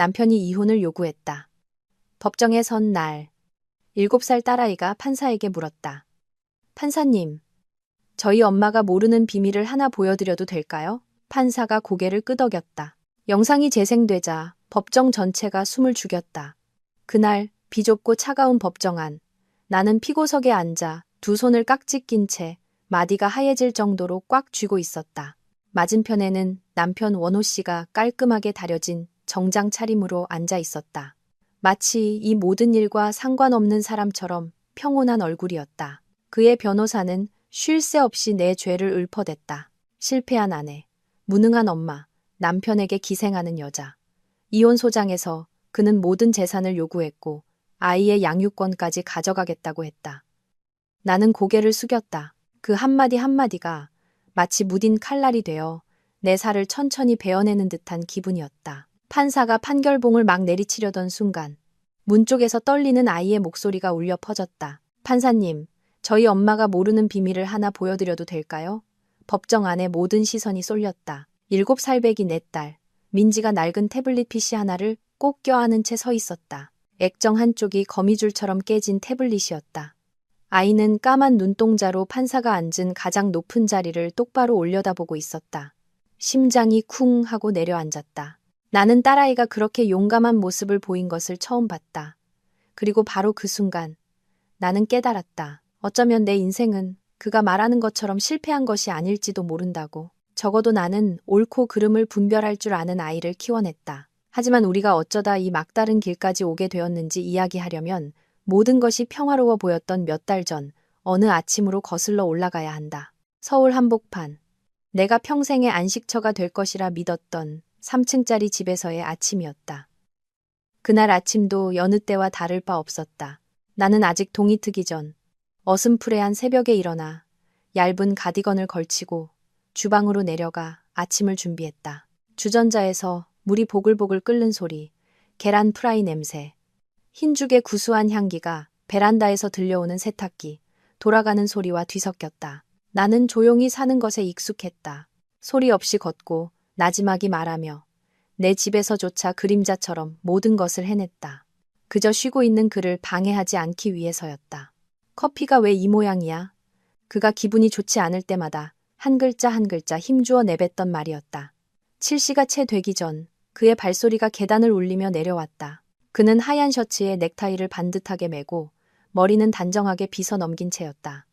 남편이 이혼을 요구했다. 법정에 선 날, 7살 딸아이가 판사에게 물었다. 판사님, 저희 엄마가 모르는 비밀을 하나 보여드려도 될까요? 판사가 고개를 끄덕였다. 영상이 재생되자 법정 전체가 숨을 죽였다. 그날 비좁고 차가운 법정 안. 나는 피고석에 앉아 두 손을 깍지 낀 채 마디가 하얘질 정도로 꽉 쥐고 있었다. 맞은편에는 남편 원호 씨가 깔끔하게 다려진 정장 차림으로 앉아 있었다. 마치 이 모든 일과 상관없는 사람처럼 평온한 얼굴이었다. 그의 변호사는 쉴 새 없이 내 죄를 읊어댔다. 실패한 아내, 무능한 엄마, 남편에게 기생하는 여자. 이혼 소장에서 그는 모든 재산을 요구했고 아이의 양육권까지 가져가겠다고 했다. 나는 고개를 숙였다. 그 한마디 한마디가 마치 무딘 칼날이 되어 내 살을 천천히 베어내는 듯한 기분이었다. 판사가 판결봉을 막 내리치려던 순간 문 쪽에서 떨리는 아이의 목소리가 울려 퍼졌다. 판사님, 저희 엄마가 모르는 비밀을 하나 보여드려도 될까요? 법정 안에 모든 시선이 쏠렸다. 7살배기 내 딸, 민지가 낡은 태블릿 PC 하나를 꼭 껴안은 채 서 있었다. 액정 한쪽이 거미줄처럼 깨진 태블릿이었다. 아이는 까만 눈동자로 판사가 앉은 가장 높은 자리를 똑바로 올려다보고 있었다. 심장이 쿵 하고 내려앉았다. 나는 딸아이가 그렇게 용감한 모습을 보인 것을 처음 봤다. 그리고 바로 그 순간 나는 깨달았다. 어쩌면 내 인생은 그가 말하는 것처럼 실패한 것이 아닐지도 모른다고. 적어도 나는 옳고 그름을 분별할 줄 아는 아이를 키워냈다. 하지만 우리가 어쩌다 이 막다른 길까지 오게 되었는지 이야기하려면 모든 것이 평화로워 보였던 몇 달 전 어느 아침으로 거슬러 올라가야 한다. 서울 한복판. 내가 평생의 안식처가 될 것이라 믿었던 3층짜리 집에서의 아침이었다. 그날 아침도 여느 때와 다를 바 없었다. 나는 아직 동이 트기 전 어슴푸레한 새벽에 일어나 얇은 가디건을 걸치고 주방으로 내려가 아침을 준비했다. 주전자에서 물이 보글보글 끓는 소리, 계란 프라이 냄새, 흰죽의 구수한 향기가 베란다에서 들려오는 세탁기, 돌아가는 소리와 뒤섞였다. 나는 조용히 사는 것에 익숙했다. 소리 없이 걷고 나지막이 말하며 내 집에서조차 그림자처럼 모든 것을 해냈다. 그저 쉬고 있는 그를 방해하지 않기 위해서였다. 커피가 왜 이 모양이야? 그가 기분이 좋지 않을 때마다 한 글자 한 글자 힘주어 내뱉던 말이었다. 7시가 채 되기 전 그의 발소리가 계단을 울리며 내려왔다. 그는 하얀 셔츠에 넥타이를 반듯하게 매고 머리는 단정하게 빗어 넘긴 채였다.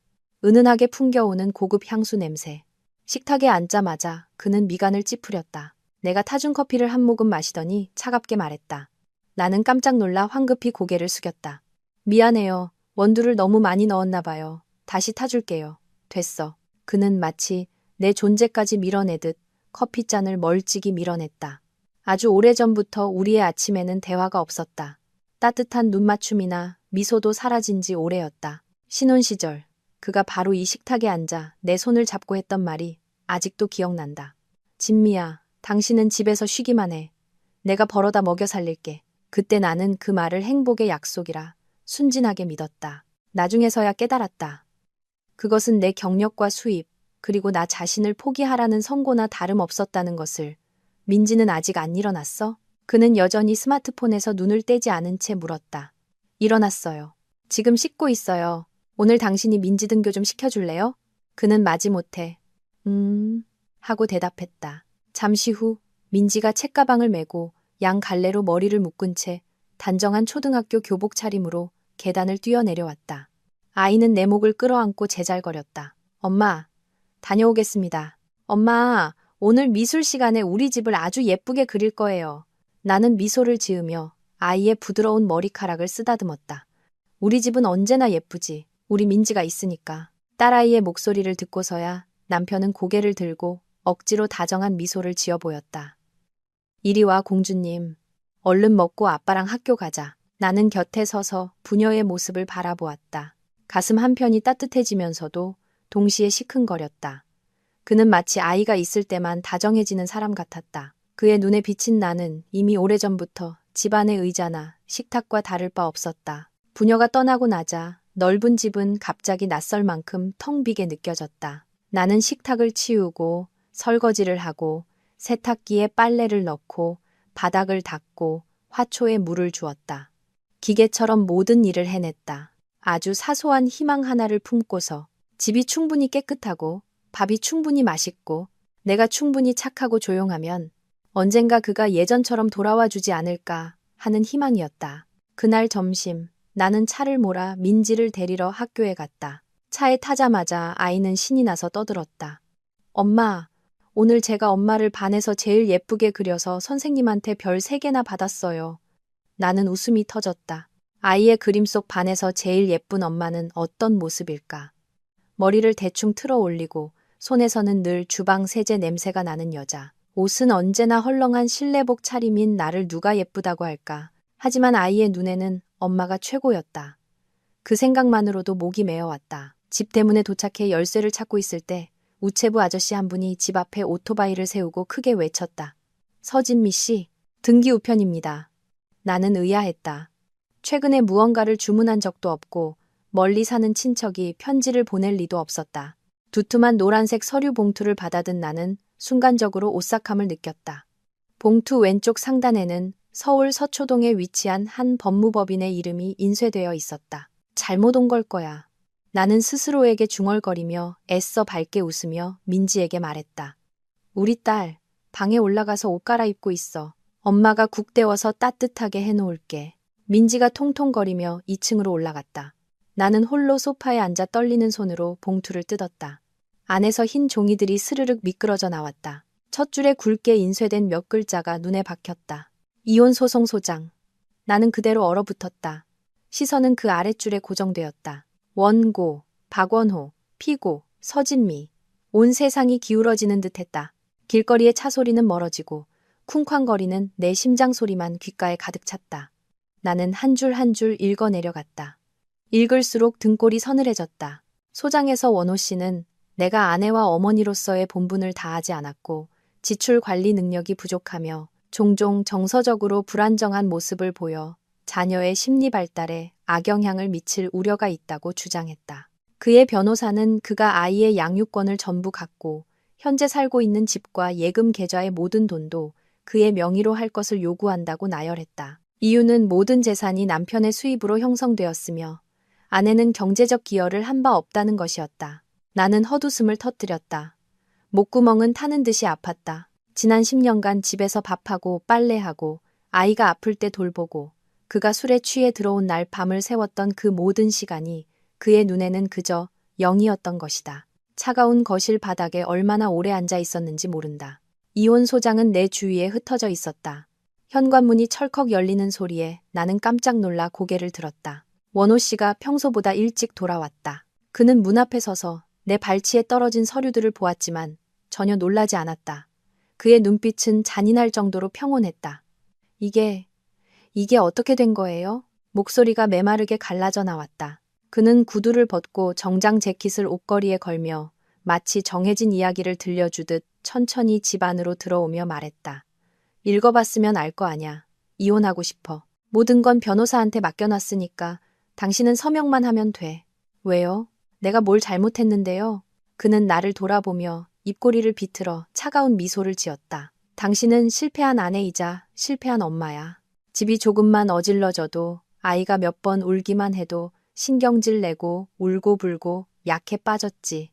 은은하게 풍겨오는 고급 향수 냄새. 식탁에 앉자마자 그는 미간을 찌푸렸다. 내가 타준 커피를 한 모금 마시더니 차갑게 말했다. 나는 깜짝 놀라 황급히 고개를 숙였다. 미안해요. 원두를 너무 많이 넣었나 봐요. 다시 타줄게요. 됐어. 그는 마치 내 존재까지 밀어내듯 커피잔을 멀찍이 밀어냈다. 아주 오래전부터 우리의 아침에는 대화가 없었다. 따뜻한 눈맞춤이나 미소도 사라진 지 오래였다. 신혼 시절 그가 바로 이 식탁에 앉아 내 손을 잡고 했던 말이 아직도 기억난다. 진미야, 당신은 집에서 쉬기만 해. 내가 벌어다 먹여 살릴게. 그때 나는 그 말을 행복의 약속이라 순진하게 믿었다. 나중에서야 깨달았다. 그것은 내 경력과 수입, 그리고 나 자신을 포기하라는 선고나 다름없었다는 것을. 민지는 아직 안 일어났어? 그는 여전히 스마트폰에서 눈을 떼지 않은 채 물었다. 일어났어요. 지금 씻고 있어요. 오늘 당신이 민지 등교 좀 시켜줄래요? 그는 마지못해 하고 대답했다. 잠시 후 민지가 책가방을 메고 양 갈래로 머리를 묶은 채 단정한 초등학교 교복 차림으로 계단을 뛰어내려왔다. 아이는 내 목을 끌어안고 제잘거렸다. 엄마, 다녀오겠습니다. 엄마, 오늘 미술 시간에 우리 집을 아주 예쁘게 그릴 거예요. 나는 미소를 지으며 아이의 부드러운 머리카락을 쓰다듬었다. 우리 집은 언제나 예쁘지. 우리 민지가 있으니까. 딸아이의 목소리를 듣고서야 남편은 고개를 들고 억지로 다정한 미소를 지어 보였다. 이리 와, 공주님. 얼른 먹고 아빠랑 학교 가자. 나는 곁에 서서 부녀의 모습을 바라보았다. 가슴 한편이 따뜻해지면서도 동시에 시큰거렸다. 그는 마치 아이가 있을 때만 다정해지는 사람 같았다. 그의 눈에 비친 나는 이미 오래전부터 집안의 의자나 식탁과 다를 바 없었다. 부녀가 떠나고 나자 넓은 집은 갑자기 낯설 만큼 텅 비게 느껴졌다. 나는 식탁을 치우고 설거지를 하고 세탁기에 빨래를 넣고 바닥을 닦고 화초에 물을 주었다. 기계처럼 모든 일을 해냈다. 아주 사소한 희망 하나를 품고서 집이 충분히 깨끗하고 밥이 충분히 맛있고 내가 충분히 착하고 조용하면 언젠가 그가 예전처럼 돌아와 주지 않을까 하는 희망이었다. 그날 점심 나는 차를 몰아 민지를 데리러 학교에 갔다. 차에 타자마자 아이는 신이 나서 떠들었다. 엄마, 오늘 제가 엄마를 반에서 제일 예쁘게 그려서 선생님한테 별 3개나 받았어요. 나는 웃음이 터졌다. 아이의 그림 속 반에서 제일 예쁜 엄마는 어떤 모습일까? 머리를 대충 틀어 올리고 손에서는 늘 주방 세제 냄새가 나는 여자. 옷은 언제나 헐렁한 실내복 차림인 나를 누가 예쁘다고 할까? 하지만 아이의 눈에는 엄마가 최고였다. 그 생각만으로도 목이 메어왔다. 집 대문에 도착해 열쇠를 찾고 있을 때 우체부 아저씨 한 분이 집 앞에 오토바이를 세우고 크게 외쳤다. 서진미 씨, 등기 우편입니다. 나는 의아했다. 최근에 무언가를 주문한 적도 없고 멀리 사는 친척이 편지를 보낼 리도 없었다. 두툼한 노란색 서류 봉투를 받아든 나는 순간적으로 오싹함을 느꼈다. 봉투 왼쪽 상단에는 서울 서초동에 위치한 한 법무법인의 이름이 인쇄되어 있었다. 잘못 온 걸 거야. 나는 스스로에게 중얼거리며 애써 밝게 웃으며 민지에게 말했다. 우리 딸, 방에 올라가서 옷 갈아입고 있어. 엄마가 국 데워서 따뜻하게 해놓을게. 민지가 통통거리며 2층으로 올라갔다. 나는 홀로 소파에 앉아 떨리는 손으로 봉투를 뜯었다. 안에서 흰 종이들이 스르륵 미끄러져 나왔다. 첫 줄에 굵게 인쇄된 몇 글자가 눈에 박혔다. 이혼소송소장. 나는 그대로 얼어붙었다. 시선은 그 아랫줄에 고정되었다. 원고, 박원호, 피고, 서진미. 온 세상이 기울어지는 듯했다. 길거리의 차 소리는 멀어지고 쿵쾅거리는 내 심장 소리만 귓가에 가득 찼다. 나는 한 줄 한 줄 읽어내려갔다. 읽을수록 등골이 서늘해졌다. 소장에서 원호 씨는 내가 아내와 어머니로서의 본분을 다하지 않았고 지출 관리 능력이 부족하며 종종 정서적으로 불안정한 모습을 보여 자녀의 심리 발달에 악영향을 미칠 우려가 있다고 주장했다. 그의 변호사는 그가 아이의 양육권을 전부 갖고 현재 살고 있는 집과 예금 계좌의 모든 돈도 그의 명의로 할 것을 요구한다고 나열했다. 이유는 모든 재산이 남편의 수입으로 형성되었으며 아내는 경제적 기여를 한 바 없다는 것이었다. 나는 헛웃음을 터뜨렸다. 목구멍은 타는 듯이 아팠다. 지난 10년간 집에서 밥하고 빨래하고 아이가 아플 때 돌보고 그가 술에 취해 들어온 날 밤을 새웠던 그 모든 시간이 그의 눈에는 그저 0이었던 것이다. 차가운 거실 바닥에 얼마나 오래 앉아 있었는지 모른다. 이혼 소장은 내 주위에 흩어져 있었다. 현관문이 철컥 열리는 소리에 나는 깜짝 놀라 고개를 들었다. 원호 씨가 평소보다 일찍 돌아왔다. 그는 문 앞에 서서 내 발치에 떨어진 서류들을 보았지만 전혀 놀라지 않았다. 그의 눈빛은 잔인할 정도로 평온했다. 이게 어떻게 된 거예요? 목소리가 메마르게 갈라져 나왔다. 그는 구두를 벗고 정장 재킷을 옷걸이에 걸며 마치 정해진 이야기를 들려주듯 천천히 집 안으로 들어오며 말했다. 읽어봤으면 알 거 아냐. 이혼하고 싶어. 모든 건 변호사한테 맡겨놨으니까 당신은 서명만 하면 돼. 왜요? 내가 뭘 잘못했는데요? 그는 나를 돌아보며 입꼬리를 비틀어 차가운 미소를 지었다. 당신은 실패한 아내이자 실패한 엄마야. 집이 조금만 어질러져도 아이가 몇 번 울기만 해도 신경질 내고 울고 불고 약해 빠졌지.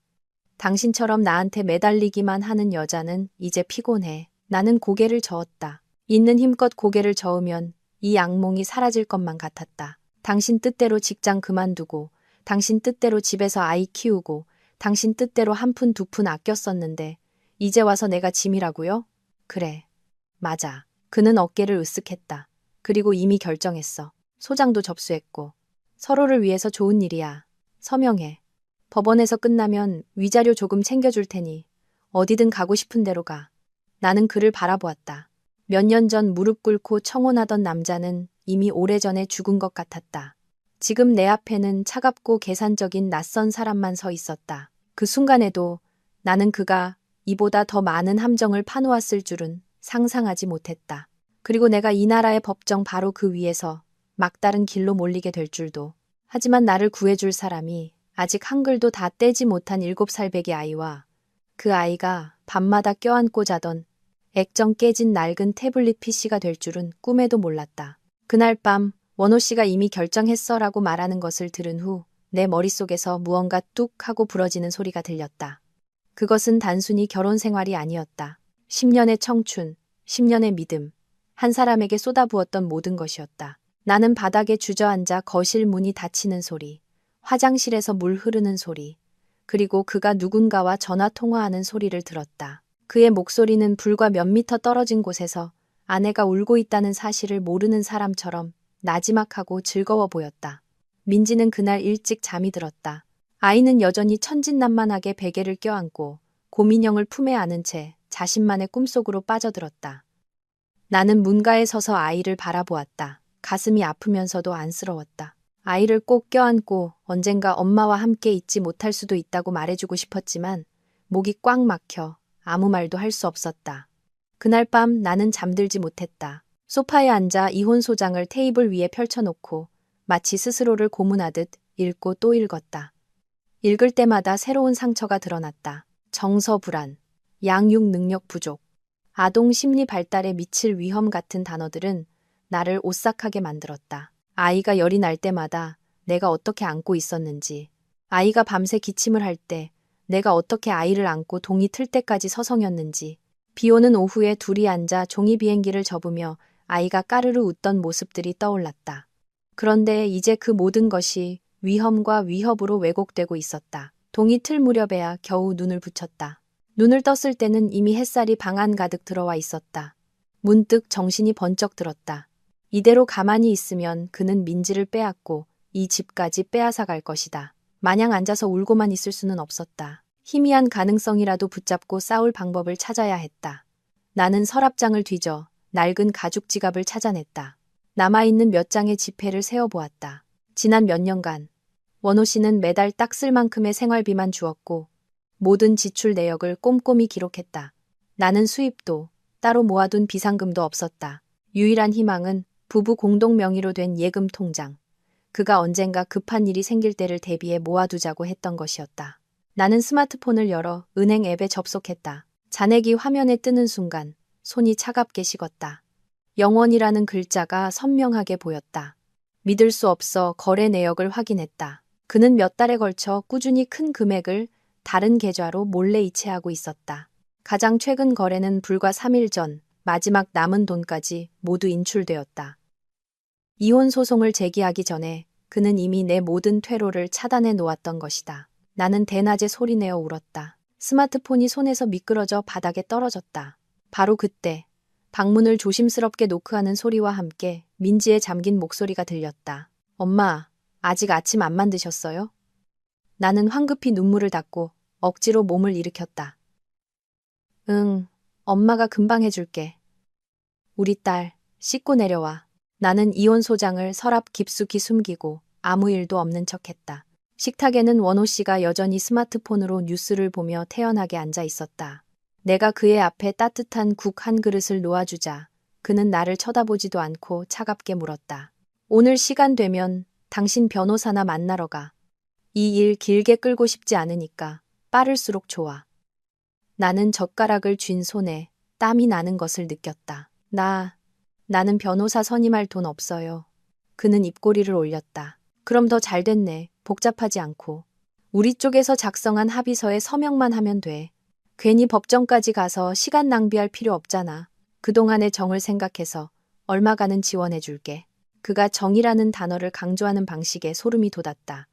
당신처럼 나한테 매달리기만 하는 여자는 이제 피곤해. 나는 고개를 저었다. 있는 힘껏 고개를 저으면 이 악몽이 사라질 것만 같았다. 당신 뜻대로 직장 그만두고 당신 뜻대로 집에서 아이 키우고 당신 뜻대로 한 푼 두 푼 아껴 썼는데 이제 와서 내가 짐이라고요? 그래. 맞아. 그는 어깨를 으쓱했다. 그리고 이미 결정했어. 소장도 접수했고. 서로를 위해서 좋은 일이야. 서명해. 법원에서 끝나면 위자료 조금 챙겨줄 테니 어디든 가고 싶은 대로 가. 나는 그를 바라보았다. 몇 년 전 무릎 꿇고 청혼하던 남자는 이미 오래전에 죽은 것 같았다. 지금 내 앞에는 차갑고 계산적인 낯선 사람만 서 있었다. 그 순간에도 나는 그가 이보다 더 많은 함정을 파놓았을 줄은 상상하지 못했다. 그리고 내가 이 나라의 법정 바로 그 위에서 막다른 길로 몰리게 될 줄도. 하지만 나를 구해줄 사람이 아직 한글도 다 떼지 못한 7살 배기 아이와 그 아이가 밤마다 껴안고 자던 액정 깨진 낡은 태블릿 PC가 될 줄은 꿈에도 몰랐다. 그날 밤 원호 씨가 이미 결정했어라고 말하는 것을 들은 후 내 머릿속에서 무언가 뚝 하고 부러지는 소리가 들렸다. 그것은 단순히 결혼 생활이 아니었다. 10년의 청춘, 10년의 믿음, 한 사람에게 쏟아부었던 모든 것이었다. 나는 바닥에 주저앉아 거실 문이 닫히는 소리, 화장실에서 물 흐르는 소리, 그리고 그가 누군가와 전화 통화하는 소리를 들었다. 그의 목소리는 불과 몇 미터 떨어진 곳에서 아내가 울고 있다는 사실을 모르는 사람처럼 나지막하고 즐거워 보였다. 민지는 그날 일찍 잠이 들었다. 아이는 여전히 천진난만하게 베개를 껴안고 고민형을 품에 안은 채 자신만의 꿈속으로 빠져들었다. 나는 문가에 서서 아이를 바라보았다. 가슴이 아프면서도 안쓰러웠다. 아이를 꼭 껴안고 언젠가 엄마와 함께 있지 못할 수도 있다고 말해주고 싶었지만 목이 꽉 막혀 아무 말도 할 수 없었다. 그날 밤 나는 잠들지 못했다. 소파에 앉아 이혼 소장을 테이블 위에 펼쳐놓고 마치 스스로를 고문하듯 읽고 또 읽었다. 읽을 때마다 새로운 상처가 드러났다. 정서 불안, 양육 능력 부족, 아동 심리 발달에 미칠 위험 같은 단어들은 나를 오싹하게 만들었다. 아이가 열이 날 때마다 내가 어떻게 안고 있었는지, 아이가 밤새 기침을 할 때 내가 어떻게 아이를 안고 동이 틀 때까지 서성였는지, 비 오는 오후에 둘이 앉아 종이 비행기를 접으며 아이가 까르르 웃던 모습들이 떠올랐다. 그런데 이제 그 모든 것이 위험과 위협으로 왜곡되고 있었다. 동이 틀 무렵에야 겨우 눈을 붙였다. 눈을 떴을 때는 이미 햇살이 방 안 가득 들어와 있었다. 문득 정신이 번쩍 들었다. 이대로 가만히 있으면 그는 민지를 빼앗고 이 집까지 빼앗아 갈 것이다. 마냥 앉아서 울고만 있을 수는 없었다. 희미한 가능성이라도 붙잡고 싸울 방법을 찾아야 했다. 나는 서랍장을 뒤져 낡은 가죽 지갑을 찾아냈다. 남아있는 몇 장의 지폐를 세어보았다. 지난 몇 년간 원호 씨는 매달 딱 쓸 만큼의 생활비만 주었고 모든 지출 내역을 꼼꼼히 기록했다. 나는 수입도 따로 모아둔 비상금도 없었다. 유일한 희망은 부부 공동 명의로 된 예금 통장. 그가 언젠가 급한 일이 생길 때를 대비해 모아두자고 했던 것이었다. 나는 스마트폰을 열어 은행 앱에 접속했다. 잔액이 화면에 뜨는 순간 손이 차갑게 식었다. 영원이라는 글자가 선명하게 보였다. 믿을 수 없어 거래 내역을 확인했다. 그는 몇 달에 걸쳐 꾸준히 큰 금액을 다른 계좌로 몰래 이체하고 있었다. 가장 최근 거래는 불과 3일 전 마지막 남은 돈까지 모두 인출되었다. 이혼 소송을 제기하기 전에 그는 이미 내 모든 퇴로를 차단해 놓았던 것이다. 나는 대낮에 소리내어 울었다. 스마트폰이 손에서 미끄러져 바닥에 떨어졌다. 바로 그때 방문을 조심스럽게 노크하는 소리와 함께 민지의 잠긴 목소리가 들렸다. 엄마, 아직 아침 안 만드셨어요? 나는 황급히 눈물을 닦고 억지로 몸을 일으켰다. 응, 엄마가 금방 해줄게. 우리 딸, 씻고 내려와. 나는 이혼 소장을 서랍 깊숙이 숨기고 아무 일도 없는 척했다. 식탁에는 원호 씨가 여전히 스마트폰으로 뉴스를 보며 태연하게 앉아 있었다. 내가 그의 앞에 따뜻한 국 한 그릇을 놓아주자 그는 나를 쳐다보지도 않고 차갑게 물었다. 오늘 시간 되면 당신 변호사나 만나러 가. 이 일 길게 끌고 싶지 않으니까 빠를수록 좋아. 나는 젓가락을 쥔 손에 땀이 나는 것을 느꼈다. 나는 변호사 선임할 돈 없어요. 그는 입꼬리를 올렸다. 그럼 더 잘 됐네. 복잡하지 않고. 우리 쪽에서 작성한 합의서에 서명만 하면 돼. 괜히 법정까지 가서 시간 낭비할 필요 없잖아. 그동안의 정을 생각해서 얼마가는 지원해줄게. 그가 정이라는 단어를 강조하는 방식에 소름이 돋았다.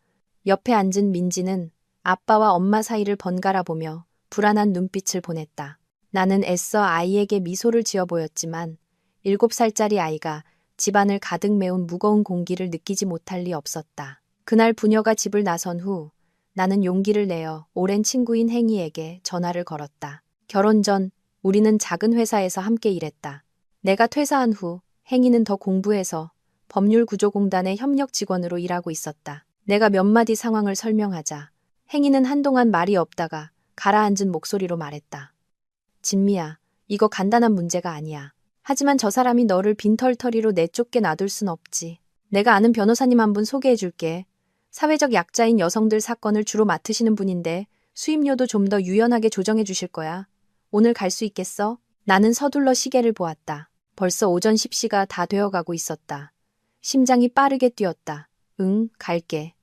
옆에 앉은 민지는 아빠와 엄마 사이를 번갈아 보며 불안한 눈빛을 보냈다. 나는 애써 아이에게 미소를 지어 보였지만 7살짜리 아이가 집안을 가득 메운 무거운 공기를 느끼지 못할 리 없었다. 그날 부녀가 집을 나선 후 나는 용기를 내어 오랜 친구인 행이에게 전화를 걸었다. 결혼 전 우리는 작은 회사에서 함께 일했다. 내가 퇴사한 후 행이는 더 공부해서 법률구조공단의 협력 직원으로 일하고 있었다. 내가 몇 마디 상황을 설명하자 행이는 한동안 말이 없다가 가라앉은 목소리로 말했다. 진미야, 이거 간단한 문제가 아니야. 하지만 저 사람이 너를 빈털터리로 내쫓게 놔둘 순 없지. 내가 아는 변호사님 한 분 소개해줄게. 사회적 약자인 여성들 사건을 주로 맡으시는 분인데 수임료도 좀 더 유연하게 조정해 주실 거야. 오늘 갈 수 있겠어? 나는 서둘러 시계를 보았다. 벌써 오전 10시가 다 되어가고 있었다. 심장이 빠르게 뛰었다. 응, 갈게.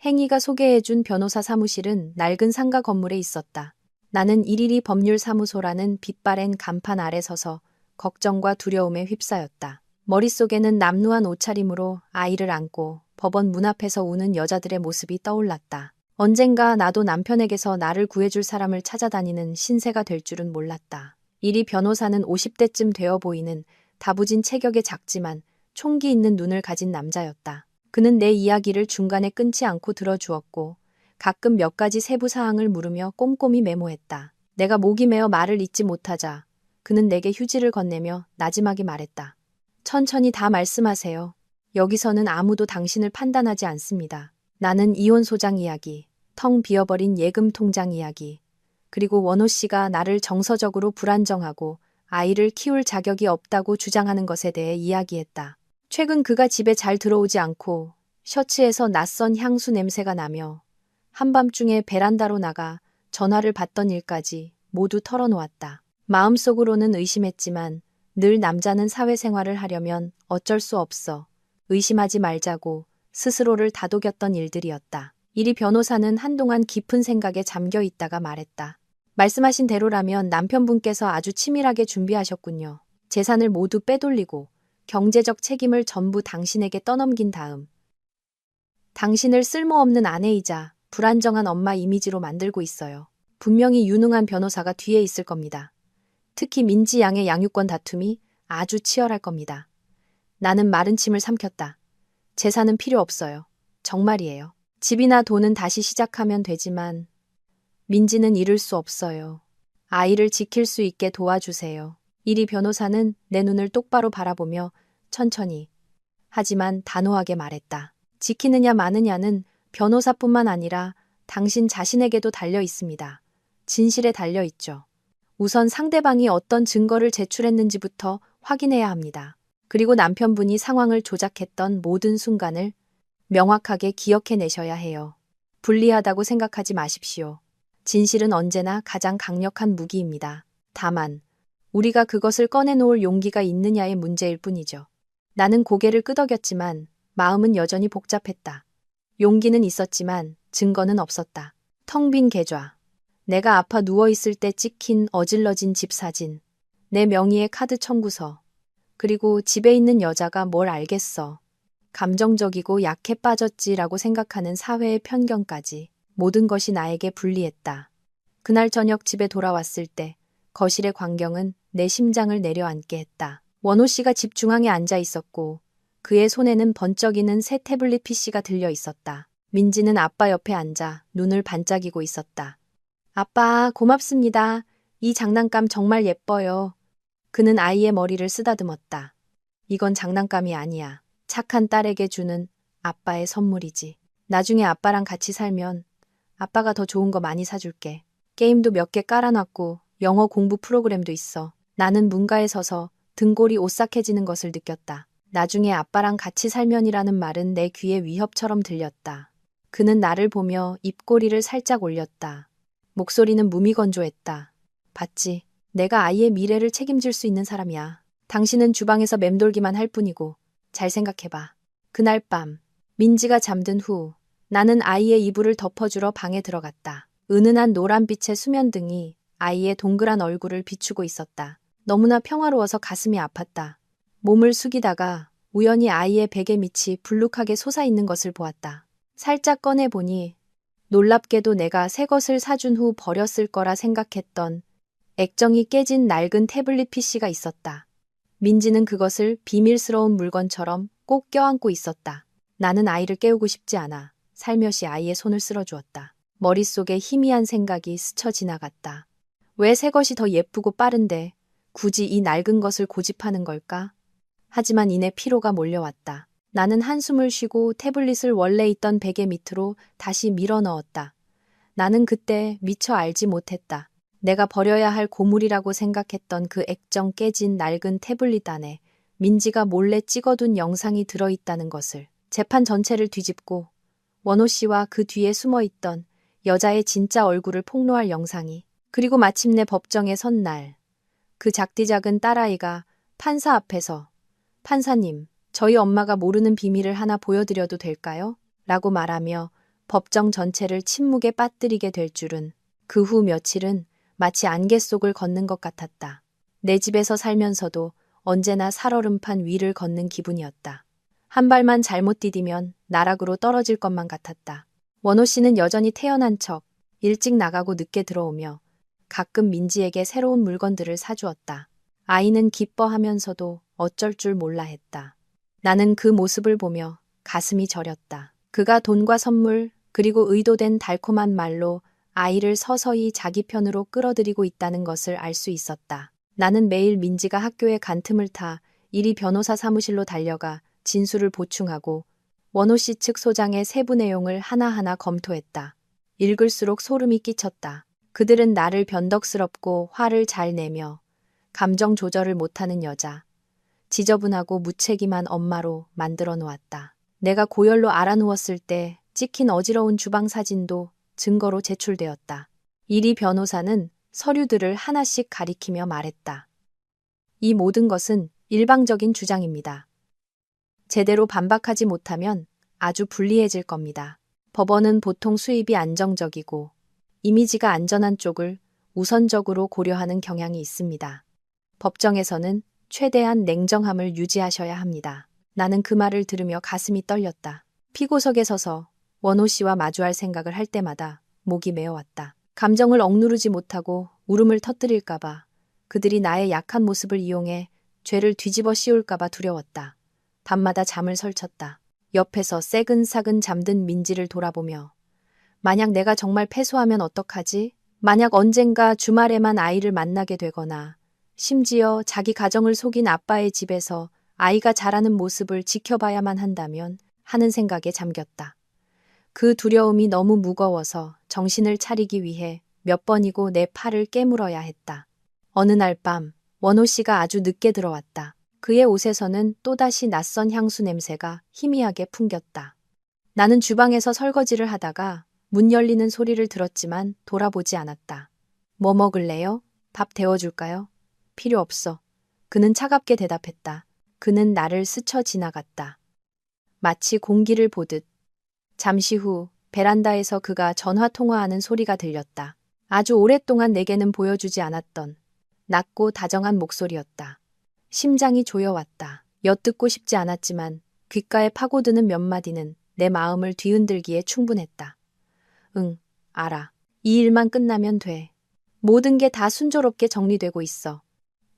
행이가 소개해준 변호사 사무실은 낡은 상가 건물에 있었다. 나는 일일이 법률사무소라는 빛바랜 간판 아래 서서 걱정과 두려움에 휩싸였다. 머릿속에는 남루한 옷차림으로 아이를 안고 법원 문 앞에서 우는 여자들의 모습이 떠올랐다. 언젠가 나도 남편에게서 나를 구해줄 사람을 찾아다니는 신세가 될 줄은 몰랐다. 이리 변호사는 50대쯤 되어 보이는 다부진 체격의 작지만 총기 있는 눈을 가진 남자였다. 그는 내 이야기를 중간에 끊지 않고 들어주었고 가끔 몇 가지 세부 사항을 물으며 꼼꼼히 메모했다. 내가 목이 메어 말을 잇지 못하자 그는 내게 휴지를 건네며 나지막이 말했다. 천천히 다 말씀하세요. 여기서는 아무도 당신을 판단하지 않습니다. 나는 이혼 소장 이야기, 텅 비어버린 예금 통장 이야기, 그리고 원호 씨가 나를 정서적으로 불안정하고 아이를 키울 자격이 없다고 주장하는 것에 대해 이야기했다. 최근 그가 집에 잘 들어오지 않고 셔츠에서 낯선 향수 냄새가 나며 한밤중에 베란다로 나가 전화를 받던 일까지 모두 털어놓았다. 마음속으로는 의심했지만 늘 남자는 사회생활을 하려면 어쩔 수 없어. 의심하지 말자고 스스로를 다독였던 일들이었다. 이리 변호사는 한동안 깊은 생각에 잠겨 있다가 말했다. 말씀하신 대로라면 남편분께서 아주 치밀하게 준비하셨군요. 재산을 모두 빼돌리고 경제적 책임을 전부 당신에게 떠넘긴 다음 당신을 쓸모없는 아내이자 불안정한 엄마 이미지로 만들고 있어요. 분명히 유능한 변호사가 뒤에 있을 겁니다. 특히 민지 양의 양육권 다툼이 아주 치열할 겁니다. 나는 마른 침을 삼켰다. 재산은 필요 없어요. 정말이에요. 집이나 돈은 다시 시작하면 되지만 민지는 잃을 수 없어요. 아이를 지킬 수 있게 도와주세요. 이리 변호사는 내 눈을 똑바로 바라보며 천천히 하지만 단호하게 말했다. 지키느냐 마느냐는 변호사뿐만 아니라 당신 자신에게도 달려 있습니다. 진실에 달려 있죠. 우선 상대방이 어떤 증거를 제출했는지부터 확인해야 합니다. 그리고 남편분이 상황을 조작했던 모든 순간을 명확하게 기억해내셔야 해요. 불리하다고 생각하지 마십시오. 진실은 언제나 가장 강력한 무기입니다. 다만 우리가 그것을 꺼내놓을 용기가 있느냐의 문제일 뿐이죠. 나는 고개를 끄덕였지만 마음은 여전히 복잡했다. 용기는 있었지만 증거는 없었다. 텅 빈 계좌. 내가 아파 누워있을 때 찍힌 어질러진 집 사진. 내 명의의 카드 청구서. 그리고 집에 있는 여자가 뭘 알겠어. 감정적이고 약해 빠졌지라고 생각하는 사회의 편견까지. 모든 것이 나에게 불리했다. 그날 저녁 집에 돌아왔을 때 거실의 광경은 내 심장을 내려앉게 했다. 원호 씨가 집 중앙에 앉아 있었고 그의 손에는 번쩍이는 새 태블릿 PC가 들려 있었다. 민지는 아빠 옆에 앉아 눈을 반짝이고 있었다. 아빠, 고맙습니다. 이 장난감 정말 예뻐요. 그는 아이의 머리를 쓰다듬었다. 이건 장난감이 아니야. 착한 딸에게 주는 아빠의 선물이지. 나중에 아빠랑 같이 살면 아빠가 더 좋은 거 많이 사줄게. 게임도 몇 개 깔아놨고 영어 공부 프로그램도 있어. 나는 문가에 서서 등골이 오싹해지는 것을 느꼈다. 나중에 아빠랑 같이 살면이라는 말은 내 귀에 위협처럼 들렸다. 그는 나를 보며 입꼬리를 살짝 올렸다. 목소리는 무미건조했다. 봤지? 내가 아이의 미래를 책임질 수 있는 사람이야. 당신은 주방에서 맴돌기만 할 뿐이고 잘 생각해봐. 그날 밤 민지가 잠든 후 나는 아이의 이불을 덮어주러 방에 들어갔다. 은은한 노란빛의 수면등이 아이의 동그란 얼굴을 비추고 있었다. 너무나 평화로워서 가슴이 아팠다. 몸을 숙이다가 우연히 아이의 베개 밑이 불룩하게 솟아있는 것을 보았다. 살짝 꺼내보니 놀랍게도 내가 새 것을 사준 후 버렸을 거라 생각했던 액정이 깨진 낡은 태블릿 PC가 있었다. 민지는 그것을 비밀스러운 물건처럼 꼭 껴안고 있었다. 나는 아이를 깨우고 싶지 않아 살며시 아이의 손을 쓸어주었다. 머릿속에 희미한 생각이 스쳐 지나갔다. 왜 새 것이 더 예쁘고 빠른데 굳이 이 낡은 것을 고집하는 걸까? 하지만 이내 피로가 몰려왔다. 나는 한숨을 쉬고 태블릿을 원래 있던 베개 밑으로 다시 밀어 넣었다. 나는 그때 미처 알지 못했다. 내가 버려야 할 고물이라고 생각했던 그 액정 깨진 낡은 태블릿 안에 민지가 몰래 찍어둔 영상이 들어있다는 것을. 재판 전체를 뒤집고 원호 씨와 그 뒤에 숨어있던 여자의 진짜 얼굴을 폭로할 영상이. 그리고 마침내 법정에 선 날 그 작디작은 딸아이가 판사 앞에서 판사님, 저희 엄마가 모르는 비밀을 하나 보여드려도 될까요? 라고 말하며 법정 전체를 침묵에 빠뜨리게 될 줄은 그 후 며칠은 마치 안개 속을 걷는 것 같았다. 내 집에서 살면서도 언제나 살얼음판 위를 걷는 기분이었다. 한 발만 잘못 디디면 나락으로 떨어질 것만 같았다. 원호 씨는 여전히 태어난 척 일찍 나가고 늦게 들어오며 가끔 민지에게 새로운 물건들을 사주었다. 아이는 기뻐하면서도 어쩔 줄 몰라 했다. 나는 그 모습을 보며 가슴이 저렸다. 그가 돈과 선물 그리고 의도된 달콤한 말로 아이를 서서히 자기 편으로 끌어들이고 있다는 것을 알 수 있었다. 나는 매일 민지가 학교에 간 틈을 타 이리 변호사 사무실로 달려가 진술을 보충하고 원호 씨 측 소장의 세부 내용을 하나하나 검토했다. 읽을수록 소름이 끼쳤다. 그들은 나를 변덕스럽고 화를 잘 내며 감정 조절을 못하는 여자, 지저분하고 무책임한 엄마로 만들어 놓았다. 내가 고열로 알아누웠을 때 찍힌 어지러운 주방 사진도 증거로 제출되었다. 이리 변호사는 서류들을 하나씩 가리키며 말했다. 이 모든 것은 일방적인 주장입니다. 제대로 반박하지 못하면 아주 불리해질 겁니다. 법원은 보통 수입이 안정적이고 이미지가 안전한 쪽을 우선적으로 고려하는 경향이 있습니다. 법정에서는 최대한 냉정함을 유지하셔야 합니다. 나는 그 말을 들으며 가슴이 떨렸다. 피고석에 서서 원호 씨와 마주할 생각을 할 때마다 목이 메어왔다. 감정을 억누르지 못하고 울음을 터뜨릴까봐, 그들이 나의 약한 모습을 이용해 죄를 뒤집어 씌울까봐 두려웠다. 밤마다 잠을 설쳤다. 옆에서 새근사근 잠든 민지를 돌아보며 만약 내가 정말 패소하면 어떡하지? 만약 언젠가 주말에만 아이를 만나게 되거나 심지어 자기 가정을 속인 아빠의 집에서 아이가 자라는 모습을 지켜봐야만 한다면 하는 생각에 잠겼다. 그 두려움이 너무 무거워서 정신을 차리기 위해 몇 번이고 내 팔을 깨물어야 했다. 어느 날 밤 원호 씨가 아주 늦게 들어왔다. 그의 옷에서는 또다시 낯선 향수 냄새가 희미하게 풍겼다. 나는 주방에서 설거지를 하다가 문 열리는 소리를 들었지만 돌아보지 않았다. 뭐 먹을래요? 밥 데워줄까요? 필요 없어. 그는 차갑게 대답했다. 그는 나를 스쳐 지나갔다. 마치 공기를 보듯. 잠시 후 베란다에서 그가 전화 통화하는 소리가 들렸다. 아주 오랫동안 내게는 보여주지 않았던 낮고 다정한 목소리였다. 심장이 조여왔다. 엿듣고 싶지 않았지만 귓가에 파고드는 몇 마디는 내 마음을 뒤흔들기에 충분했다. 응, 알아. 이 일만 끝나면 돼. 모든 게 다 순조롭게 정리되고 있어.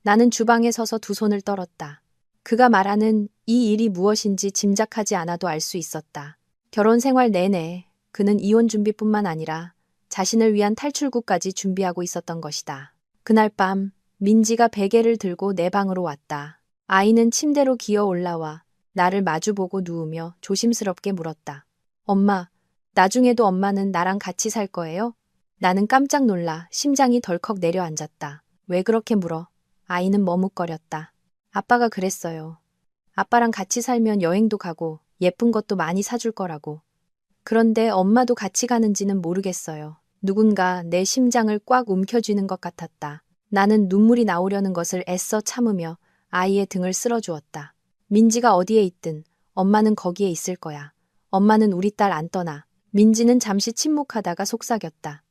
나는 주방에 서서 두 손을 떨었다. 그가 말하는 이 일이 무엇인지 짐작하지 않아도 알 수 있었다. 결혼 생활 내내 그는 이혼 준비뿐만 아니라 자신을 위한 탈출구까지 준비하고 있었던 것이다. 그날 밤 민지가 베개를 들고 내 방으로 왔다. 아이는 침대로 기어 올라와 나를 마주보고 누우며 조심스럽게 물었다. 엄마, 나중에도 엄마는 나랑 같이 살 거예요? 나는 깜짝 놀라 심장이 덜컥 내려앉았다. 왜 그렇게 물어? 아이는 머뭇거렸다. 아빠가 그랬어요. 아빠랑 같이 살면 여행도 가고 예쁜 것도 많이 사줄 거라고. 그런데 엄마도 같이 가는지는 모르겠어요. 누군가 내 심장을 꽉 움켜쥐는 것 같았다. 나는 눈물이 나오려는 것을 애써 참으며 아이의 등을 쓸어주었다. 민지가 어디에 있든 엄마는 거기에 있을 거야. 엄마는 우리 딸 안 떠나. 민지는 잠시 침묵하다가 속삭였다.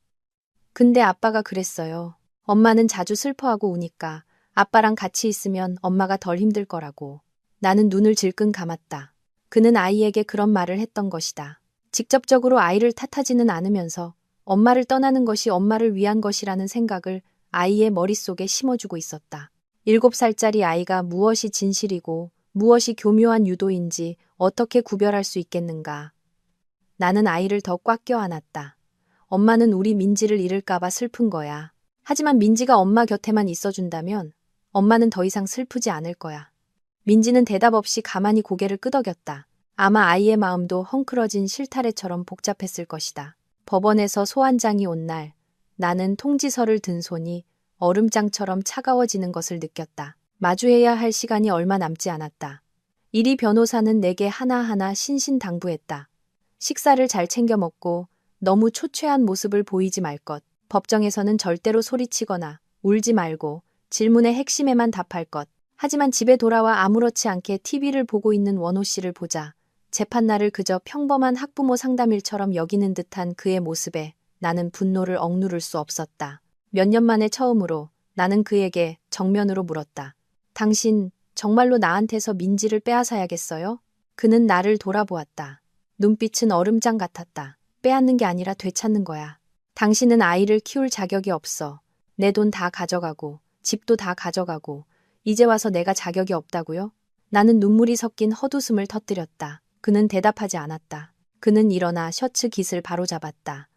근데 아빠가 그랬어요. 엄마는 자주 슬퍼하고 우니까 아빠랑 같이 있으면 엄마가 덜 힘들 거라고. 나는 눈을 질끈 감았다. 그는 아이에게 그런 말을 했던 것이다. 직접적으로 아이를 탓하지는 않으면서 엄마를 떠나는 것이 엄마를 위한 것이라는 생각을 아이의 머릿속에 심어주고 있었다. 7살짜리 아이가 무엇이 진실이고 무엇이 교묘한 유도인지 어떻게 구별할 수 있겠는가. 나는 아이를 더 꽉 껴안았다. 엄마는 우리 민지를 잃을까봐 슬픈 거야. 하지만 민지가 엄마 곁에만 있어준다면 엄마는 더 이상 슬프지 않을 거야. 민지는 대답 없이 가만히 고개를 끄덕였다. 아마 아이의 마음도 헝클어진 실타래처럼 복잡했을 것이다. 법원에서 소환장이 온 날, 나는 통지서를 든 손이 얼음장처럼 차가워지는 것을 느꼈다. 마주해야 할 시간이 얼마 남지 않았다. 이리 변호사는 내게 하나하나 신신당부했다. 식사를 잘 챙겨 먹고 너무 초췌한 모습을 보이지 말 것. 법정에서는 절대로 소리치거나 울지 말고 질문의 핵심에만 답할 것. 하지만 집에 돌아와 아무렇지 않게 TV를 보고 있는 원호 씨를 보자 재판날을 그저 평범한 학부모 상담일처럼 여기는 듯한 그의 모습에 나는 분노를 억누를 수 없었다. 몇 년 만에 처음으로 나는 그에게 정면으로 물었다. 당신 정말로 나한테서 민지를 빼앗아야겠어요? 그는 나를 돌아보았다. 눈빛은 얼음장 같았다. 빼앗는 게 아니라 되찾는 거야. 당신은 아이를 키울 자격이 없어. 내 돈 다 가져가고 집도 다 가져가고 이제 와서 내가 자격이 없다고요? 나는 눈물이 섞인 헛웃음을 터뜨렸다. 그는 대답하지 않았다. 그는 일어나 셔츠 깃을 바로잡았다.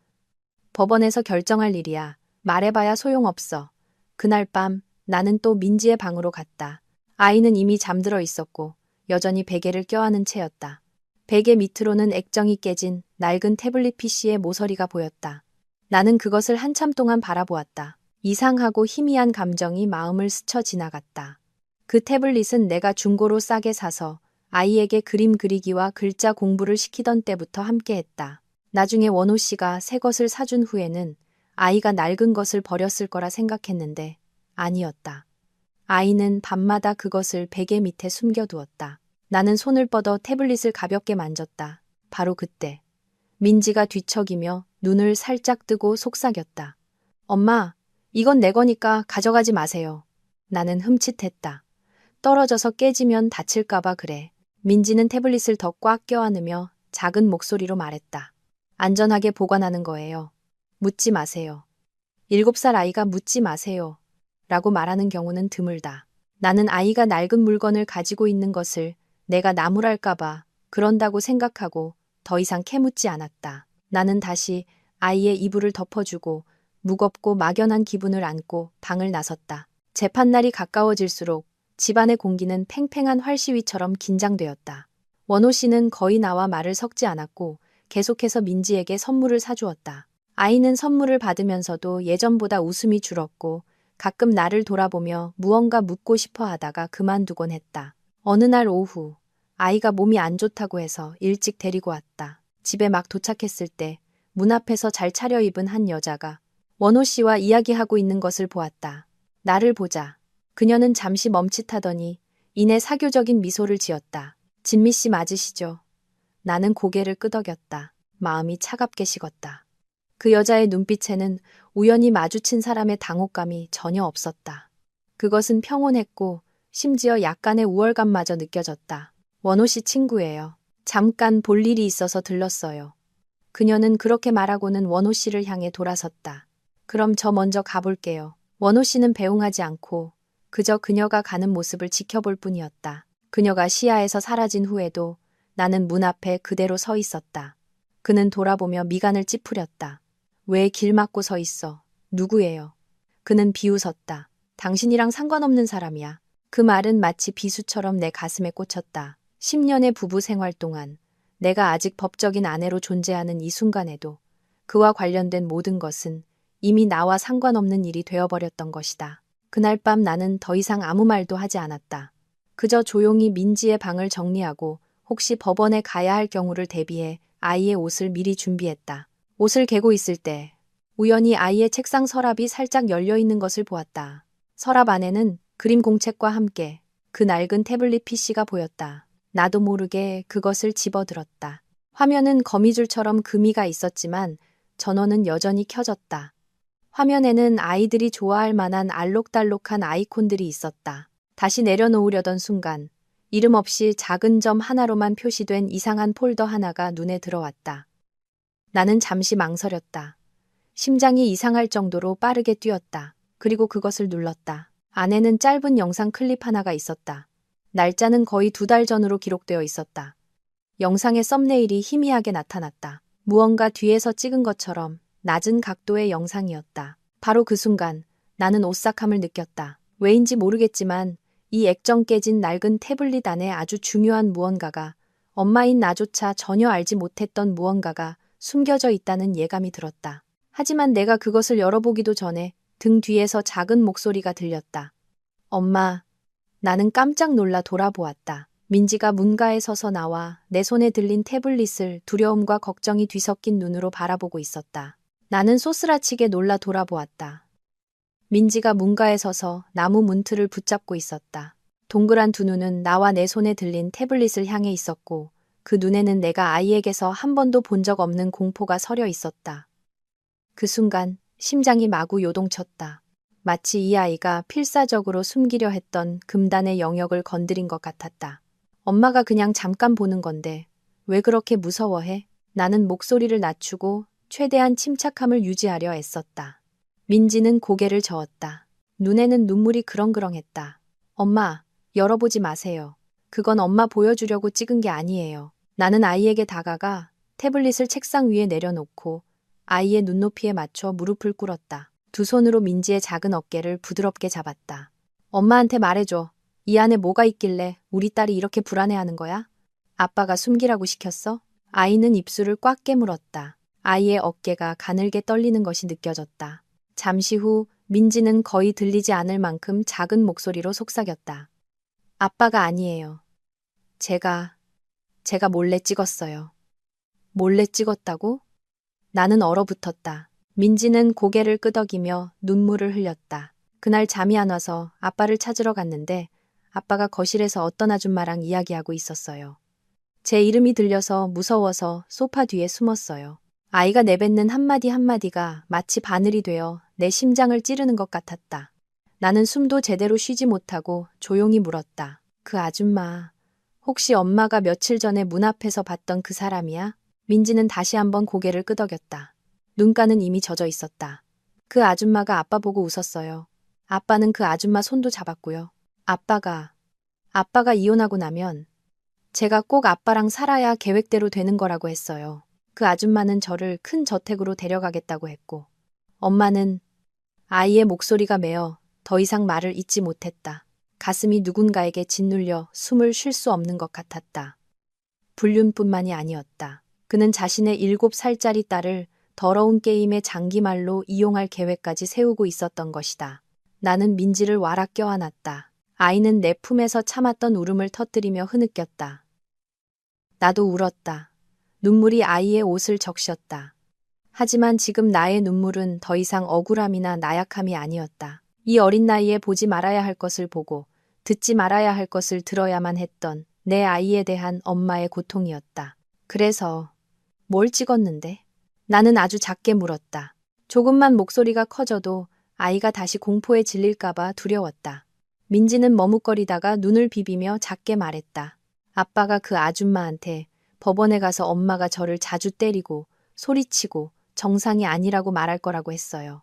법원에서 결정할 일이야. 말해봐야 소용없어. 그날 밤 나는 또 민지의 방으로 갔다. 아이는 이미 잠들어 있었고 여전히 베개를 껴안은 채였다. 베개 밑으로는 액정이 깨진 낡은 태블릿 PC의 모서리가 보였다. 나는 그것을 한참 동안 바라보았다. 이상하고 희미한 감정이 마음을 스쳐 지나갔다. 그 태블릿은 내가 중고로 싸게 사서 아이에게 그림 그리기와 글자 공부를 시키던 때부터 함께했다. 나중에 원호 씨가 새 것을 사준 후에는 아이가 낡은 것을 버렸을 거라 생각했는데 아니었다. 아이는 밤마다 그것을 베개 밑에 숨겨두었다. 나는 손을 뻗어 태블릿을 가볍게 만졌다. 바로 그때 민지가 뒤척이며 눈을 살짝 뜨고 속삭였다. 엄마, 이건 내 거니까 가져가지 마세요. 나는 흠칫했다. 떨어져서 깨지면 다칠까봐 그래. 민지는 태블릿을 더 꽉 껴안으며 작은 목소리로 말했다. 안전하게 보관하는 거예요. 묻지 마세요. 7살 아이가 묻지 마세요. 라고 말하는 경우는 드물다. 나는 아이가 낡은 물건을 가지고 있는 것을 내가 나무랄까봐 그런다고 생각하고 더 이상 캐묻지 않았다. 나는 다시 아이의 이불을 덮어주고 무겁고 막연한 기분을 안고 방을 나섰다. 재판날이 가까워질수록 집안의 공기는 팽팽한 활시위처럼 긴장되었다. 원호 씨는 거의 나와 말을 섞지 않았고 계속해서 민지에게 선물을 사주었다. 아이는 선물을 받으면서도 예전보다 웃음이 줄었고 가끔 나를 돌아보며 무언가 묻고 싶어 하다가 그만두곤 했다. 어느 날 오후 아이가 몸이 안 좋다고 해서 일찍 데리고 왔다. 집에 막 도착했을 때 문 앞에서 잘 차려입은 한 여자가 원호 씨와 이야기하고 있는 것을 보았다. 나를 보자 그녀는 잠시 멈칫하더니 이내 사교적인 미소를 지었다. 진미 씨 맞으시죠? 나는 고개를 끄덕였다. 마음이 차갑게 식었다. 그 여자의 눈빛에는 우연히 마주친 사람의 당혹감이 전혀 없었다. 그것은 평온했고 심지어 약간의 우월감마저 느껴졌다. 원호 씨 친구예요. 잠깐 볼 일이 있어서 들렀어요. 그녀는 그렇게 말하고는 원호 씨를 향해 돌아섰다. 그럼 저 먼저 가볼게요. 원호 씨는 배웅하지 않고 그저 그녀가 가는 모습을 지켜볼 뿐이었다. 그녀가 시야에서 사라진 후에도 나는 문 앞에 그대로 서 있었다. 그는 돌아보며 미간을 찌푸렸다. 왜 길 막고 서 있어? 누구예요? 그는 비웃었다. 당신이랑 상관없는 사람이야. 그 말은 마치 비수처럼 내 가슴에 꽂혔다. 10년의 부부 생활 동안 내가 아직 법적인 아내로 존재하는 이 순간에도 그와 관련된 모든 것은 이미 나와 상관없는 일이 되어버렸던 것이다. 그날 밤 나는 더 이상 아무 말도 하지 않았다. 그저 조용히 민지의 방을 정리하고 혹시 법원에 가야 할 경우를 대비해 아이의 옷을 미리 준비했다. 옷을 개고 있을 때 우연히 아이의 책상 서랍이 살짝 열려 있는 것을 보았다. 서랍 안에는 그림 공책과 함께 그 낡은 태블릿 PC가 보였다. 나도 모르게 그것을 집어들었다. 화면은 거미줄처럼 금이가 있었지만 전원은 여전히 켜졌다. 화면에는 아이들이 좋아할 만한 알록달록한 아이콘들이 있었다. 다시 내려놓으려던 순간 이름 없이 작은 점 하나로만 표시된 이상한 폴더 하나가 눈에 들어왔다. 나는 잠시 망설였다. 심장이 이상할 정도로 빠르게 뛰었다. 그리고 그것을 눌렀다. 안에는 짧은 영상 클립 하나가 있었다. 날짜는 거의 2달 전으로 기록되어 있었다. 영상의 썸네일이 희미하게 나타났다. 무언가 뒤에서 찍은 것처럼 낮은 각도의 영상이었다. 바로 그 순간 나는 오싹함을 느꼈다. 왜인지 모르겠지만 이 액정 깨진 낡은 태블릿 안에 아주 중요한 무언가가, 엄마인 나조차 전혀 알지 못했던 무언가가 숨겨져 있다는 예감이 들었다. 하지만 내가 그것을 열어보기도 전에 등 뒤에서 작은 목소리가 들렸다. 엄마. 나는 깜짝 놀라 돌아보았다. 민지가 문가에 서서 나와 내 손에 들린 태블릿을 두려움과 걱정이 뒤섞인 눈으로 바라보고 있었다. 나는 소스라치게 놀라 돌아보았다. 민지가 문가에 서서 나무 문틀을 붙잡고 있었다. 동그란 두 눈은 나와 내 손에 들린 태블릿을 향해 있었고 그 눈에는 내가 아이에게서 한 번도 본 적 없는 공포가 서려 있었다. 그 순간 심장이 마구 요동쳤다. 마치 이 아이가 필사적으로 숨기려 했던 금단의 영역을 건드린 것 같았다. 엄마가 그냥 잠깐 보는 건데 왜 그렇게 무서워해? 나는 목소리를 낮추고 최대한 침착함을 유지하려 애썼다. 민지는 고개를 저었다. 눈에는 눈물이 그렁그렁했다. 엄마, 열어보지 마세요. 그건 엄마 보여주려고 찍은 게 아니에요. 나는 아이에게 다가가 태블릿을 책상 위에 내려놓고 아이의 눈높이에 맞춰 무릎을 꿇었다. 두 손으로 민지의 작은 어깨를 부드럽게 잡았다. 엄마한테 말해줘. 이 안에 뭐가 있길래 우리 딸이 이렇게 불안해하는 거야? 아빠가 숨기라고 시켰어? 아이는 입술을 꽉 깨물었다. 아이의 어깨가 가늘게 떨리는 것이 느껴졌다. 잠시 후 민지는 거의 들리지 않을 만큼 작은 목소리로 속삭였다. 아빠가 아니에요. 제가 몰래 찍었어요. 몰래 찍었다고? 나는 얼어붙었다. 민지는 고개를 끄덕이며 눈물을 흘렸다. 그날 잠이 안 와서 아빠를 찾으러 갔는데 아빠가 거실에서 어떤 아줌마랑 이야기하고 있었어요. 제 이름이 들려서 무서워서 소파 뒤에 숨었어요. 아이가 내뱉는 한마디 한마디가 마치 바늘이 되어 내 심장을 찌르는 것 같았다. 나는 숨도 제대로 쉬지 못하고 조용히 물었다. 그 아줌마, 혹시 엄마가 며칠 전에 문 앞에서 봤던 그 사람이야? 민지는 다시 한번 고개를 끄덕였다. 눈가는 이미 젖어 있었다. 그 아줌마가 아빠 보고 웃었어요. 아빠는 그 아줌마 손도 잡았고요. 아빠가 이혼하고 나면 제가 꼭 아빠랑 살아야 계획대로 되는 거라고 했어요. 그 아줌마는 저를 큰 저택으로 데려가겠다고 했고, 엄마는 아이의 목소리가 메어 더 이상 말을 잇지 못했다. 가슴이 누군가에게 짓눌려 숨을 쉴 수 없는 것 같았다. 불륜뿐만이 아니었다. 그는 자신의 7살짜리 딸을 더러운 게임의 장기말로 이용할 계획까지 세우고 있었던 것이다. 나는 민지를 와락 껴안았다. 아이는 내 품에서 참았던 울음을 터뜨리며 흐느꼈다. 나도 울었다. 눈물이 아이의 옷을 적셨다. 하지만 지금 나의 눈물은 더 이상 억울함이나 나약함이 아니었다. 이 어린 나이에 보지 말아야 할 것을 보고 듣지 말아야 할 것을 들어야만 했던 내 아이에 대한 엄마의 고통이었다. 그래서 뭘 찍었는데? 나는 아주 작게 물었다. 조금만 목소리가 커져도 아이가 다시 공포에 질릴까봐 두려웠다. 민지는 머뭇거리다가 눈을 비비며 작게 말했다. 아빠가 그 아줌마한테 법원에 가서 엄마가 저를 자주 때리고 소리치고 정상이 아니라고 말할 거라고 했어요.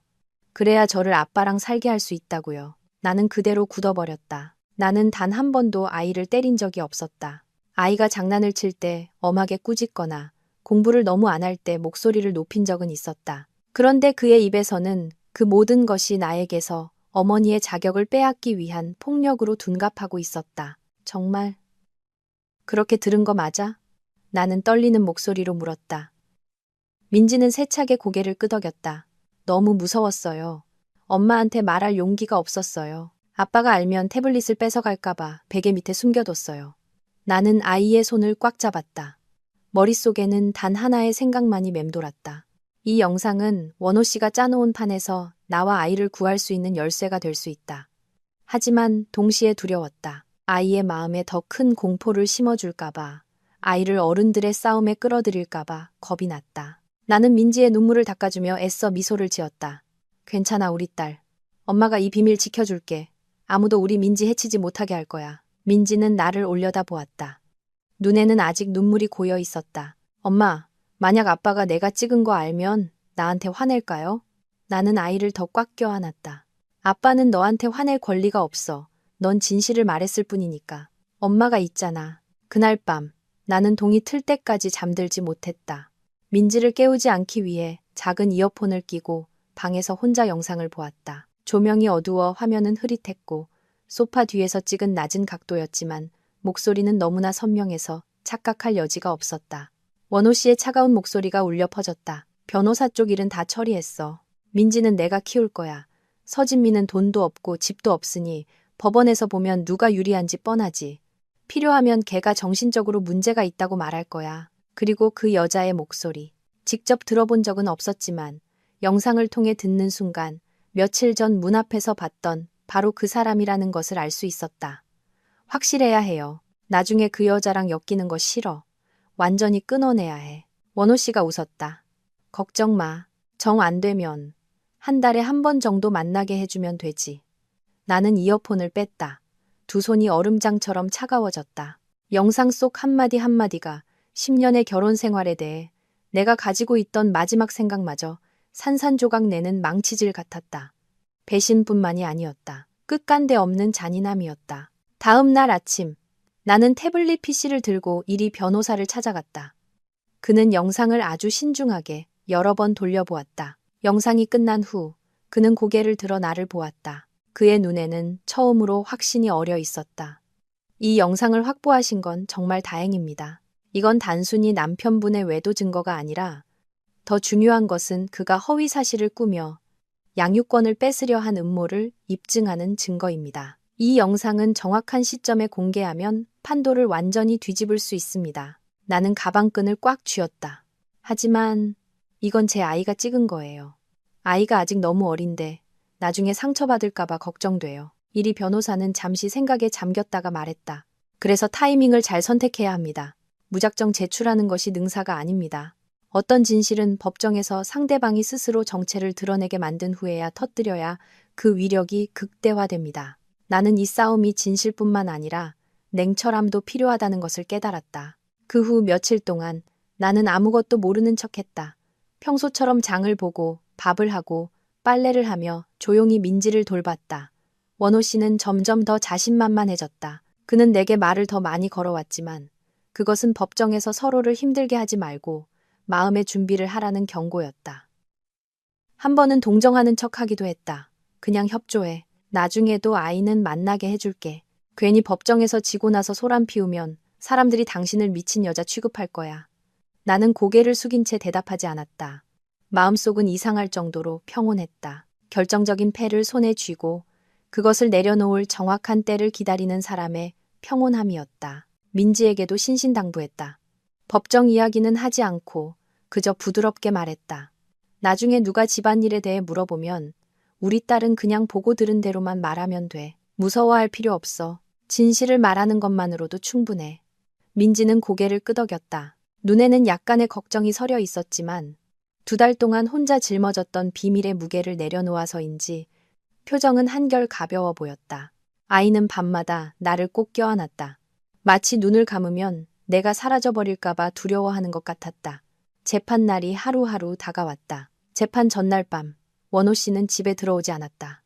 그래야 저를 아빠랑 살게 할 수 있다고요. 나는 그대로 굳어버렸다. 나는 단 한 번도 아이를 때린 적이 없었다. 아이가 장난을 칠 때 엄하게 꾸짖거나 공부를 너무 안 할 때 목소리를 높인 적은 있었다. 그런데 그의 입에서는 그 모든 것이 나에게서 어머니의 자격을 빼앗기 위한 폭력으로 둔갑하고 있었다. 정말 그렇게 들은 거 맞아? 나는 떨리는 목소리로 물었다. 민지는 세차게 고개를 끄덕였다. 너무 무서웠어요. 엄마한테 말할 용기가 없었어요. 아빠가 알면 태블릿을 뺏어갈까봐 베개 밑에 숨겨뒀어요. 나는 아이의 손을 꽉 잡았다. 머릿속에는 단 하나의 생각만이 맴돌았다. 이 영상은 원호 씨가 짜놓은 판에서 나와 아이를 구할 수 있는 열쇠가 될 수 있다. 하지만 동시에 두려웠다. 아이의 마음에 더 큰 공포를 심어줄까봐, 아이를 어른들의 싸움에 끌어들일까봐 겁이 났다. 나는 민지의 눈물을 닦아주며 애써 미소를 지었다. 괜찮아, 우리 딸. 엄마가 이 비밀 지켜줄게. 아무도 우리 민지 해치지 못하게 할 거야. 민지는 나를 올려다 보았다. 눈에는 아직 눈물이 고여 있었다. 엄마, 만약 아빠가 내가 찍은 거 알면 나한테 화낼까요? 나는 아이를 더 꽉 껴안았다. 아빠는 너한테 화낼 권리가 없어. 넌 진실을 말했을 뿐이니까. 엄마가 있잖아. 그날 밤 나는 동이 틀 때까지 잠들지 못했다. 민지를 깨우지 않기 위해 작은 이어폰을 끼고 방에서 혼자 영상을 보았다. 조명이 어두워 화면은 흐릿했고 소파 뒤에서 찍은 낮은 각도였지만 목소리는 너무나 선명해서 착각할 여지가 없었다. 원호 씨의 차가운 목소리가 울려 퍼졌다. 변호사 쪽 일은 다 처리했어. 민지는 내가 키울 거야. 서진미는 돈도 없고 집도 없으니 법원에서 보면 누가 유리한지 뻔하지. 필요하면 걔가 정신적으로 문제가 있다고 말할 거야. 그리고 그 여자의 목소리. 직접 들어본 적은 없었지만 영상을 통해 듣는 순간 며칠 전 문 앞에서 봤던 바로 그 사람이라는 것을 알 수 있었다. 확실해야 해요. 나중에 그 여자랑 엮이는 거 싫어. 완전히 끊어내야 해. 원호 씨가 웃었다. 걱정 마. 정 안 되면 한 달에 한 번 정도 만나게 해주면 되지. 나는 이어폰을 뺐다. 두 손이 얼음장처럼 차가워졌다. 영상 속 한마디 한마디가 10년의 결혼 생활에 대해 내가 가지고 있던 마지막 생각마저 산산조각 내는 망치질 같았다. 배신뿐만이 아니었다. 끝간데 없는 잔인함이었다. 다음 날 아침, 나는 태블릿 PC를 들고 이리 변호사를 찾아갔다. 그는 영상을 아주 신중하게 여러 번 돌려보았다. 영상이 끝난 후 그는 고개를 들어 나를 보았다. 그의 눈에는 처음으로 확신이 어려 있었다. 이 영상을 확보하신 건 정말 다행입니다. 이건 단순히 남편분의 외도 증거가 아니라 더 중요한 것은 그가 허위 사실을 꾸며 양육권을 뺏으려 한 음모를 입증하는 증거입니다. 이 영상은 정확한 시점에 공개하면 판도를 완전히 뒤집을 수 있습니다. 나는 가방끈을 꽉 쥐었다. 하지만 이건 제 아이가 찍은 거예요. 아이가 아직 너무 어린데 나중에 상처받을까봐 걱정돼요. 이리 변호사는 잠시 생각에 잠겼다가 말했다. 그래서 타이밍을 잘 선택해야 합니다. 무작정 제출하는 것이 능사가 아닙니다. 어떤 진실은 법정에서 상대방이 스스로 정체를 드러내게 만든 후에야 터뜨려야 그 위력이 극대화됩니다. 나는 이 싸움이 진실뿐만 아니라 냉철함도 필요하다는 것을 깨달았다. 그 후 며칠 동안 나는 아무것도 모르는 척했다. 평소처럼 장을 보고 밥을 하고 빨래를 하며 조용히 민지를 돌봤다. 원호 씨는 점점 더 자신만만해졌다. 그는 내게 말을 더 많이 걸어왔지만 그것은 법정에서 서로를 힘들게 하지 말고 마음의 준비를 하라는 경고였다. 한 번은 동정하는 척하기도 했다. 그냥 협조해. 나중에도 아이는 만나게 해줄게. 괜히 법정에서 지고 나서 소란 피우면 사람들이 당신을 미친 여자 취급할 거야. 나는 고개를 숙인 채 대답하지 않았다. 마음속은 이상할 정도로 평온했다. 결정적인 패를 손에 쥐고 그것을 내려놓을 정확한 때를 기다리는 사람의 평온함이었다. 민지에게도 신신당부했다. 법정 이야기는 하지 않고 그저 부드럽게 말했다. 나중에 누가 집안일에 대해 물어보면 우리 딸은 그냥 보고 들은 대로만 말하면 돼. 무서워할 필요 없어. 진실을 말하는 것만으로도 충분해. 민지는 고개를 끄덕였다. 눈에는 약간의 걱정이 서려 있었지만 2달 동안 혼자 짊어졌던 비밀의 무게를 내려놓아서인지 표정은 한결 가벼워 보였다. 아이는 밤마다 나를 꼭 껴안았다. 마치 눈을 감으면 내가 사라져버릴까봐 두려워하는 것 같았다. 재판 날이 하루하루 다가왔다. 재판 전날 밤, 원호 씨는 집에 들어오지 않았다.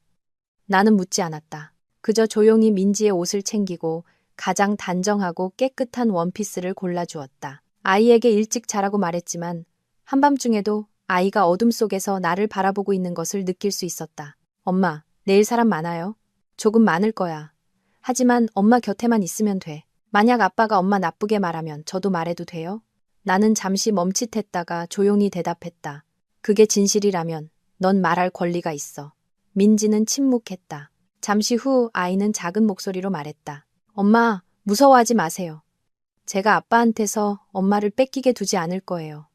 나는 묻지 않았다. 그저 조용히 민지의 옷을 챙기고 가장 단정하고 깨끗한 원피스를 골라주었다. 아이에게 일찍 자라고 말했지만 한밤중에도 아이가 어둠 속에서 나를 바라보고 있는 것을 느낄 수 있었다. 엄마, 내일 사람 많아요? 조금 많을 거야. 하지만 엄마 곁에만 있으면 돼. 만약 아빠가 엄마 나쁘게 말하면 저도 말해도 돼요? 나는 잠시 멈칫했다가 조용히 대답했다. 그게 진실이라면 넌 말할 권리가 있어. 민지는 침묵했다. 잠시 후 아이는 작은 목소리로 말했다. 엄마, 무서워하지 마세요. 제가 아빠한테서 엄마를 뺏기게 두지 않을 거예요.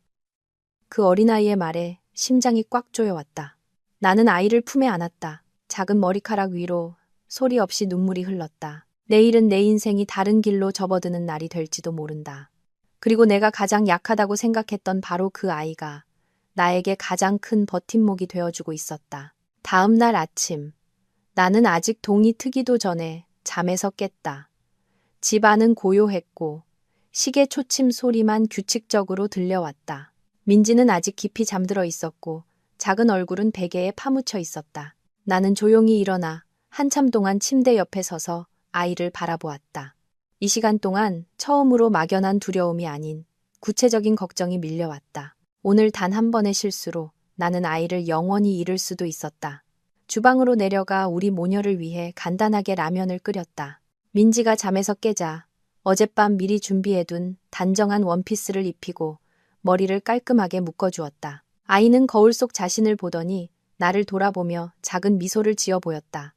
그 어린아이의 말에 심장이 꽉 조여왔다. 나는 아이를 품에 안았다. 작은 머리카락 위로 소리 없이 눈물이 흘렀다. 내일은 내 인생이 다른 길로 접어드는 날이 될지도 모른다. 그리고 내가 가장 약하다고 생각했던 바로 그 아이가 나에게 가장 큰 버팀목이 되어주고 있었다. 다음 날 아침, 나는 아직 동이 트기도 전에 잠에서 깼다. 집 안은 고요했고 시계 초침 소리만 규칙적으로 들려왔다. 민지는 아직 깊이 잠들어 있었고 작은 얼굴은 베개에 파묻혀 있었다. 나는 조용히 일어나 한참 동안 침대 옆에 서서 아이를 바라보았다. 이 시간 동안 처음으로 막연한 두려움이 아닌 구체적인 걱정이 밀려왔다. 오늘 단 한 번의 실수로 나는 아이를 영원히 잃을 수도 있었다. 주방으로 내려가 우리 모녀를 위해 간단하게 라면을 끓였다. 민지가 잠에서 깨자 어젯밤 미리 준비해둔 단정한 원피스를 입히고 머리를 깔끔하게 묶어주었다. 아이는 거울 속 자신을 보더니 나를 돌아보며 작은 미소를 지어 보였다.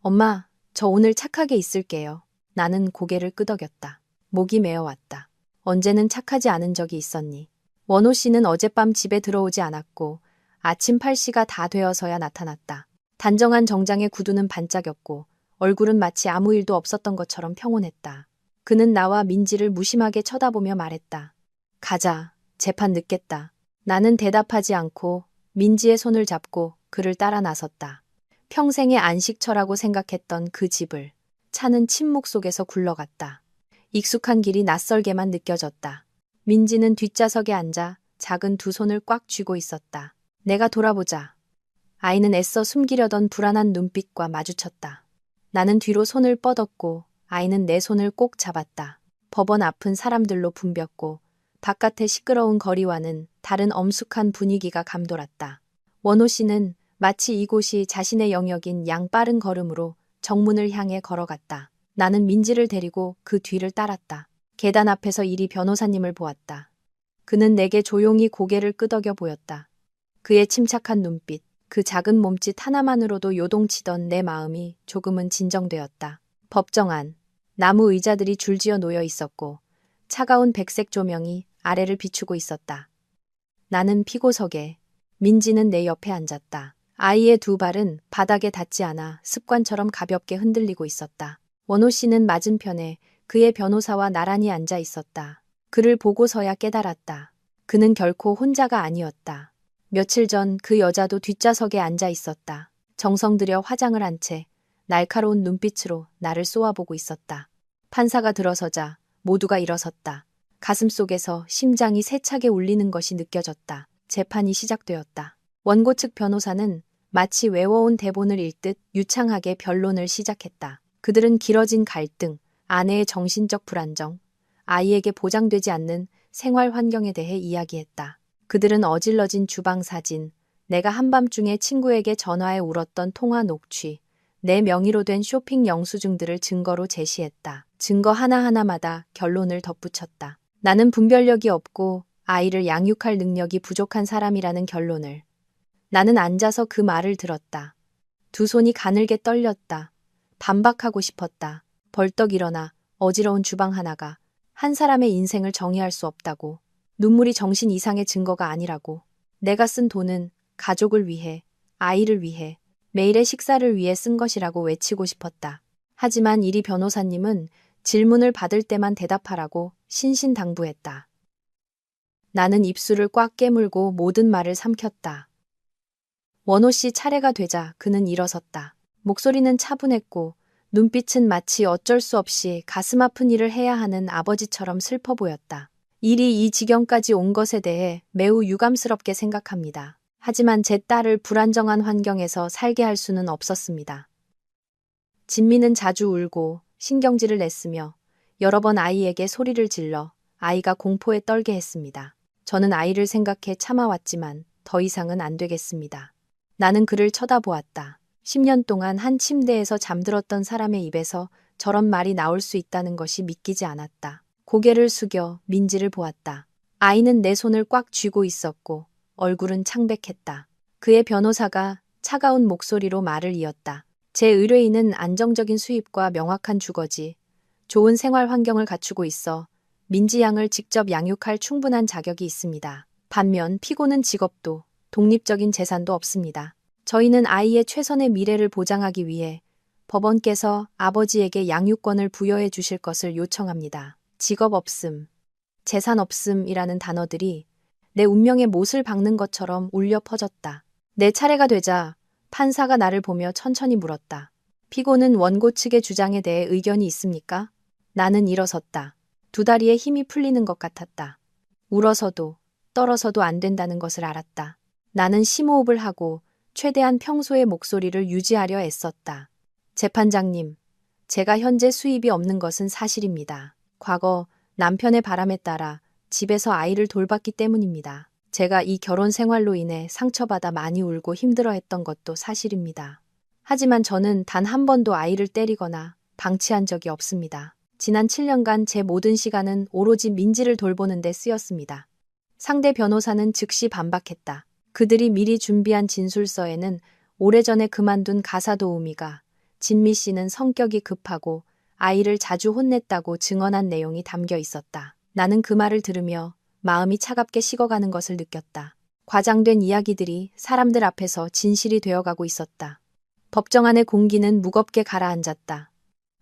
엄마, 저 오늘 착하게 있을게요. 나는 고개를 끄덕였다. 목이 메어왔다. 언제는 착하지 않은 적이 있었니? 원호 씨는 어젯밤 집에 들어오지 않았고 아침 8시가 다 되어서야 나타났다. 단정한 정장의 구두는 반짝였고 얼굴은 마치 아무 일도 없었던 것처럼 평온했다. 그는 나와 민지를 무심하게 쳐다보며 말했다. 가자. 재판 늦겠다. 나는 대답하지 않고 민지의 손을 잡고 그를 따라 나섰다. 평생의 안식처라고 생각했던 그 집을 차는 침묵 속에서 굴러갔다. 익숙한 길이 낯설게만 느껴졌다. 민지는 뒷좌석에 앉아 작은 두 손을 꽉 쥐고 있었다. 내가 돌아보자. 아이는 애써 숨기려던 불안한 눈빛과 마주쳤다. 나는 뒤로 손을 뻗었고 아이는 내 손을 꼭 잡았다. 법원 앞은 사람들로 붐볐고 바깥의 시끄러운 거리와는 다른 엄숙한 분위기가 감돌았다. 원호 씨는 마치 이곳이 자신의 영역인 양빠른 걸음으로 정문을 향해 걸어갔다. 나는 민지를 데리고 그 뒤를 따랐다. 계단 앞에서 이리 변호사님을 보았다. 그는 내게 조용히 고개를 끄덕여 보였다. 그의 침착한 눈빛, 그 작은 몸짓 하나만으로도 요동치던 내 마음이 조금은 진정되었다. 법정 안, 나무 의자들이 줄지어 놓여 있었고 차가운 백색 조명이 아래를 비추고 있었다. 나는 피고석에, 민지는 내 옆에 앉았다. 아이의 두 발은 바닥에 닿지 않아 습관처럼 가볍게 흔들리고 있었다. 원호 씨는 맞은편에 그의 변호사와 나란히 앉아 있었다. 그를 보고서야 깨달았다. 그는 결코 혼자가 아니었다. 며칠 전 그 여자도 뒷좌석에 앉아 있었다. 정성 들여 화장을 한 채 날카로운 눈빛으로 나를 쏘아보고 있었다. 판사가 들어서자 모두가 일어섰다. 가슴속에서 심장이 세차게 울리는 것이 느껴졌다. 재판이 시작되었다. 원고 측 변호사는 마치 외워온 대본을 읽듯 유창하게 변론을 시작했다. 그들은 길어진 갈등, 아내의 정신적 불안정, 아이에게 보장되지 않는 생활 환경에 대해 이야기했다. 그들은 어질러진 주방 사진, 내가 한밤중에 친구에게 전화해 울었던 통화 녹취, 내 명의로 된 쇼핑 영수증들을 증거로 제시했다. 증거 하나하나마다 결론을 덧붙였다. 나는 분별력이 없고 아이를 양육할 능력이 부족한 사람이라는 결론을. 나는 앉아서 그 말을 들었다. 두 손이 가늘게 떨렸다. 반박하고 싶었다. 벌떡 일어나 어지러운 주방 하나가 한 사람의 인생을 정의할 수 없다고. 눈물이 정신 이상의 증거가 아니라고. 내가 쓴 돈은 가족을 위해, 아이를 위해, 매일의 식사를 위해 쓴 것이라고 외치고 싶었다. 하지만 이리 변호사님은 질문을 받을 때만 대답하라고 신신당부했다. 나는 입술을 꽉 깨물고 모든 말을 삼켰다. 원호 씨 차례가 되자 그는 일어섰다. 목소리는 차분했고 눈빛은 마치 어쩔 수 없이 가슴 아픈 일을 해야 하는 아버지처럼 슬퍼 보였다. 일이 이 지경까지 온 것에 대해 매우 유감스럽게 생각합니다. 하지만 제 딸을 불안정한 환경에서 살게 할 수는 없었습니다. 진미는 자주 울고 신경질을 냈으며 여러 번 아이에게 소리를 질러 아이가 공포에 떨게 했습니다. 저는 아이를 생각해 참아왔지만 더 이상은 안 되겠습니다. 나는 그를 쳐다보았다. 10년 동안 한 침대에서 잠들었던 사람의 입에서 저런 말이 나올 수 있다는 것이 믿기지 않았다. 고개를 숙여 민지를 보았다. 아이는 내 손을 꽉 쥐고 있었고 얼굴은 창백했다. 그의 변호사가 차가운 목소리로 말을 이었다. 제 의뢰인은 안정적인 수입과 명확한 주거지, 좋은 생활 환경을 갖추고 있어 민지 양을 직접 양육할 충분한 자격이 있습니다. 반면 피고는 직업도 독립적인 재산도 없습니다. 저희는 아이의 최선의 미래를 보장하기 위해 법원께서 아버지에게 양육권을 부여해 주실 것을 요청합니다. 직업 없음, 재산 없음이라는 단어들이 내 운명에 못을 박는 것처럼 울려 퍼졌다. 내 차례가 되자 판사가 나를 보며 천천히 물었다. 피고는 원고 측의 주장에 대해 의견이 있습니까? 나는 일어섰다. 두 다리에 힘이 풀리는 것 같았다. 울어서도 떨어서도 안 된다는 것을 알았다. 나는 심호흡을 하고 최대한 평소의 목소리를 유지하려 애썼다. 재판장님, 제가 현재 수입이 없는 것은 사실입니다. 과거 남편의 바람에 따라 집에서 아이를 돌봤기 때문입니다. 제가 이 결혼 생활로 인해 상처받아 많이 울고 힘들어했던 것도 사실입니다. 하지만 저는 단 한 번도 아이를 때리거나 방치한 적이 없습니다. 지난 7년간 제 모든 시간은 오로지 민지를 돌보는 데 쓰였습니다. 상대 변호사는 즉시 반박했다. 그들이 미리 준비한 진술서에는 오래전에 그만둔 가사도우미가 진미 씨는 성격이 급하고 아이를 자주 혼냈다고 증언한 내용이 담겨 있었다. 나는 그 말을 들으며 마음이 차갑게 식어가는 것을 느꼈다. 과장된 이야기들이 사람들 앞에서 진실이 되어가고 있었다. 법정 안의 공기는 무겁게 가라앉았다.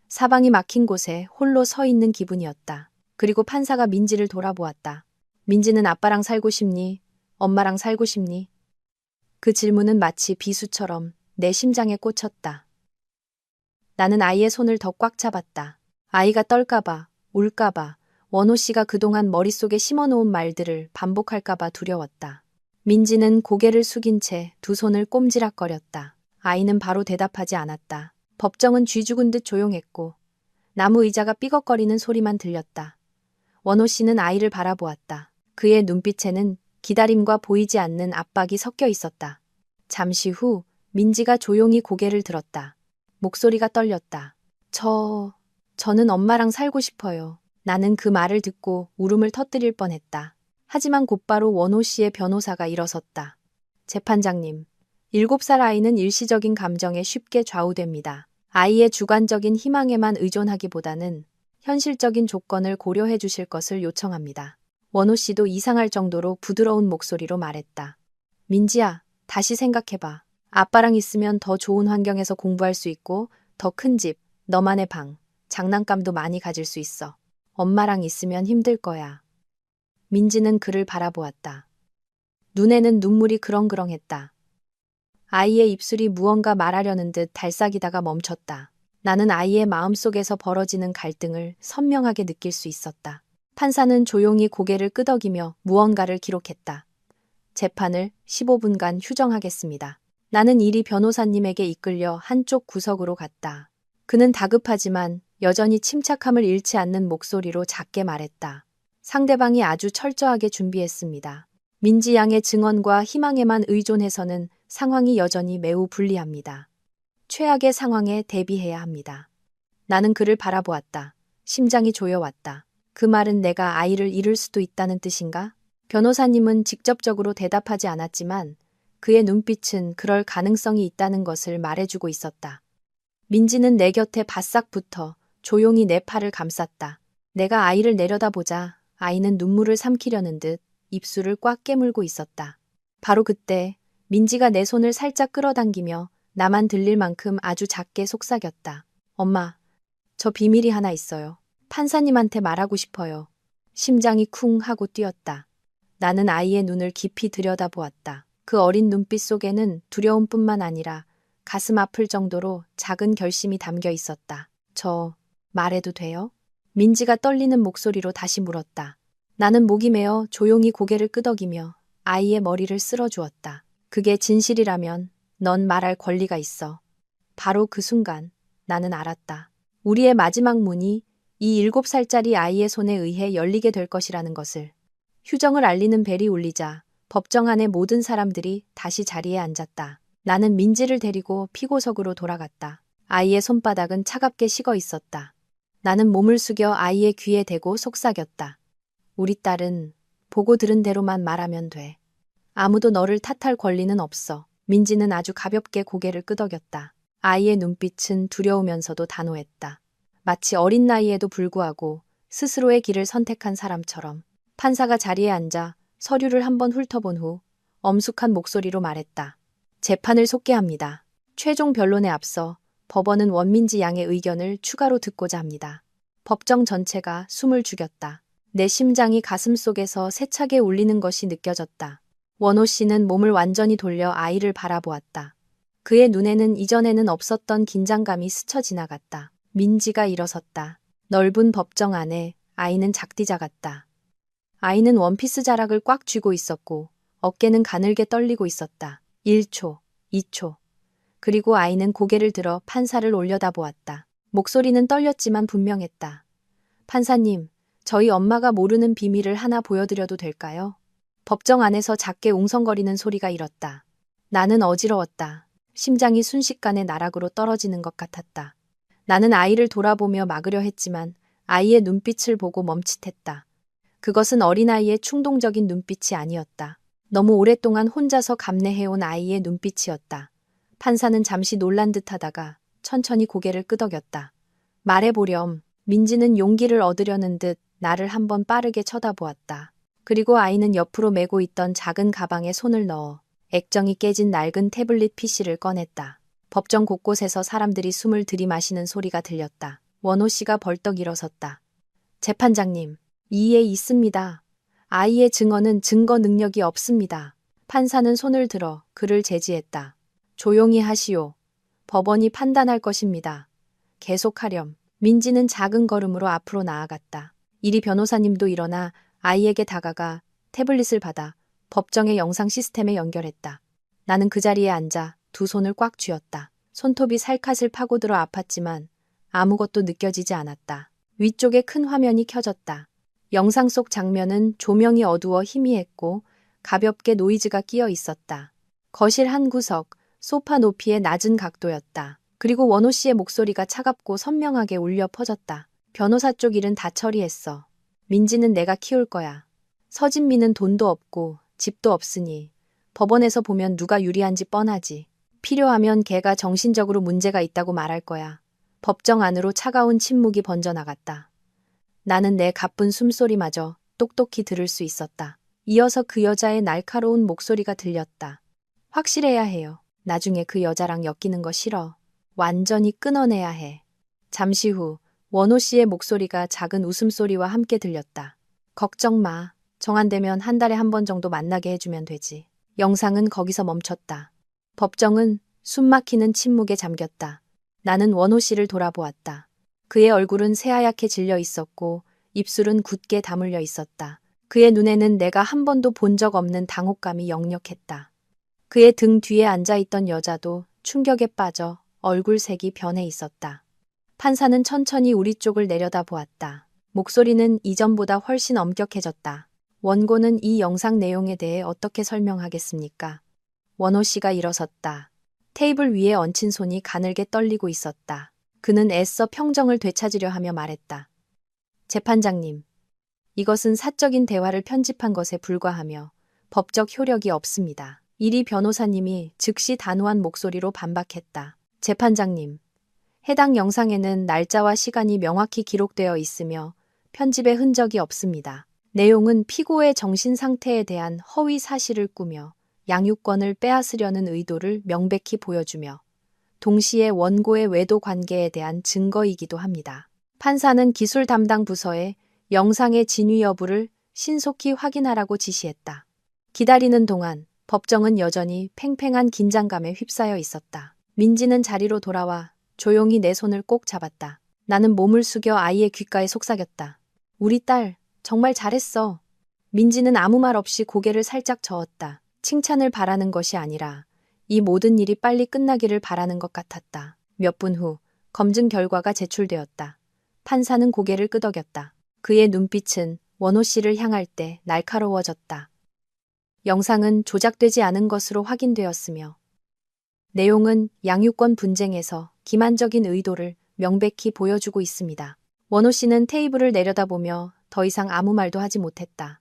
사방이 막힌 곳에 홀로 서 있는 기분이었다. 그리고 판사가 민지를 돌아보았다. 민지는 아빠랑 살고 싶니? 엄마랑 살고 싶니? 그 질문은 마치 비수처럼 내 심장에 꽂혔다. 나는 아이의 손을 더 꽉 잡았다. 아이가 떨까봐, 울까봐, 원호 씨가 그동안 머릿속에 심어놓은 말들을 반복할까봐 두려웠다. 민지는 고개를 숙인 채 두 손을 꼼지락거렸다. 아이는 바로 대답하지 않았다. 법정은 쥐 죽은 듯 조용했고 나무 의자가 삐걱거리는 소리만 들렸다. 원호 씨는 아이를 바라보았다. 그의 눈빛에는 기다림과 보이지 않는 압박이 섞여 있었다. 잠시 후 민지가 조용히 고개를 들었다. 목소리가 떨렸다. 저는 엄마랑 살고 싶어요. 나는 그 말을 듣고 울음을 터뜨릴 뻔했다. 하지만 곧바로 원호 씨의 변호사가 일어섰다. 재판장님, 7살 아이는 일시적인 감정에 쉽게 좌우됩니다. 아이의 주관적인 희망에만 의존하기보다는 현실적인 조건을 고려해 주실 것을 요청합니다. 원호 씨도 이상할 정도로 부드러운 목소리로 말했다. 민지야, 다시 생각해봐. 아빠랑 있으면 더 좋은 환경에서 공부할 수 있고 더 큰 집, 너만의 방, 장난감도 많이 가질 수 있어. 엄마랑 있으면 힘들 거야. 민지는 그를 바라보았다. 눈에는 눈물이 그렁그렁했다. 아이의 입술이 무언가 말하려는 듯 달싹이다가 멈췄다. 나는 아이의 마음속에서 벌어지는 갈등을 선명하게 느낄 수 있었다. 판사는 조용히 고개를 끄덕이며 무언가를 기록했다. 재판을 15분간 휴정하겠습니다. 나는 이리 변호사님에게 이끌려 한쪽 구석으로 갔다. 그는 다급하지만 여전히 침착함을 잃지 않는 목소리로 작게 말했다. 상대방이 아주 철저하게 준비했습니다. 민지 양의 증언과 희망에만 의존해서는 상황이 여전히 매우 불리합니다. 최악의 상황에 대비해야 합니다. 나는 그를 바라보았다. 심장이 조여왔다. 그 말은 내가 아이를 잃을 수도 있다는 뜻인가? 변호사님은 직접적으로 대답하지 않았지만 그의 눈빛은 그럴 가능성이 있다는 것을 말해주고 있었다. 민지는 내 곁에 바싹 붙어 조용히 내 팔을 감쌌다. 내가 아이를 내려다보자 아이는 눈물을 삼키려는 듯 입술을 꽉 깨물고 있었다. 바로 그때 민지가 내 손을 살짝 끌어당기며 나만 들릴 만큼 아주 작게 속삭였다. 엄마, 저 비밀이 하나 있어요. 판사님한테 말하고 싶어요. 심장이 쿵 하고 뛰었다. 나는 아이의 눈을 깊이 들여다보았다. 그 어린 눈빛 속에는 두려움뿐만 아니라 가슴 아플 정도로 작은 결심이 담겨 있었다. 저 말해도 돼요? 민지가 떨리는 목소리로 다시 물었다. 나는 목이 메어 조용히 고개를 끄덕이며 아이의 머리를 쓸어주었다. 그게 진실이라면 넌 말할 권리가 있어. 바로 그 순간 나는 알았다. 우리의 마지막 문이 이 7살짜리 아이의 손에 의해 열리게 될 것이라는 것을. 휴정을 알리는 벨이 울리자 법정 안의 모든 사람들이 다시 자리에 앉았다. 나는 민지를 데리고 피고석으로 돌아갔다. 아이의 손바닥은 차갑게 식어 있었다. 나는 몸을 숙여 아이의 귀에 대고 속삭였다. 우리 딸은 보고 들은 대로만 말하면 돼. 아무도 너를 탓할 권리는 없어. 민지는 아주 가볍게 고개를 끄덕였다. 아이의 눈빛은 두려우면서도 단호했다. 마치 어린 나이에도 불구하고 스스로의 길을 선택한 사람처럼. 판사가 자리에 앉아 서류를 한번 훑어본 후 엄숙한 목소리로 말했다. 재판을 속개합니다. 최종 변론에 앞서 법원은 원민지 양의 의견을 추가로 듣고자 합니다. 법정 전체가 숨을 죽였다. 내 심장이 가슴속에서 세차게 울리는 것이 느껴졌다. 원호 씨는 몸을 완전히 돌려 아이를 바라보았다. 그의 눈에는 이전에는 없었던 긴장감이 스쳐 지나갔다. 민지가 일어섰다. 넓은 법정 안에 아이는 작디 작았다. 아이는 원피스 자락을 꽉 쥐고 있었고 어깨는 가늘게 떨리고 있었다. 1초, 2초. 그리고 아이는 고개를 들어 판사를 올려다보았다. 목소리는 떨렸지만 분명했다. 판사님, 저희 엄마가 모르는 비밀을 하나 보여드려도 될까요? 법정 안에서 작게 웅성거리는 소리가 일었다. 나는 어지러웠다. 심장이 순식간에 나락으로 떨어지는 것 같았다. 나는 아이를 돌아보며 막으려 했지만 아이의 눈빛을 보고 멈칫했다. 그것은 어린아이의 충동적인 눈빛이 아니었다. 너무 오랫동안 혼자서 감내해온 아이의 눈빛이었다. 판사는 잠시 놀란 듯하다가 천천히 고개를 끄덕였다. 말해보렴. 민지는 용기를 얻으려는 듯 나를 한번 빠르게 쳐다보았다. 그리고 아이는 옆으로 메고 있던 작은 가방에 손을 넣어 액정이 깨진 낡은 태블릿 PC를 꺼냈다. 법정 곳곳에서 사람들이 숨을 들이마시는 소리가 들렸다. 원호 씨가 벌떡 일어섰다. 재판장님, 이에 있습니다. 아이의 증언은 증거 능력이 없습니다. 판사는 손을 들어 그를 제지했다. 조용히 하시오. 법원이 판단할 것입니다. 계속하렴. 민지는 작은 걸음으로 앞으로 나아갔다. 이리 변호사님도 일어나 아이에게 다가가 태블릿을 받아 법정의 영상 시스템에 연결했다. 나는 그 자리에 앉아 두 손을 꽉 쥐었다. 손톱이 살갗을 파고들어 아팠지만 아무것도 느껴지지 않았다. 위쪽에 큰 화면이 켜졌다. 영상 속 장면은 조명이 어두워 희미했고 가볍게 노이즈가 끼어 있었다. 거실 한 구석, 소파 높이의 낮은 각도였다. 그리고 원호 씨의 목소리가 차갑고 선명하게 울려 퍼졌다. 변호사 쪽 일은 다 처리했어. 민지는 내가 키울 거야. 서진미는 돈도 없고 집도 없으니 법원에서 보면 누가 유리한지 뻔하지. 필요하면 걔가 정신적으로 문제가 있다고 말할 거야. 법정 안으로 차가운 침묵이 번져나갔다. 나는 내 가쁜 숨소리마저 똑똑히 들을 수 있었다. 이어서 그 여자의 날카로운 목소리가 들렸다. 확실해야 해요. 나중에 그 여자랑 엮이는 거 싫어. 완전히 끊어내야 해. 잠시 후 원호 씨의 목소리가 작은 웃음소리와 함께 들렸다. 걱정 마. 정안되면 한 달에 한 번 정도 만나게 해주면 되지. 영상은 거기서 멈췄다. 법정은 숨막히는 침묵에 잠겼다. 나는 원호 씨를 돌아보았다. 그의 얼굴은 새하얗게 질려 있었고 입술은 굳게 다물려 있었다. 그의 눈에는 내가 한 번도 본 적 없는 당혹감이 역력했다. 그의 등 뒤에 앉아있던 여자도 충격에 빠져 얼굴색이 변해 있었다. 판사는 천천히 우리 쪽을 내려다보았다. 목소리는 이전보다 훨씬 엄격해졌다. 원고는 이 영상 내용에 대해 어떻게 설명하겠습니까? 원호 씨가 일어섰다. 테이블 위에 얹힌 손이 가늘게 떨리고 있었다. 그는 애써 평정을 되찾으려 하며 말했다. 재판장님, 이것은 사적인 대화를 편집한 것에 불과하며 법적 효력이 없습니다. 이리 변호사님이 즉시 단호한 목소리로 반박했다. 재판장님, 해당 영상에는 날짜와 시간이 명확히 기록되어 있으며 편집의 흔적이 없습니다. 내용은 피고의 정신 상태에 대한 허위 사실을 꾸며 양육권을 빼앗으려는 의도를 명백히 보여주며 동시에 원고의 외도 관계에 대한 증거이기도 합니다. 판사는 기술 담당 부서에 영상의 진위 여부를 신속히 확인하라고 지시했다. 기다리는 동안 법정은 여전히 팽팽한 긴장감에 휩싸여 있었다. 민지는 자리로 돌아와 조용히 내 손을 꼭 잡았다. 나는 몸을 숙여 아이의 귓가에 속삭였다. 우리 딸, 정말 잘했어. 민지는 아무 말 없이 고개를 살짝 저었다. 칭찬을 바라는 것이 아니라 이 모든 일이 빨리 끝나기를 바라는 것 같았다. 몇 분 후 검증 결과가 제출되었다. 판사는 고개를 끄덕였다. 그의 눈빛은 원호 씨를 향할 때 날카로워졌다. 영상은 조작되지 않은 것으로 확인되었으며 내용은 양육권 분쟁에서 기만적인 의도를 명백히 보여주고 있습니다. 원호 씨는 테이블을 내려다보며 더 이상 아무 말도 하지 못했다.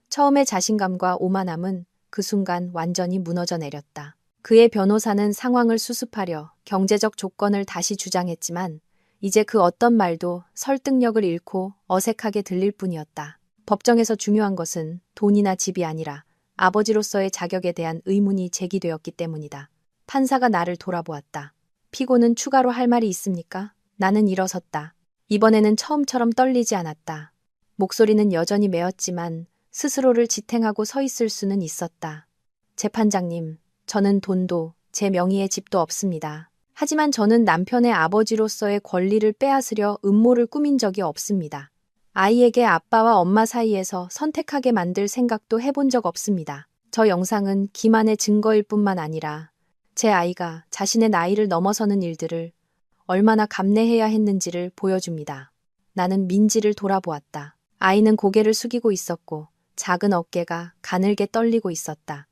처음의 자신감과 오만함은 그 순간 완전히 무너져 내렸다. 그의 변호사는 상황을 수습하려 경제적 조건을 다시 주장했지만 이제 그 어떤 말도 설득력을 잃고 어색하게 들릴 뿐이었다. 법정에서 중요한 것은 돈이나 집이 아니라 아버지로서의 자격에 대한 의문이 제기되었기 때문이다. 판사가 나를 돌아보았다. 피고는 추가로 할 말이 있습니까? 나는 일어섰다. 이번에는 처음처럼 떨리지 않았다. 목소리는 여전히 메었지만 스스로를 지탱하고 서 있을 수는 있었다. 재판장님, 저는 돈도 제 명의의 집도 없습니다. 하지만 저는 남편의 아버지로서의 권리를 빼앗으려 음모를 꾸민 적이 없습니다. 아이에게 아빠와 엄마 사이에서 선택하게 만들 생각도 해본 적 없습니다. 저 영상은 기만의 증거일 뿐만 아니라 제 아이가 자신의 나이를 넘어서는 일들을 얼마나 감내해야 했는지를 보여줍니다. 나는 민지를 돌아보았다. 아이는 고개를 숙이고 있었고 작은 어깨가 가늘게 떨리고 있었다.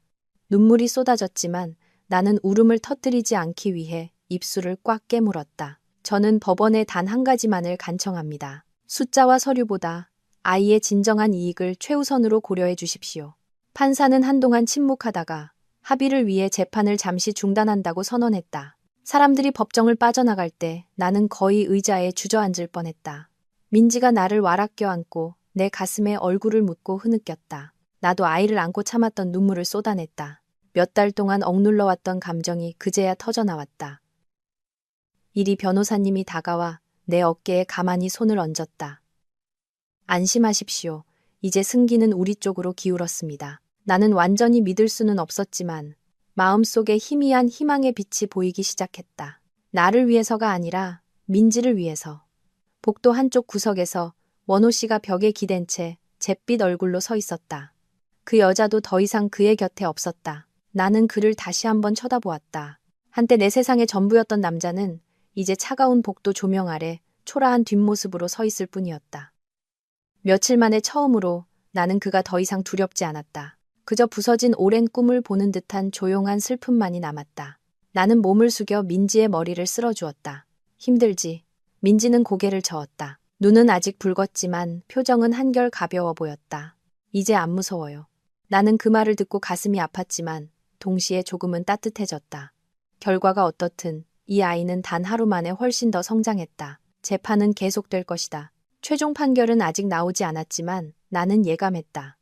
눈물이 쏟아졌지만 나는 울음을 터뜨리지 않기 위해 입술을 꽉 깨물었다. 저는 법원에 단 한 가지만을 간청합니다. 숫자와 서류보다 아이의 진정한 이익을 최우선으로 고려해 주십시오. 판사는 한동안 침묵하다가 합의를 위해 재판을 잠시 중단한다고 선언했다. 사람들이 법정을 빠져나갈 때 나는 거의 의자에 주저앉을 뻔했다. 민지가 나를 와락 껴안고 내 가슴에 얼굴을 묻고 흐느꼈다. 나도 아이를 안고 참았던 눈물을 쏟아냈다. 몇 달 동안 억눌러왔던 감정이 그제야 터져나왔다. 이리 변호사님이 다가와 내 어깨에 가만히 손을 얹었다. 안심하십시오. 이제 승기는 우리 쪽으로 기울었습니다. 나는 완전히 믿을 수는 없었지만 마음속에 희미한 희망의 빛이 보이기 시작했다. 나를 위해서가 아니라 민지를 위해서. 복도 한쪽 구석에서 원호 씨가 벽에 기댄 채 잿빛 얼굴로 서 있었다. 그 여자도 더 이상 그의 곁에 없었다. 나는 그를 다시 한번 쳐다보았다. 한때 내 세상의 전부였던 남자는 이제 차가운 복도 조명 아래 초라한 뒷모습으로 서 있을 뿐이었다. 며칠 만에 처음으로 나는 그가 더 이상 두렵지 않았다. 그저 부서진 오랜 꿈을 보는 듯한 조용한 슬픔만이 남았다. 나는 몸을 숙여 민지의 머리를 쓸어주었다. 힘들지? 민지는 고개를 저었다. 눈은 아직 붉었지만 표정은 한결 가벼워 보였다. 이제 안 무서워요. 나는 그 말을 듣고 가슴이 아팠지만 동시에 조금은 따뜻해졌다. 결과가 어떻든 이 아이는 단 하루 만에 훨씬 더 성장했다. 재판은 계속될 것이다. 최종 판결은 아직 나오지 않았지만 나는 예감했다.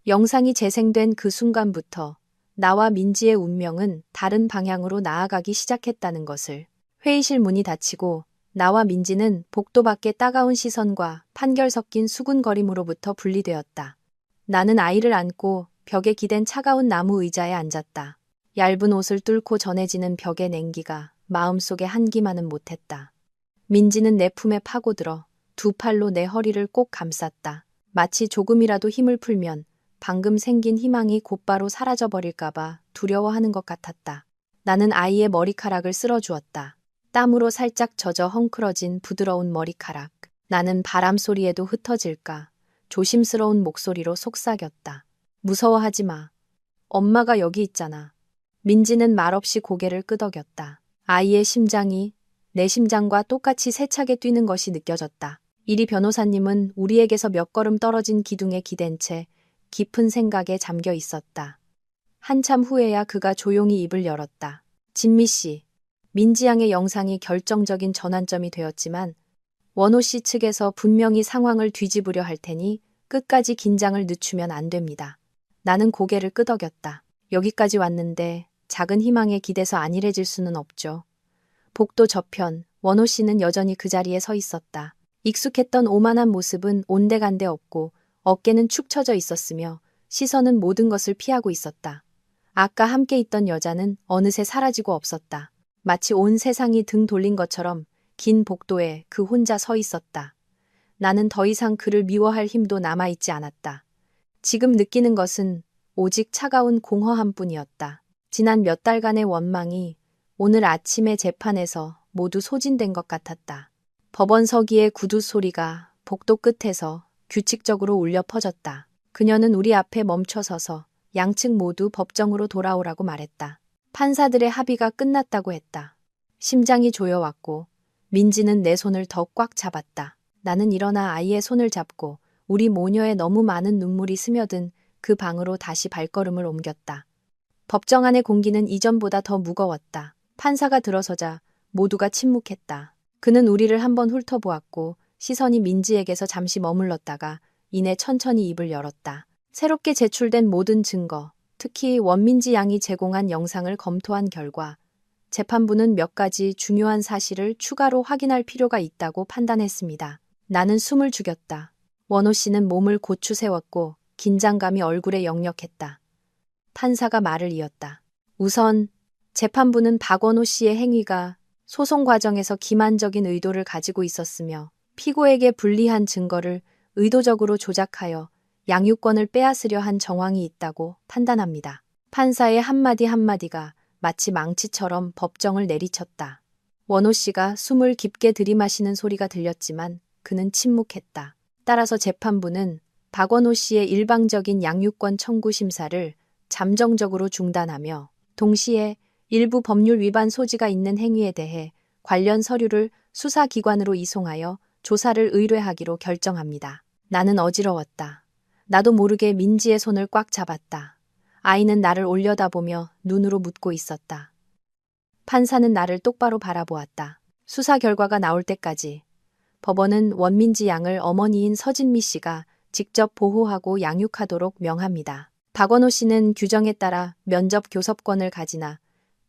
영상이 재생된 그 순간부터 나와 민지의 운명은 다른 방향으로 나아가기 시작했다는 것을. 회의실 문이 닫히고 나와 민지는 복도 밖의 따가운 시선과 판결 섞인 수군거림으로부터 분리되었다. 나는 아이를 안고 벽에 기댄 차가운 나무 의자에 앉았다. 얇은 옷을 뚫고 전해지는 벽의 냉기가 마음속에 한기만은 못했다. 민지는 내 품에 파고들어 두 팔로 내 허리를 꼭 감쌌다. 마치 조금이라도 힘을 풀면 방금 생긴 희망이 곧바로 사라져버릴까봐 두려워하는 것 같았다. 나는 아이의 머리카락을 쓸어주었다. 땀으로 살짝 젖어 헝클어진 부드러운 머리카락. 나는 바람 소리에도 흩어질까 조심스러운 목소리로 속삭였다. 무서워하지 마. 엄마가 여기 있잖아. 민지는 말없이 고개를 끄덕였다. 아이의 심장이 내 심장과 똑같이 세차게 뛰는 것이 느껴졌다. 이리 변호사님은 우리에게서 몇 걸음 떨어진 기둥에 기댄 채 깊은 생각에 잠겨 있었다. 한참 후에야 그가 조용히 입을 열었다. 진미 씨, 민지 양의 영상이 결정적인 전환점이 되었지만 원호 씨 측에서 분명히 상황을 뒤집으려 할 테니 끝까지 긴장을 늦추면 안 됩니다. 나는 고개를 끄덕였다. 여기까지 왔는데 작은 희망에 기대서 안일해질 수는 없죠. 복도 저편, 원호 씨는 여전히 그 자리에 서 있었다. 익숙했던 오만한 모습은 온데간데 없고 어깨는 축 처져 있었으며 시선은 모든 것을 피하고 있었다. 아까 함께 있던 여자는 어느새 사라지고 없었다. 마치 온 세상이 등 돌린 것처럼 긴 복도에 그 혼자 서 있었다. 나는 더 이상 그를 미워할 힘도 남아있지 않았다. 지금 느끼는 것은 오직 차가운 공허함뿐이었다. 지난 몇 달간의 원망이 오늘 아침의 재판에서 모두 소진된 것 같았다. 법원 서기의 구두 소리가 복도 끝에서 규칙적으로 울려 퍼졌다. 그녀는 우리 앞에 멈춰서서 양측 모두 법정으로 돌아오라고 말했다. 판사들의 합의가 끝났다고 했다. 심장이 조여왔고 민지는 내 손을 더 꽉 잡았다. 나는 일어나 아이의 손을 잡고 우리 모녀의 너무 많은 눈물이 스며든 그 방으로 다시 발걸음을 옮겼다. 법정 안의 공기는 이전보다 더 무거웠다. 판사가 들어서자 모두가 침묵했다. 그는 우리를 한번 훑어보았고 시선이 민지에게서 잠시 머물렀다가 이내 천천히 입을 열었다. 새롭게 제출된 모든 증거, 특히 원민지 양이 제공한 영상을 검토한 결과 재판부는 몇 가지 중요한 사실을 추가로 확인할 필요가 있다고 판단했습니다. 나는 숨을 죽였다. 원호 씨는 몸을 고추 세웠고 긴장감이 얼굴에 역력했다. 판사가 말을 이었다. 우선 재판부는 박원호 씨의 행위가 소송 과정에서 기만적인 의도를 가지고 있었으며 피고에게 불리한 증거를 의도적으로 조작하여 양육권을 빼앗으려 한 정황이 있다고 판단합니다. 판사의 한마디 한마디가 마치 망치처럼 법정을 내리쳤다. 원호 씨가 숨을 깊게 들이마시는 소리가 들렸지만 그는 침묵했다. 따라서 재판부는 박원호 씨의 일방적인 양육권 청구 심사를 잠정적으로 중단하며 동시에 일부 법률 위반 소지가 있는 행위에 대해 관련 서류를 수사기관으로 이송하여 조사를 의뢰하기로 결정합니다. 나는 어지러웠다. 나도 모르게 민지의 손을 꽉 잡았다. 아이는 나를 올려다보며 눈으로 묻고 있었다. 판사는 나를 똑바로 바라보았다. 수사 결과가 나올 때까지 법원은 원민지 양을 어머니인 서진미 씨가 직접 보호하고 양육하도록 명합니다. 박원호 씨는 규정에 따라 면접 교섭권을 가지나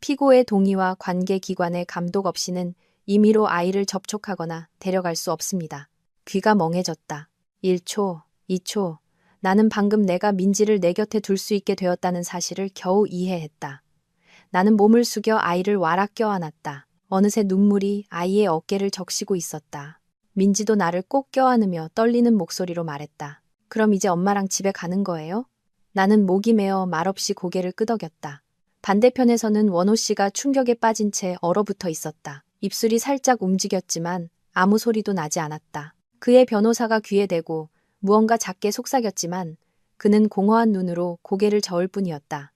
피고의 동의와 관계기관의 감독 없이는 임의로 아이를 접촉하거나 데려갈 수 없습니다. 귀가 멍해졌다. 1초, 2초. 나는 방금 내가 민지를 내 곁에 둘 수 있게 되었다는 사실을 겨우 이해했다. 나는 몸을 숙여 아이를 와락 껴안았다. 어느새 눈물이 아이의 어깨를 적시고 있었다. 민지도 나를 꼭 껴안으며 떨리는 목소리로 말했다. 그럼 이제 엄마랑 집에 가는 거예요? 나는 목이 메어 말없이 고개를 끄덕였다. 반대편에서는 원호 씨가 충격에 빠진 채 얼어붙어 있었다. 입술이 살짝 움직였지만 아무 소리도 나지 않았다. 그의 변호사가 귀에 대고 무언가 작게 속삭였지만 그는 공허한 눈으로 고개를 저을 뿐이었다.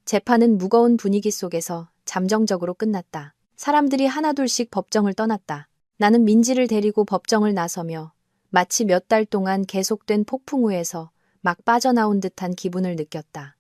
재판은 무거운 분위기 속에서 잠정적으로 끝났다. 사람들이 하나둘씩 법정을 떠났다. 나는 민지를 데리고 법정을 나서며 마치 몇 달 동안 계속된 폭풍 후에서 막 빠져나온 듯한 기분을 느꼈다.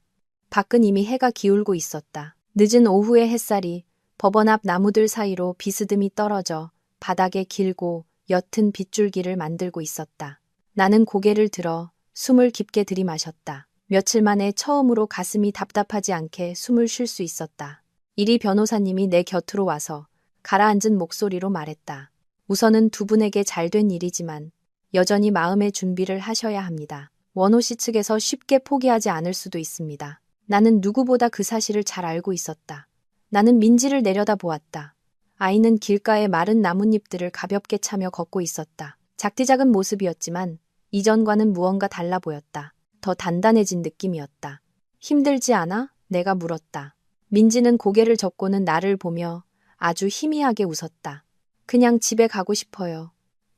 밖은 이미 해가 기울고 있었다. 늦은 오후의 햇살이 법원 앞 나무들 사이로 비스듬히 떨어져 바닥에 길고 옅은 빗줄기를 만들고 있었다. 나는 고개를 들어 숨을 깊게 들이마셨다. 며칠 만에 처음으로 가슴이 답답하지 않게 숨을 쉴 수 있었다. 이리 변호사님이 내 곁으로 와서 가라앉은 목소리로 말했다. 우선은 두 분에게 잘된 일이지만 여전히 마음의 준비를 하셔야 합니다. 원호 씨 측에서 쉽게 포기하지 않을 수도 있습니다. 나는 누구보다 그 사실을 잘 알고 있었다. 나는 민지를 내려다보았다. 아이는 길가의 마른 나뭇잎들을 가볍게 차며 걷고 있었다. 작디작은 모습이었지만 이전과는 무언가 달라 보였다. 더 단단해진 느낌이었다. 힘들지 않아? 내가 물었다. 민지는 고개를 젓고는 나를 보며 아주 희미하게 웃었다. 그냥 집에 가고 싶어요.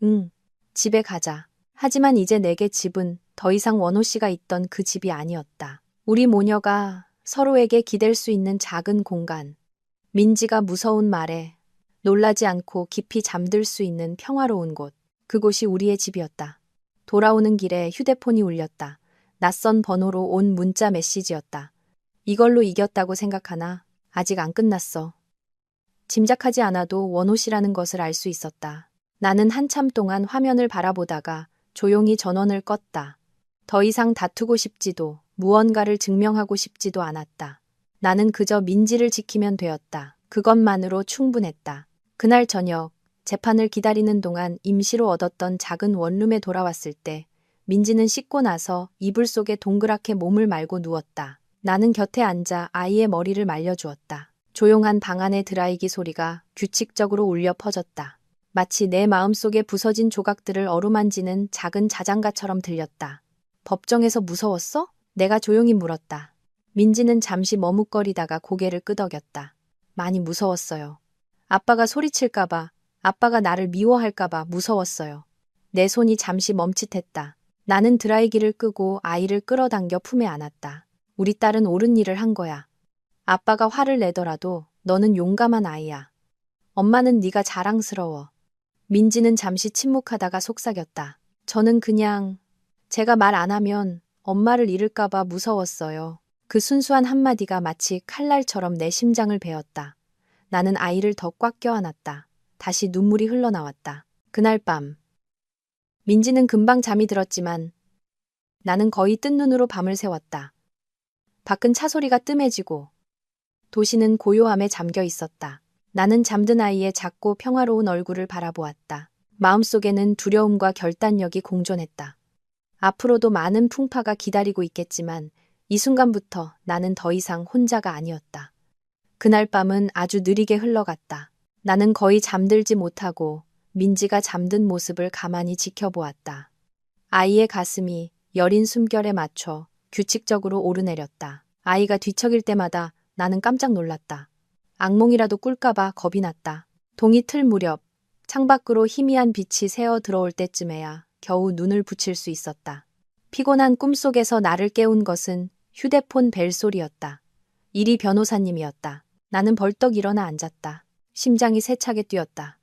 응, 집에 가자. 하지만 이제 내게 집은 더 이상 원호 씨가 있던 그 집이 아니었다. 우리 모녀가 서로에게 기댈 수 있는 작은 공간. 민지가 무서운 말에 놀라지 않고 깊이 잠들 수 있는 평화로운 곳. 그곳이 우리의 집이었다. 돌아오는 길에 휴대폰이 울렸다. 낯선 번호로 온 문자 메시지였다. 이걸로 이겼다고 생각하나? 아직 안 끝났어. 짐작하지 않아도 원호 씨라는 것을 알 수 있었다. 나는 한참 동안 화면을 바라보다가 조용히 전원을 껐다. 더 이상 다투고 싶지도 무언가를 증명하고 싶지도 않았다. 나는 그저 민지를 지키면 되었다. 그것만으로 충분했다. 그날 저녁 재판을 기다리는 동안 임시로 얻었던 작은 원룸에 돌아왔을 때 민지는 씻고 나서 이불 속에 동그랗게 몸을 말고 누웠다. 나는 곁에 앉아 아이의 머리를 말려주었다. 조용한 방 안의 드라이기 소리가 규칙적으로 울려 퍼졌다. 마치 내 마음속에 부서진 조각들을 어루만지는 작은 자장가처럼 들렸다. 법정에서 무서웠어? 내가 조용히 물었다. 민지는 잠시 머뭇거리다가 고개를 끄덕였다. 많이 무서웠어요. 아빠가 소리칠까봐, 아빠가 나를 미워할까봐 무서웠어요. 내 손이 잠시 멈칫했다. 나는 드라이기를 끄고 아이를 끌어당겨 품에 안았다. 우리 딸은 옳은 일을 한 거야. 아빠가 화를 내더라도 너는 용감한 아이야. 엄마는 네가 자랑스러워. 민지는 잠시 침묵하다가 속삭였다. 저는 그냥 제가 말 안 하면 엄마를 잃을까봐 무서웠어요. 그 순수한 한마디가 마치 칼날처럼 내 심장을 베었다. 나는 아이를 더 꽉 껴안았다. 다시 눈물이 흘러나왔다. 그날 밤 민지는 금방 잠이 들었지만 나는 거의 뜬 눈으로 밤을 새웠다. 밖은 차 소리가 뜸해지고 도시는 고요함에 잠겨 있었다. 나는 잠든 아이의 작고 평화로운 얼굴을 바라보았다. 마음속에는 두려움과 결단력이 공존했다. 앞으로도 많은 풍파가 기다리고 있겠지만 이 순간부터 나는 더 이상 혼자가 아니었다. 그날 밤은 아주 느리게 흘러갔다. 나는 거의 잠들지 못하고 민지가 잠든 모습을 가만히 지켜보았다. 아이의 가슴이 여린 숨결에 맞춰 규칙적으로 오르내렸다. 아이가 뒤척일 때마다 나는 깜짝 놀랐다. 악몽이라도 꿀까봐 겁이 났다. 동이 틀 무렵 창밖으로 희미한 빛이 새어 들어올 때쯤에야 겨우 눈을 붙일 수 있었다. 피곤한 꿈속에서 나를 깨운 것은 휴대폰 벨소리였다. 이리 변호사님이었다. 나는 벌떡 일어나 앉았다. 심장이 세차게 뛰었다.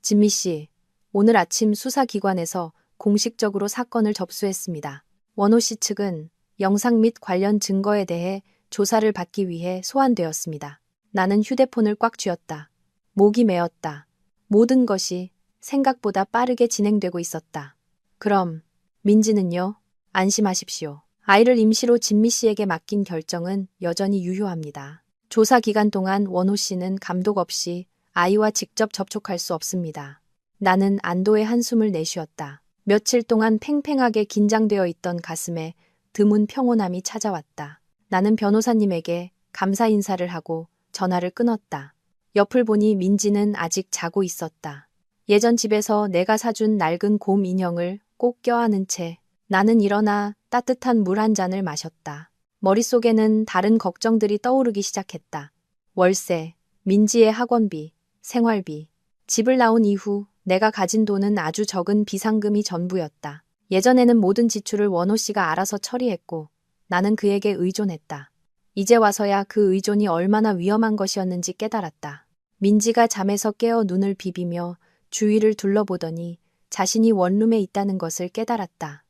진미 씨, 오늘 아침 수사기관에서 공식적으로 사건을 접수했습니다. 원호 씨 측은 영상 및 관련 증거에 대해 조사를 받기 위해 소환되었습니다. 나는 휴대폰을 꽉 쥐었다. 목이 메었다. 모든 것이 생각보다 빠르게 진행되고 있었다. 그럼 민지는요? 안심하십시오. 아이를 임시로 진미 씨에게 맡긴 결정은 여전히 유효합니다. 조사 기간 동안 원호 씨는 감독 없이 아이와 직접 접촉할 수 없습니다. 나는 안도의 한숨을 내쉬었다. 며칠 동안 팽팽하게 긴장되어 있던 가슴에 드문 평온함이 찾아왔다. 나는 변호사님에게 감사 인사를 하고 전화를 끊었다. 옆을 보니 민지는 아직 자고 있었다. 예전 집에서 내가 사준 낡은 곰 인형을 꼭 껴안은 채 나는 일어나 따뜻한 물 한 잔을 마셨다. 머릿속에는 다른 걱정들이 떠오르기 시작했다. 월세, 민지의 학원비, 생활비. 집을 나온 이후 내가 가진 돈은 아주 적은 비상금이 전부였다. 예전에는 모든 지출을 원호 씨가 알아서 처리했고 나는 그에게 의존했다. 이제 와서야 그 의존이 얼마나 위험한 것이었는지 깨달았다. 민지가 잠에서 깨어 눈을 비비며 주위를 둘러보더니 자신이 원룸에 있다는 것을 깨달았다.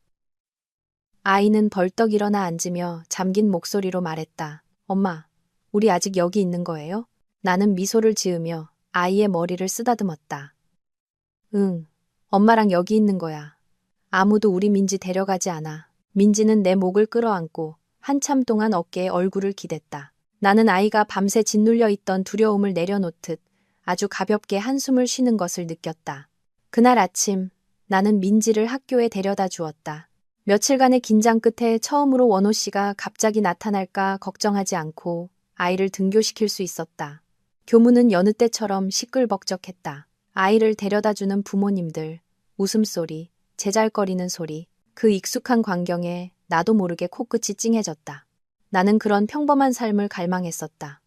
아이는 벌떡 일어나 앉으며 잠긴 목소리로 말했다. 엄마, 우리 아직 여기 있는 거예요? 나는 미소를 지으며 아이의 머리를 쓰다듬었다. 응, 엄마랑 여기 있는 거야. 아무도 우리 민지 데려가지 않아. 민지는 내 목을 끌어안고 한참 동안 어깨에 얼굴을 기댔다. 나는 아이가 밤새 짓눌려 있던 두려움을 내려놓듯 아주 가볍게 한숨을 쉬는 것을 느꼈다. 그날 아침 나는 민지를 학교에 데려다 주었다. 며칠간의 긴장 끝에 처음으로 원호 씨가 갑자기 나타날까 걱정하지 않고 아이를 등교시킬 수 있었다. 교문은 여느 때처럼 시끌벅적했다. 아이를 데려다주는 부모님들, 웃음소리, 제잘거리는 소리, 그 익숙한 광경에 나도 모르게 코끝이 찡해졌다. 나는 그런 평범한 삶을 갈망했었다.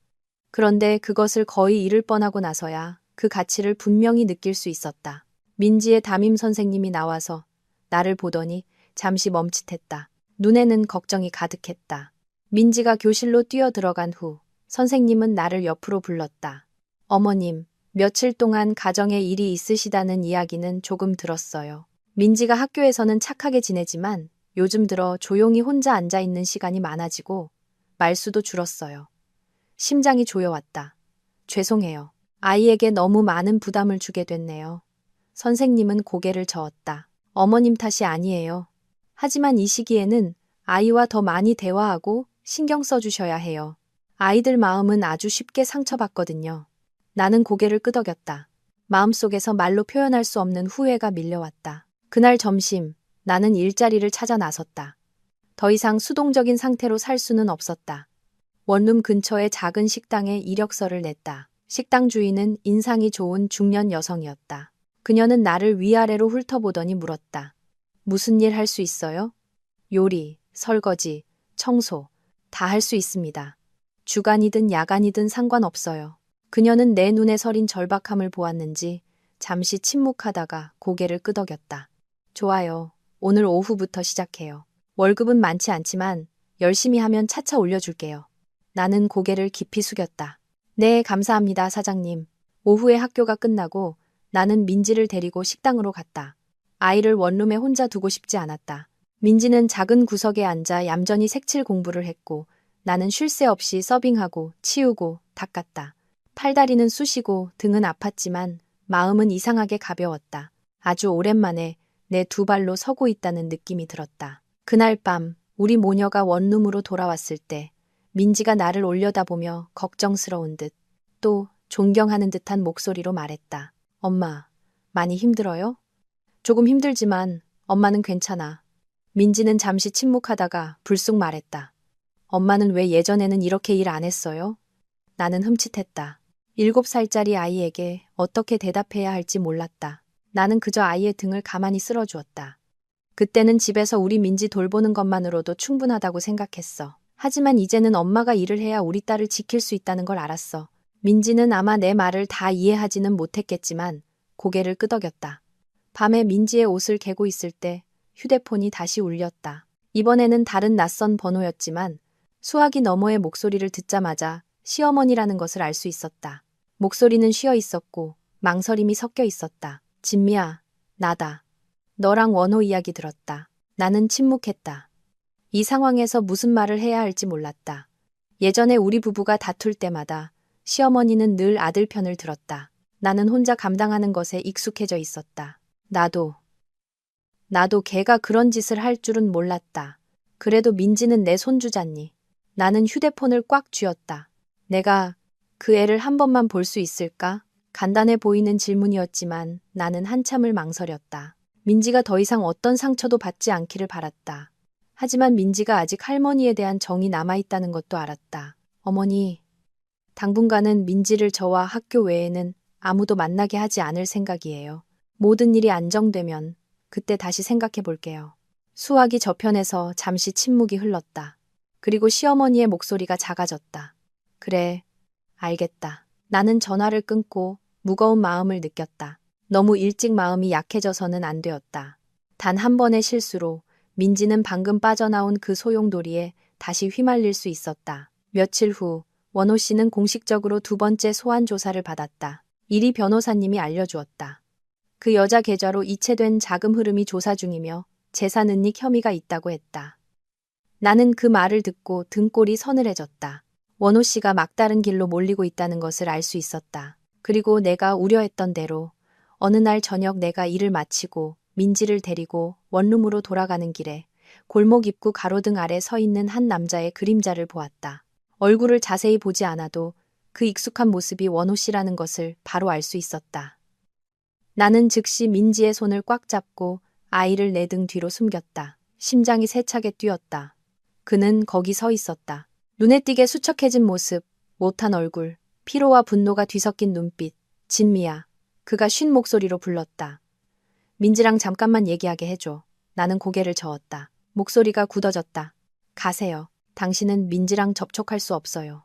그런데 그것을 거의 잃을 뻔하고 나서야 그 가치를 분명히 느낄 수 있었다. 민지의 담임 선생님이 나와서 나를 보더니 잠시 멈칫했다. 눈에는 걱정이 가득했다. 민지가 교실로 뛰어들어간 후 선생님은 나를 옆으로 불렀다. 어머님, 며칠 동안 가정에 일이 있으시다는 이야기는 조금 들었어요. 민지가 학교에서는 착하게 지내지만 요즘 들어 조용히 혼자 앉아있는 시간이 많아지고 말수도 줄었어요. 심장이 조여왔다. 죄송해요. 아이에게 너무 많은 부담을 주게 됐네요. 선생님은 고개를 저었다. 어머님 탓이 아니에요. 하지만 이 시기에는 아이와 더 많이 대화하고 신경 써주셔야 해요. 아이들 마음은 아주 쉽게 상처받거든요. 나는 고개를 끄덕였다. 마음속에서 말로 표현할 수 없는 후회가 밀려왔다. 그날 점심, 나는 일자리를 찾아 나섰다. 더 이상 수동적인 상태로 살 수는 없었다. 원룸 근처의 작은 식당에 이력서를 냈다. 식당 주인은 인상이 좋은 중년 여성이었다. 그녀는 나를 위아래로 훑어보더니 물었다. 무슨 일 할 수 있어요? 요리, 설거지, 청소, 다 할 수 있습니다. 주간이든 야간이든 상관없어요. 그녀는 내 눈에 서린 절박함을 보았는지 잠시 침묵하다가 고개를 끄덕였다. 좋아요. 오늘 오후부터 시작해요. 월급은 많지 않지만 열심히 하면 차차 올려줄게요. 나는 고개를 깊이 숙였다. 네, 감사합니다, 사장님. 오후에 학교가 끝나고 나는 민지를 데리고 식당으로 갔다. 아이를 원룸에 혼자 두고 싶지 않았다. 민지는 작은 구석에 앉아 얌전히 색칠 공부를 했고 나는 쉴 새 없이 서빙하고 치우고 닦았다. 팔다리는 쑤시고 등은 아팠지만 마음은 이상하게 가벼웠다. 아주 오랜만에 내 두 발로 서고 있다는 느낌이 들었다. 그날 밤 우리 모녀가 원룸으로 돌아왔을 때 민지가 나를 올려다보며 걱정스러운 듯 또 존경하는 듯한 목소리로 말했다. 엄마, 많이 힘들어요? 조금 힘들지만 엄마는 괜찮아. 민지는 잠시 침묵하다가 불쑥 말했다. 엄마는 왜 예전에는 이렇게 일 안 했어요? 나는 흠칫했다. 7살짜리 아이에게 어떻게 대답해야 할지 몰랐다. 나는 그저 아이의 등을 가만히 쓸어주었다. 그때는 집에서 우리 민지 돌보는 것만으로도 충분하다고 생각했어. 하지만 이제는 엄마가 일을 해야 우리 딸을 지킬 수 있다는 걸 알았어. 민지는 아마 내 말을 다 이해하지는 못했겠지만 고개를 끄덕였다. 밤에 민지의 옷을 개고 있을 때 휴대폰이 다시 울렸다. 이번에는 다른 낯선 번호였지만 수화기 너머의 목소리를 듣자마자 시어머니라는 것을 알 수 있었다. 목소리는 쉬어 있었고 망설임이 섞여 있었다. 진미야, 나다. 너랑 원호 이야기 들었다. 나는 침묵했다. 이 상황에서 무슨 말을 해야 할지 몰랐다. 예전에 우리 부부가 다툴 때마다 시어머니는 늘 아들 편을 들었다. 나는 혼자 감당하는 것에 익숙해져 있었다. 나도 걔가 그런 짓을 할 줄은 몰랐다. 그래도 민지는 내 손주잖니. 나는 휴대폰을 꽉 쥐었다. 내가 그 애를 한 번만 볼 수 있을까? 간단해 보이는 질문이었지만 나는 한참을 망설였다. 민지가 더 이상 어떤 상처도 받지 않기를 바랐다. 하지만 민지가 아직 할머니에 대한 정이 남아있다는 것도 알았다. 어머니, 당분간은 민지를 저와 학교 외에는 아무도 만나게 하지 않을 생각이에요. 모든 일이 안정되면 그때 다시 생각해 볼게요. 수화기 저편에서 잠시 침묵이 흘렀다. 그리고 시어머니의 목소리가 작아졌다. 그래, 알겠다. 나는 전화를 끊고 무거운 마음을 느꼈다. 너무 일찍 마음이 약해져서는 안 되었다. 단 한 번의 실수로 민지는 방금 빠져나온 그 소용돌이에 다시 휘말릴 수 있었다. 며칠 후 원호 씨는 공식적으로 두 번째 소환 조사를 받았다. 이리 변호사님이 알려주었다. 그 여자 계좌로 이체된 자금 흐름이 조사 중이며 재산 은닉 혐의가 있다고 했다. 나는 그 말을 듣고 등골이 서늘해졌다. 원호 씨가 막다른 길로 몰리고 있다는 것을 알 수 있었다. 그리고 내가 우려했던 대로 어느 날 저녁 내가 일을 마치고 민지를 데리고 원룸으로 돌아가는 길에 골목 입구 가로등 아래 서 있는 한 남자의 그림자를 보았다. 얼굴을 자세히 보지 않아도 그 익숙한 모습이 원호 씨라는 것을 바로 알 수 있었다. 나는 즉시 민지의 손을 꽉 잡고 아이를 내 등 뒤로 숨겼다. 심장이 세차게 뛰었다. 그는 거기 서 있었다. 눈에 띄게 수척해진 모습, 못한 얼굴, 피로와 분노가 뒤섞인 눈빛. 진미야. 그가 쉰 목소리로 불렀다. 민지랑 잠깐만 얘기하게 해줘. 나는 고개를 저었다. 목소리가 굳어졌다. 가세요. 당신은 민지랑 접촉할 수 없어요.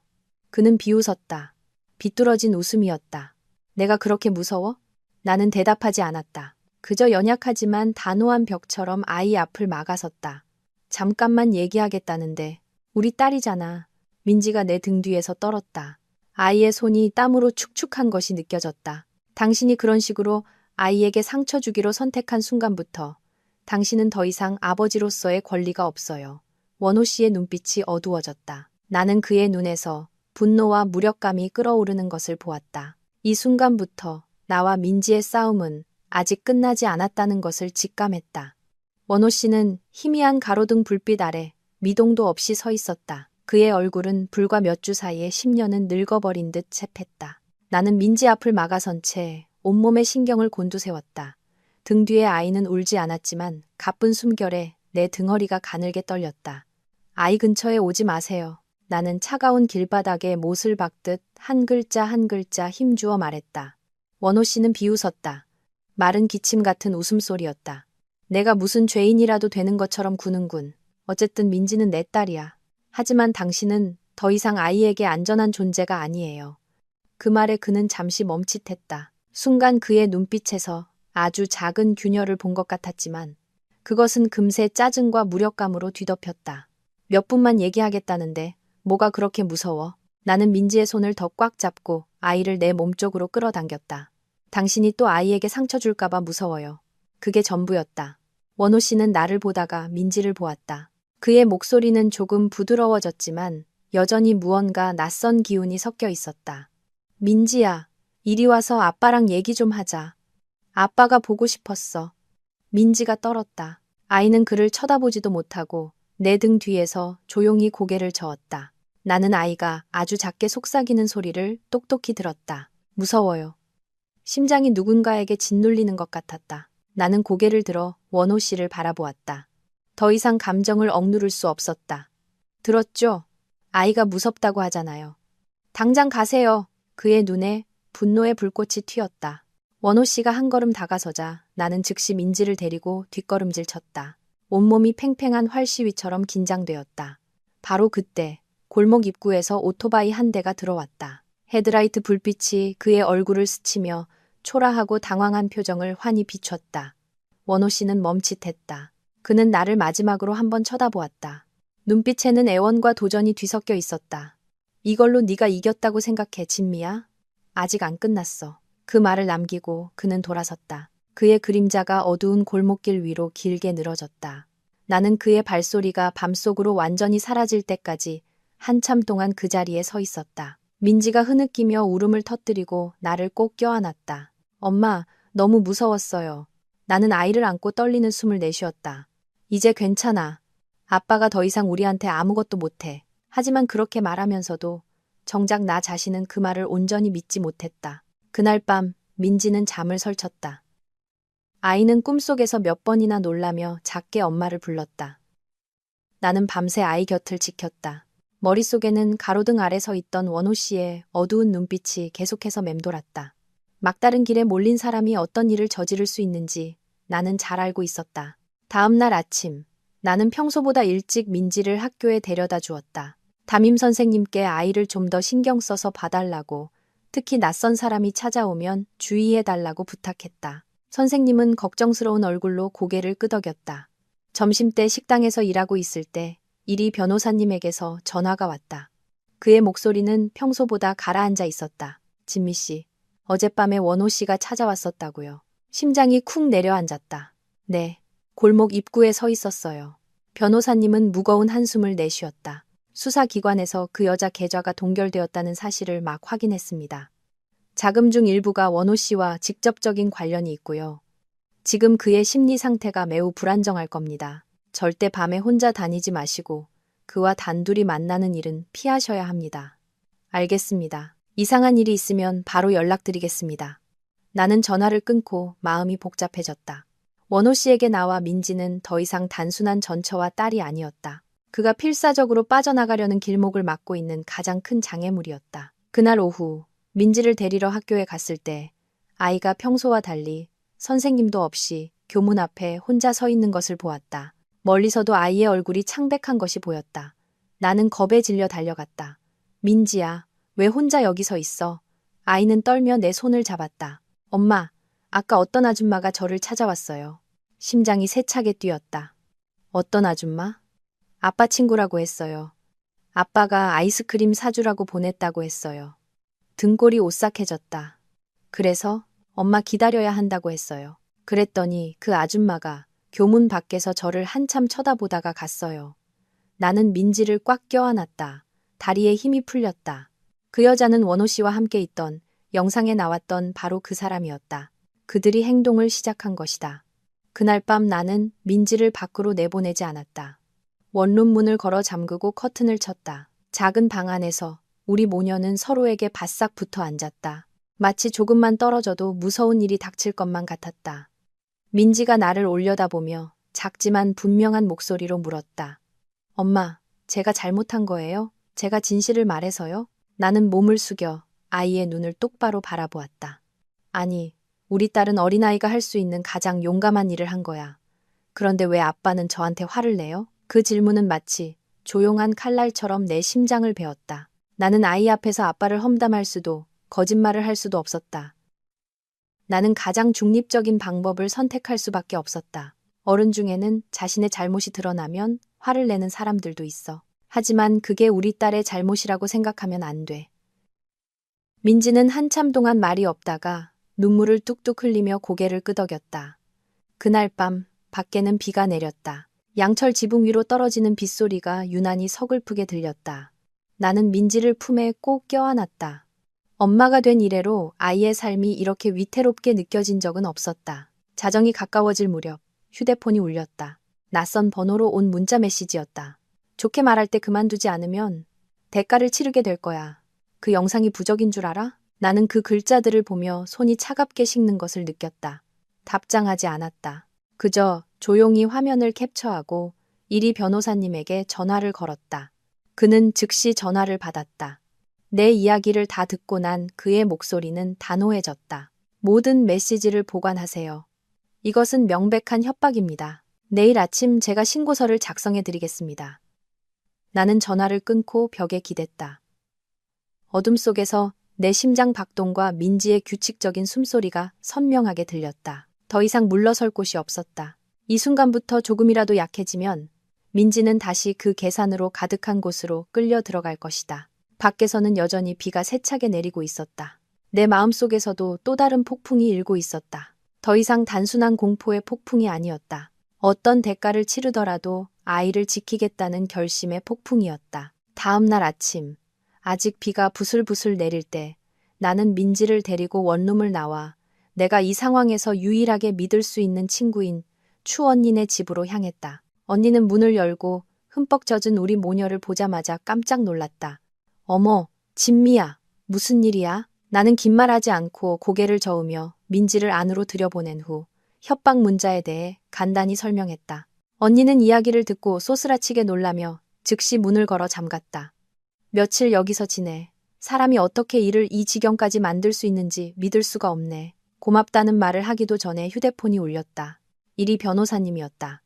그는 비웃었다. 비뚤어진 웃음이었다. 내가 그렇게 무서워? 나는 대답하지 않았다. 그저 연약하지만 단호한 벽처럼 아이 앞을 막아섰다. 잠깐만 얘기하겠다는데 우리 딸이잖아. 민지가 내 등 뒤에서 떨었다. 아이의 손이 땀으로 축축한 것이 느껴졌다. 당신이 그런 식으로 아이에게 상처 주기로 선택한 순간부터 당신은 더 이상 아버지로서의 권리가 없어요. 원호 씨의 눈빛이 어두워졌다. 나는 그의 눈에서 분노와 무력감이 끓어오르는 것을 보았다. 이 순간부터 나와 민지의 싸움은 아직 끝나지 않았다는 것을 직감했다. 원호 씨는 희미한 가로등 불빛 아래 미동도 없이 서 있었다. 그의 얼굴은 불과 몇 주 사이에 10년은 늙어버린 듯 채팼다. 나는 민지 앞을 막아선 채 온몸의 신경을 곤두세웠다. 등 뒤에 아이는 울지 않았지만 가쁜 숨결에 내 등허리가 가늘게 떨렸다. 아이 근처에 오지 마세요. 나는 차가운 길바닥에 못을 박듯 한 글자 한 글자 힘주어 말했다. 원호 씨는 비웃었다. 마른 기침 같은 웃음소리였다. 내가 무슨 죄인이라도 되는 것처럼 구는군. 어쨌든 민지는 내 딸이야. 하지만 당신은 더 이상 아이에게 안전한 존재가 아니에요. 그 말에 그는 잠시 멈칫했다. 순간 그의 눈빛에서 아주 작은 균열을 본 것 같았지만 그것은 금세 짜증과 무력감으로 뒤덮였다. 몇 분만 얘기하겠다는데 뭐가 그렇게 무서워? 나는 민지의 손을 더 꽉 잡고 아이를 내 몸쪽으로 끌어당겼다. 당신이 또 아이에게 상처 줄까봐 무서워요. 그게 전부였다. 원호 씨는 나를 보다가 민지를 보았다. 그의 목소리는 조금 부드러워졌지만 여전히 무언가 낯선 기운이 섞여 있었다. 민지야, 이리 와서 아빠랑 얘기 좀 하자. 아빠가 보고 싶었어. 민지가 떨었다. 아이는 그를 쳐다보지도 못하고 내 등 뒤에서 조용히 고개를 저었다. 나는 아이가 아주 작게 속삭이는 소리를 똑똑히 들었다. 무서워요. 심장이 누군가에게 짓눌리는 것 같았다. 나는 고개를 들어 원호 씨를 바라보았다. 더 이상 감정을 억누를 수 없었다. 들었죠? 아이가 무섭다고 하잖아요. 당장 가세요. 그의 눈에 분노의 불꽃이 튀었다. 원호 씨가 한 걸음 다가서자 나는 즉시 민지를 데리고 뒷걸음질 쳤다. 온몸이 팽팽한 활시위처럼 긴장되었다. 바로 그때 골목 입구에서 오토바이 한 대가 들어왔다. 헤드라이트 불빛이 그의 얼굴을 스치며 초라하고 당황한 표정을 환히 비췄다. 원호 씨는 멈칫했다. 그는 나를 마지막으로 한번 쳐다보았다. 눈빛에는 애원과 도전이 뒤섞여 있었다. 이걸로 네가 이겼다고 생각해, 진미야? 아직 안 끝났어. 그 말을 남기고 그는 돌아섰다. 그의 그림자가 어두운 골목길 위로 길게 늘어졌다. 나는 그의 발소리가 밤속으로 완전히 사라질 때까지 한참 동안 그 자리에 서 있었다. 민지가 흐느끼며 울음을 터뜨리고 나를 꼭 껴안았다. 엄마, 너무 무서웠어요. 나는 아이를 안고 떨리는 숨을 내쉬었다. 이제 괜찮아. 아빠가 더 이상 우리한테 아무것도 못해. 하지만 그렇게 말하면서도 정작 나 자신은 그 말을 온전히 믿지 못했다. 그날 밤 민지는 잠을 설쳤다. 아이는 꿈속에서 몇 번이나 놀라며 작게 엄마를 불렀다. 나는 밤새 아이 곁을 지켰다. 머릿속에는 가로등 아래 서 있던 원호 씨의 어두운 눈빛이 계속해서 맴돌았다. 막다른 길에 몰린 사람이 어떤 일을 저지를 수 있는지 나는 잘 알고 있었다. 다음 날 아침, 나는 평소보다 일찍 민지를 학교에 데려다 주었다. 담임 선생님께 아이를 좀 더 신경 써서 봐달라고, 특히 낯선 사람이 찾아오면 주의해달라고 부탁했다. 선생님은 걱정스러운 얼굴로 고개를 끄덕였다. 점심때 식당에서 일하고 있을 때 이리 변호사님에게서 전화가 왔다. 그의 목소리는 평소보다 가라앉아 있었다. 진미 씨, 어젯밤에 원호 씨가 찾아왔었다고요. 심장이 쿵 내려앉았다. 네, 골목 입구에 서 있었어요. 변호사님은 무거운 한숨을 내쉬었다. 수사기관에서 그 여자 계좌가 동결되었다는 사실을 막 확인했습니다. 자금 중 일부가 원호 씨와 직접적인 관련이 있고요. 지금 그의 심리 상태가 매우 불안정할 겁니다. 절대 밤에 혼자 다니지 마시고 그와 단둘이 만나는 일은 피하셔야 합니다. 알겠습니다. 이상한 일이 있으면 바로 연락드리겠습니다. 나는 전화를 끊고 마음이 복잡해졌다. 원호 씨에게 나와 민지는 더 이상 단순한 전처와 딸이 아니었다. 그가 필사적으로 빠져나가려는 길목을 막고 있는 가장 큰 장애물이었다. 그날 오후 민지를 데리러 학교에 갔을 때 아이가 평소와 달리 선생님도 없이 교문 앞에 혼자 서 있는 것을 보았다. 멀리서도 아이의 얼굴이 창백한 것이 보였다. 나는 겁에 질려 달려갔다. 민지야, 왜 혼자 여기 서 있어? 아이는 떨며 내 손을 잡았다. 엄마, 아까 어떤 아줌마가 저를 찾아왔어요. 심장이 세차게 뛰었다. 어떤 아줌마? 아빠 친구라고 했어요. 아빠가 아이스크림 사주라고 보냈다고 했어요. 등골이 오싹해졌다. 그래서 엄마 기다려야 한다고 했어요. 그랬더니 그 아줌마가 교문 밖에서 저를 한참 쳐다보다가 갔어요. 나는 민지를 꽉 껴안았다. 다리에 힘이 풀렸다. 그 여자는 원호 씨와 함께 있던 영상에 나왔던 바로 그 사람이었다. 그들이 행동을 시작한 것이다. 그날 밤 나는 민지를 밖으로 내보내지 않았다. 원룸 문을 걸어 잠그고 커튼을 쳤다. 작은 방 안에서 우리 모녀는 서로에게 바싹 붙어 앉았다. 마치 조금만 떨어져도 무서운 일이 닥칠 것만 같았다. 민지가 나를 올려다보며 작지만 분명한 목소리로 물었다. 엄마, 제가 잘못한 거예요? 제가 진실을 말해서요? 나는 몸을 숙여 아이의 눈을 똑바로 바라보았다. 아니, 우리 딸은 어린아이가 할 수 있는 가장 용감한 일을 한 거야. 그런데 왜 아빠는 저한테 화를 내요? 그 질문은 마치 조용한 칼날처럼 내 심장을 베었다. 나는 아이 앞에서 아빠를 험담할 수도 거짓말을 할 수도 없었다. 나는 가장 중립적인 방법을 선택할 수밖에 없었다. 어른 중에는 자신의 잘못이 드러나면 화를 내는 사람들도 있어. 하지만 그게 우리 딸의 잘못이라고 생각하면 안 돼. 민지는 한참 동안 말이 없다가 눈물을 뚝뚝 흘리며 고개를 끄덕였다. 그날 밤 밖에는 비가 내렸다. 양철 지붕 위로 떨어지는 빗소리가 유난히 서글프게 들렸다. 나는 민지를 품에 꼭 껴안았다. 엄마가 된 이래로 아이의 삶이 이렇게 위태롭게 느껴진 적은 없었다. 자정이 가까워질 무렵 휴대폰이 울렸다. 낯선 번호로 온 문자 메시지였다. 좋게 말할 때 그만두지 않으면 대가를 치르게 될 거야. 그 영상이 부적인 줄 알아? 나는 그 글자들을 보며 손이 차갑게 식는 것을 느꼈다. 답장하지 않았다. 그저 조용히 화면을 캡처하고 이리 변호사님에게 전화를 걸었다. 그는 즉시 전화를 받았다. 내 이야기를 다 듣고 난 그의 목소리는 단호해졌다. 모든 메시지를 보관하세요. 이것은 명백한 협박입니다. 내일 아침 제가 신고서를 작성해 드리겠습니다. 나는 전화를 끊고 벽에 기댔다. 어둠 속에서 내 심장 박동과 민지의 규칙적인 숨소리가 선명하게 들렸다. 더 이상 물러설 곳이 없었다. 이 순간부터 조금이라도 약해지면 민지는 다시 그 계산으로 가득한 곳으로 끌려 들어갈 것이다. 밖에서는 여전히 비가 세차게 내리고 있었다. 내 마음속에서도 또 다른 폭풍이 일고 있었다. 더 이상 단순한 공포의 폭풍이 아니었다. 어떤 대가를 치르더라도 아이를 지키겠다는 결심의 폭풍이었다. 다음 날 아침, 아직 비가 부슬부슬 내릴 때 나는 민지를 데리고 원룸을 나와 내가 이 상황에서 유일하게 믿을 수 있는 친구인 추 언니네 집으로 향했다. 언니는 문을 열고 흠뻑 젖은 우리 모녀를 보자마자 깜짝 놀랐다. 어머, 진미야, 무슨 일이야? 나는 긴 말하지 않고 고개를 저으며 민지를 안으로 들여보낸 후 협박 문자에 대해 간단히 설명했다. 언니는 이야기를 듣고 소스라치게 놀라며 즉시 문을 걸어 잠갔다. 며칠 여기서 지내. 사람이 어떻게 일을 이 지경까지 만들 수 있는지 믿을 수가 없네. 고맙다는 말을 하기도 전에 휴대폰이 울렸다. 이리 변호사님이었다.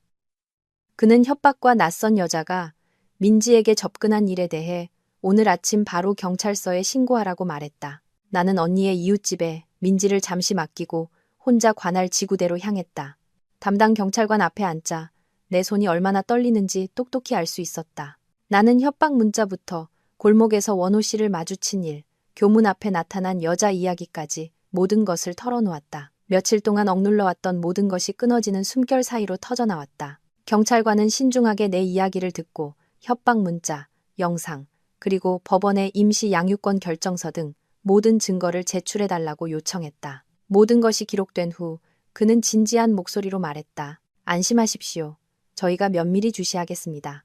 그는 협박과 낯선 여자가 민지에게 접근한 일에 대해 오늘 아침 바로 경찰서에 신고하라고 말했다. 나는 언니의 이웃집에 민지를 잠시 맡기고 혼자 관할 지구대로 향했다. 담당 경찰관 앞에 앉자 내 손이 얼마나 떨리는지 똑똑히 알 수 있었다. 나는 협박 문자부터 골목에서 원호 씨를 마주친 일, 교문 앞에 나타난 여자 이야기까지 모든 것을 털어놓았다. 며칠 동안 억눌러왔던 모든 것이 끊어지는 숨결 사이로 터져나왔다. 경찰관은 신중하게 내 이야기를 듣고 협박 문자, 영상, 그리고 법원의 임시 양육권 결정서 등 모든 증거를 제출해달라고 요청했다. 모든 것이 기록된 후 그는 진지한 목소리로 말했다. 안심하십시오. 저희가 면밀히 주시하겠습니다.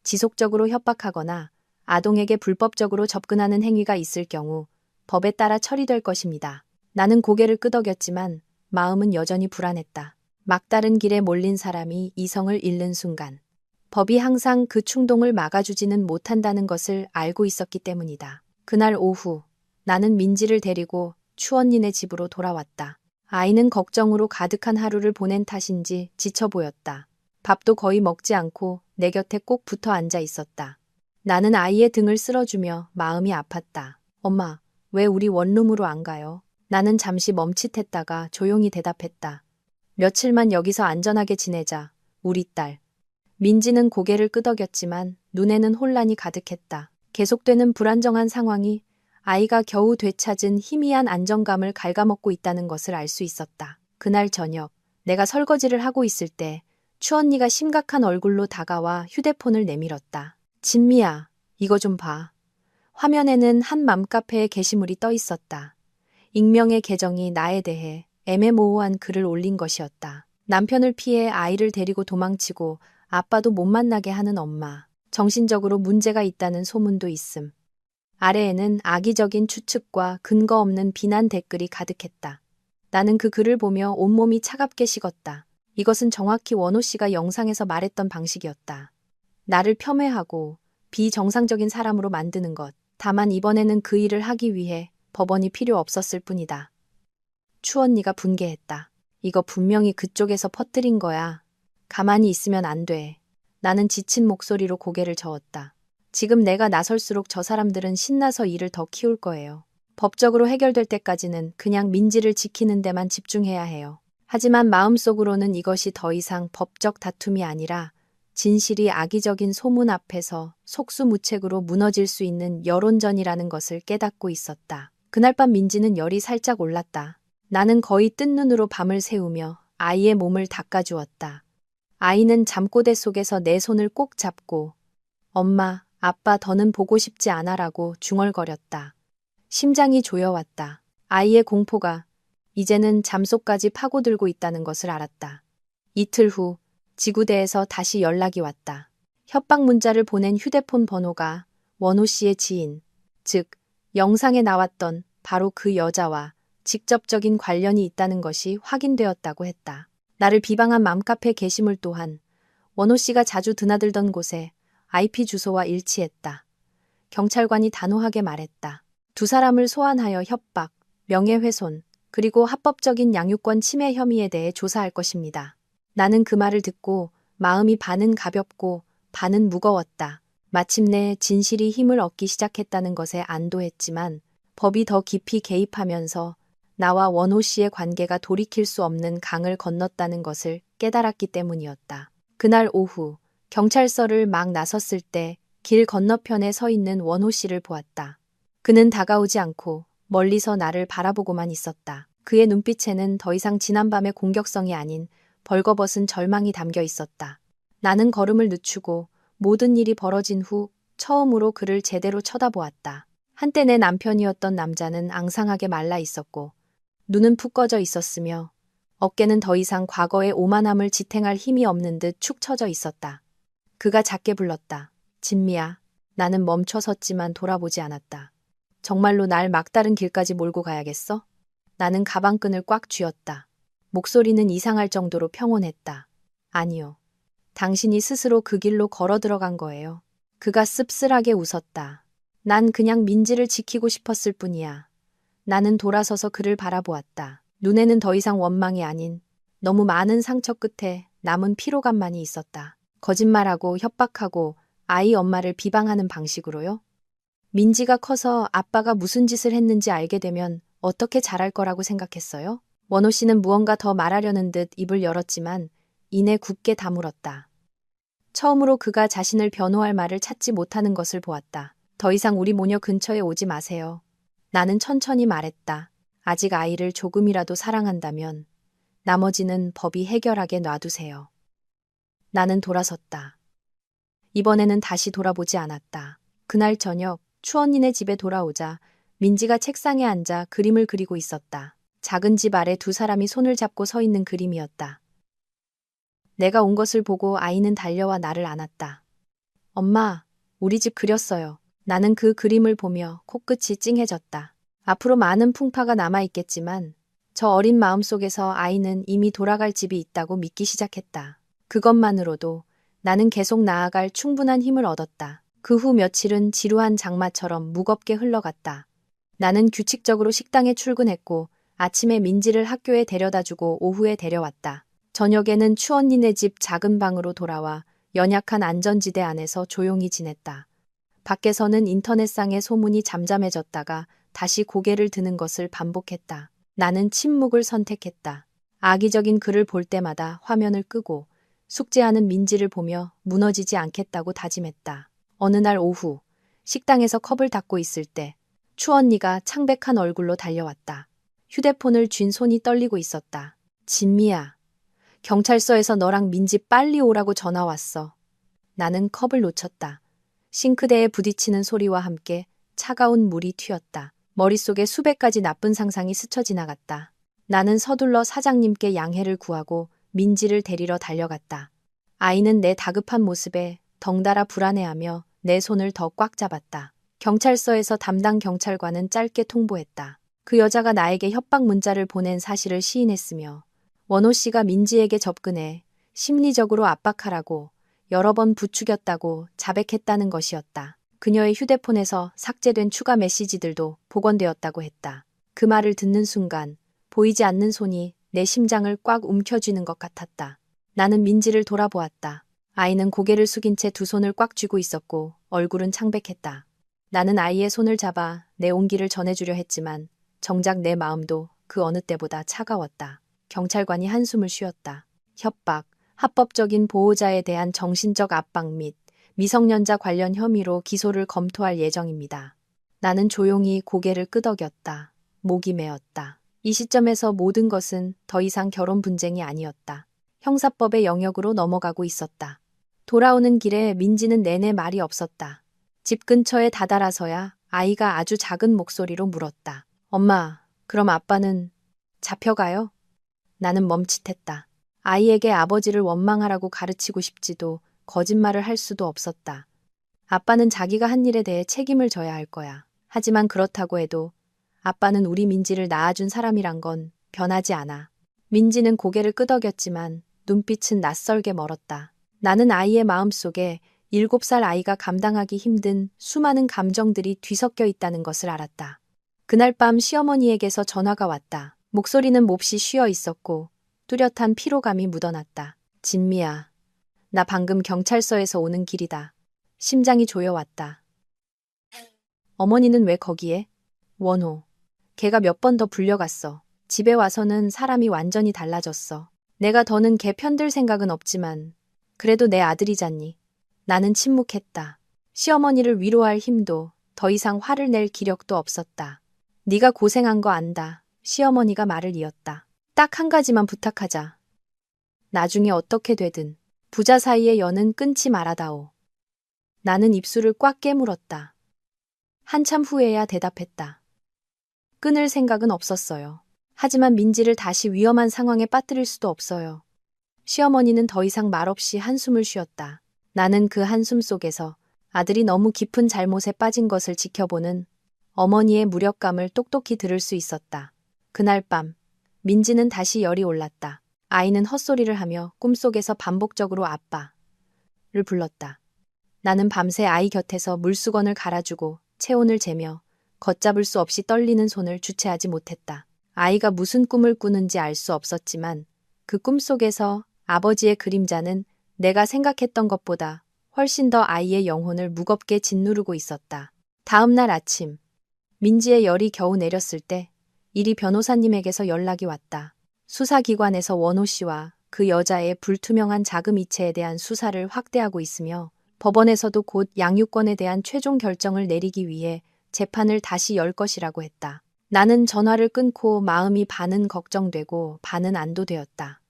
지속적으로 협박하거나 아동에게 불법적으로 접근하는 행위가 있을 경우 법에 따라 처리될 것입니다. 나는 고개를 끄덕였지만 마음은 여전히 불안했다. 막다른 길에 몰린 사람이 이성을 잃는 순간 법이 항상 그 충동을 막아주지는 못한다는 것을 알고 있었기 때문이다. 그날 오후 나는 민지를 데리고 추언니네 집으로 돌아왔다. 아이는 걱정으로 가득한 하루를 보낸 탓인지 지쳐 보였다. 밥도 거의 먹지 않고 내 곁에 꼭 붙어 앉아 있었다. 나는 아이의 등을 쓸어주며 마음이 아팠다. 엄마, 왜 우리 원룸으로 안 가요? 나는 잠시 멈칫했다가 조용히 대답했다. 며칠만 여기서 안전하게 지내자, 우리 딸. 민지는 고개를 끄덕였지만 눈에는 혼란이 가득했다. 계속되는 불안정한 상황이 아이가 겨우 되찾은 희미한 안정감을 갉아먹고 있다는 것을 알 수 있었다. 그날 저녁, 내가 설거지를 하고 있을 때 추언니가 심각한 얼굴로 다가와 휴대폰을 내밀었다. 진미야, 이거 좀 봐. 화면에는 한 맘카페의 게시물이 떠 있었다. 익명의 계정이 나에 대해 애매모호한 글을 올린 것이었다. 남편을 피해 아이를 데리고 도망치고 아빠도 못 만나게 하는 엄마. 정신적으로 문제가 있다는 소문도 있음. 아래에는 악의적인 추측과 근거 없는 비난 댓글이 가득했다. 나는 그 글을 보며 온몸이 차갑게 식었다. 이것은 정확히 원호 씨가 영상에서 말했던 방식이었다. 나를 폄훼하고 비정상적인 사람으로 만드는 것. 다만 이번에는 그 일을 하기 위해 법원이 필요 없었을 뿐이다. 추언니가 분개했다. 이거 분명히 그쪽에서 퍼뜨린 거야. 가만히 있으면 안 돼. 나는 지친 목소리로 고개를 저었다. 지금 내가 나설수록 저 사람들은 신나서 일을 더 키울 거예요. 법적으로 해결될 때까지는 그냥 민지를 지키는 데만 집중해야 해요. 하지만 마음속으로는 이것이 더 이상 법적 다툼이 아니라 진실이 악의적인 소문 앞에서 속수무책으로 무너질 수 있는 여론전이라는 것을 깨닫고 있었다. 그날 밤 민지는 열이 살짝 올랐다. 나는 거의 뜬 눈으로 밤을 새우며 아이의 몸을 닦아주었다. 아이는 잠꼬대 속에서 내 손을 꼭 잡고 엄마, 아빠 더는 보고 싶지 않아라고 중얼거렸다. 심장이 조여왔다. 아이의 공포가 이제는 잠속까지 파고들고 있다는 것을 알았다. 이틀 후 지구대에서 다시 연락이 왔다. 협박 문자를 보낸 휴대폰 번호가 원호 씨의 지인, 즉 영상에 나왔던 바로 그 여자와 직접적인 관련이 있다는 것이 확인되었다고 했다. 나를 비방한 맘카페 게시물 또한 원호 씨가 자주 드나들던 곳에 IP 주소와 일치했다. 경찰관이 단호하게 말했다. 두 사람을 소환하여 협박, 명예훼손, 그리고 합법적인 양육권 침해 혐의에 대해 조사할 것입니다. 나는 그 말을 듣고 마음이 반은 가볍고 반은 무거웠다. 마침내 진실이 힘을 얻기 시작했다는 것에 안도했지만 법이 더 깊이 개입하면서 나와 원호 씨의 관계가 돌이킬 수 없는 강을 건넜다는 것을 깨달았기 때문이었다. 그날 오후 경찰서를 막 나섰을 때 길 건너편에 서 있는 원호 씨를 보았다. 그는 다가오지 않고 멀리서 나를 바라보고만 있었다. 그의 눈빛에는 더 이상 지난밤의 공격성이 아닌 벌거벗은 절망이 담겨 있었다. 나는 걸음을 늦추고 모든 일이 벌어진 후 처음으로 그를 제대로 쳐다보았다. 한때 내 남편이었던 남자는 앙상하게 말라 있었고 눈은 푹 꺼져 있었으며 어깨는 더 이상 과거의 오만함을 지탱할 힘이 없는 듯 축 처져 있었다. 그가 작게 불렀다. 진미야. 나는 멈춰 섰지만 돌아보지 않았다. 정말로 날 막다른 길까지 몰고 가야겠어? 나는 가방끈을 꽉 쥐었다. 목소리는 이상할 정도로 평온했다. 아니요. 당신이 스스로 그 길로 걸어 들어간 거예요. 그가 씁쓸하게 웃었다. 난 그냥 민지를 지키고 싶었을 뿐이야. 나는 돌아서서 그를 바라보았다. 눈에는 더 이상 원망이 아닌 너무 많은 상처 끝에 남은 피로감만이 있었다. 거짓말하고 협박하고 아이 엄마를 비방하는 방식으로요? 민지가 커서 아빠가 무슨 짓을 했는지 알게 되면 어떻게 잘할 거라고 생각했어요? 원호 씨는 무언가 더 말하려는 듯 입을 열었지만 이내 굳게 다물었다. 처음으로 그가 자신을 변호할 말을 찾지 못하는 것을 보았다. 더 이상 우리 모녀 근처에 오지 마세요. 나는 천천히 말했다. 아직 아이를 조금이라도 사랑한다면 나머지는 법이 해결하게 놔두세요. 나는 돌아섰다. 이번에는 다시 돌아보지 않았다. 그날 저녁 추언니네 집에 돌아오자 민지가 책상에 앉아 그림을 그리고 있었다. 작은 집 아래 두 사람이 손을 잡고 서 있는 그림이었다. 내가 온 것을 보고 아이는 달려와 나를 안았다. 엄마, 우리 집 그렸어요. 나는 그 그림을 보며 코끝이 찡해졌다. 앞으로 많은 풍파가 남아있겠지만 저 어린 마음속에서 아이는 이미 돌아갈 집이 있다고 믿기 시작했다. 그것만으로도 나는 계속 나아갈 충분한 힘을 얻었다. 그 후 며칠은 지루한 장마처럼 무겁게 흘러갔다. 나는 규칙적으로 식당에 출근했고 아침에 민지를 학교에 데려다주고 오후에 데려왔다. 저녁에는 추언니네 집 작은 방으로 돌아와 연약한 안전지대 안에서 조용히 지냈다. 밖에서는 인터넷상의 소문이 잠잠해졌다가 다시 고개를 드는 것을 반복했다. 나는 침묵을 선택했다. 악의적인 글을 볼 때마다 화면을 끄고 숙제하는 민지를 보며 무너지지 않겠다고 다짐했다. 어느 날 오후 식당에서 컵을 닦고 있을 때 추언니가 창백한 얼굴로 달려왔다. 휴대폰을 쥔 손이 떨리고 있었다. 진미야, 경찰서에서 너랑 민지 빨리 오라고 전화 왔어. 나는 컵을 놓쳤다. 싱크대에 부딪히는 소리와 함께 차가운 물이 튀었다. 머릿속에 수백 가지 나쁜 상상이 스쳐 지나갔다. 나는 서둘러 사장님께 양해를 구하고 민지를 데리러 달려갔다. 아이는 내 다급한 모습에 덩달아 불안해하며 내 손을 더 꽉 잡았다. 경찰서에서 담당 경찰관은 짧게 통보했다. 그 여자가 나에게 협박 문자를 보낸 사실을 시인했으며 원호 씨가 민지에게 접근해 심리적으로 압박하라고 여러 번 부추겼다고 자백했다는 것이었다. 그녀의 휴대폰에서 삭제된 추가 메시지들도 복원되었다고 했다. 그 말을 듣는 순간 보이지 않는 손이 내 심장을 꽉 움켜쥐는 것 같았다. 나는 민지를 돌아보았다. 아이는 고개를 숙인 채 두 손을 꽉 쥐고 있었고 얼굴은 창백했다. 나는 아이의 손을 잡아 내 온기를 전해주려 했지만 정작 내 마음도 그 어느 때보다 차가웠다. 경찰관이 한숨을 쉬었다. 협박, 합법적인 보호자에 대한 정신적 압박 및 미성년자 관련 혐의로 기소를 검토할 예정입니다. 나는 조용히 고개를 끄덕였다. 목이 메었다. 이 시점에서 모든 것은 더 이상 결혼 분쟁이 아니었다. 형사법의 영역으로 넘어가고 있었다. 돌아오는 길에 민지는 내내 말이 없었다. 집 근처에 다다라서야 아이가 아주 작은 목소리로 물었다. 엄마, 그럼 아빠는 잡혀가요? 나는 멈칫했다. 아이에게 아버지를 원망하라고 가르치고 싶지도 거짓말을 할 수도 없었다. 아빠는 자기가 한 일에 대해 책임을 져야 할 거야. 하지만 그렇다고 해도 아빠는 우리 민지를 낳아준 사람이란 건 변하지 않아. 민지는 고개를 끄덕였지만 눈빛은 낯설게 멀었다. 나는 아이의 마음속에 7살 아이가 감당하기 힘든 수많은 감정들이 뒤섞여 있다는 것을 알았다. 그날 밤 시어머니에게서 전화가 왔다. 목소리는 몹시 쉬어 있었고 뚜렷한 피로감이 묻어났다. 진미야, 나 방금 경찰서에서 오는 길이다. 심장이 조여왔다. 어머니는 왜 거기에? 원호. 걔가 몇 번 더 불려갔어. 집에 와서는 사람이 완전히 달라졌어. 내가 더는 걔 편들 생각은 없지만 그래도 내 아들이잖니. 나는 침묵했다. 시어머니를 위로할 힘도 더 이상 화를 낼 기력도 없었다. 네가 고생한 거 안다. 시어머니가 말을 이었다. 딱 한 가지만 부탁하자. 나중에 어떻게 되든 부자 사이의 연은 끊지 말아다오. 나는 입술을 꽉 깨물었다. 한참 후에야 대답했다. 끊을 생각은 없었어요. 하지만 민지를 다시 위험한 상황에 빠뜨릴 수도 없어요. 시어머니는 더 이상 말없이 한숨을 쉬었다. 나는 그 한숨 속에서 아들이 너무 깊은 잘못에 빠진 것을 지켜보는 어머니의 무력감을 똑똑히 들을 수 있었다. 그날 밤, 민지는 다시 열이 올랐다. 아이는 헛소리를 하며 꿈속에서 반복적으로 아빠를 불렀다. 나는 밤새 아이 곁에서 물수건을 갈아주고 체온을 재며 걷잡을 수 없이 떨리는 손을 주체하지 못했다. 아이가 무슨 꿈을 꾸는지 알 수 없었지만 그 꿈속에서 아버지의 그림자는 내가 생각했던 것보다 훨씬 더 아이의 영혼을 무겁게 짓누르고 있었다. 다음 날 아침, 민지의 열이 겨우 내렸을 때 이리 변호사님에게서 연락이 왔다. 수사기관에서 원호 씨와 그 여자의 불투명한 자금 이체에 대한 수사를 확대하고 있으며 법원에서도 곧 양육권에 대한 최종 결정을 내리기 위해 재판을 다시 열 것이라고 했다. 나는 전화를 끊고 마음이 반은 걱정되고 반은 안도되었다.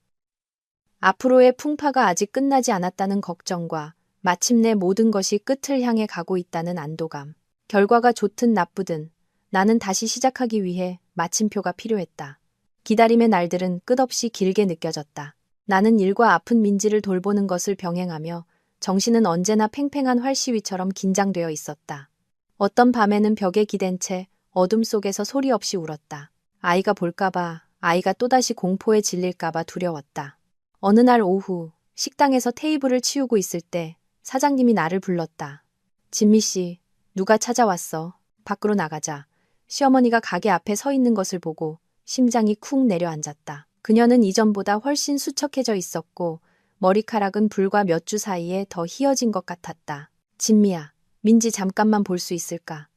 앞으로의 풍파가 아직 끝나지 않았다는 걱정과 마침내 모든 것이 끝을 향해 가고 있다는 안도감. 결과가 좋든 나쁘든 나는 다시 시작하기 위해 마침표가 필요했다. 기다림의 날들은 끝없이 길게 느껴졌다. 나는 일과 아픈 민지를 돌보는 것을 병행하며 정신은 언제나 팽팽한 활시위처럼 긴장되어 있었다. 어떤 밤에는 벽에 기댄 채 어둠 속에서 소리 없이 울었다. 아이가 볼까봐, 아이가 또다시 공포에 질릴까봐 두려웠다. 어느 날 오후 식당에서 테이블을 치우고 있을 때 사장님이 나를 불렀다. 진미 씨, 누가 찾아왔어. 밖으로 나가자. 시어머니가 가게 앞에 서 있는 것을 보고 심장이 쿵 내려앉았다. 그녀는 이전보다 훨씬 수척해져 있었고 머리카락은 불과 몇 주 사이에 더 희어진 것 같았다. 진미야, 민지 잠깐만 볼 수 있을까?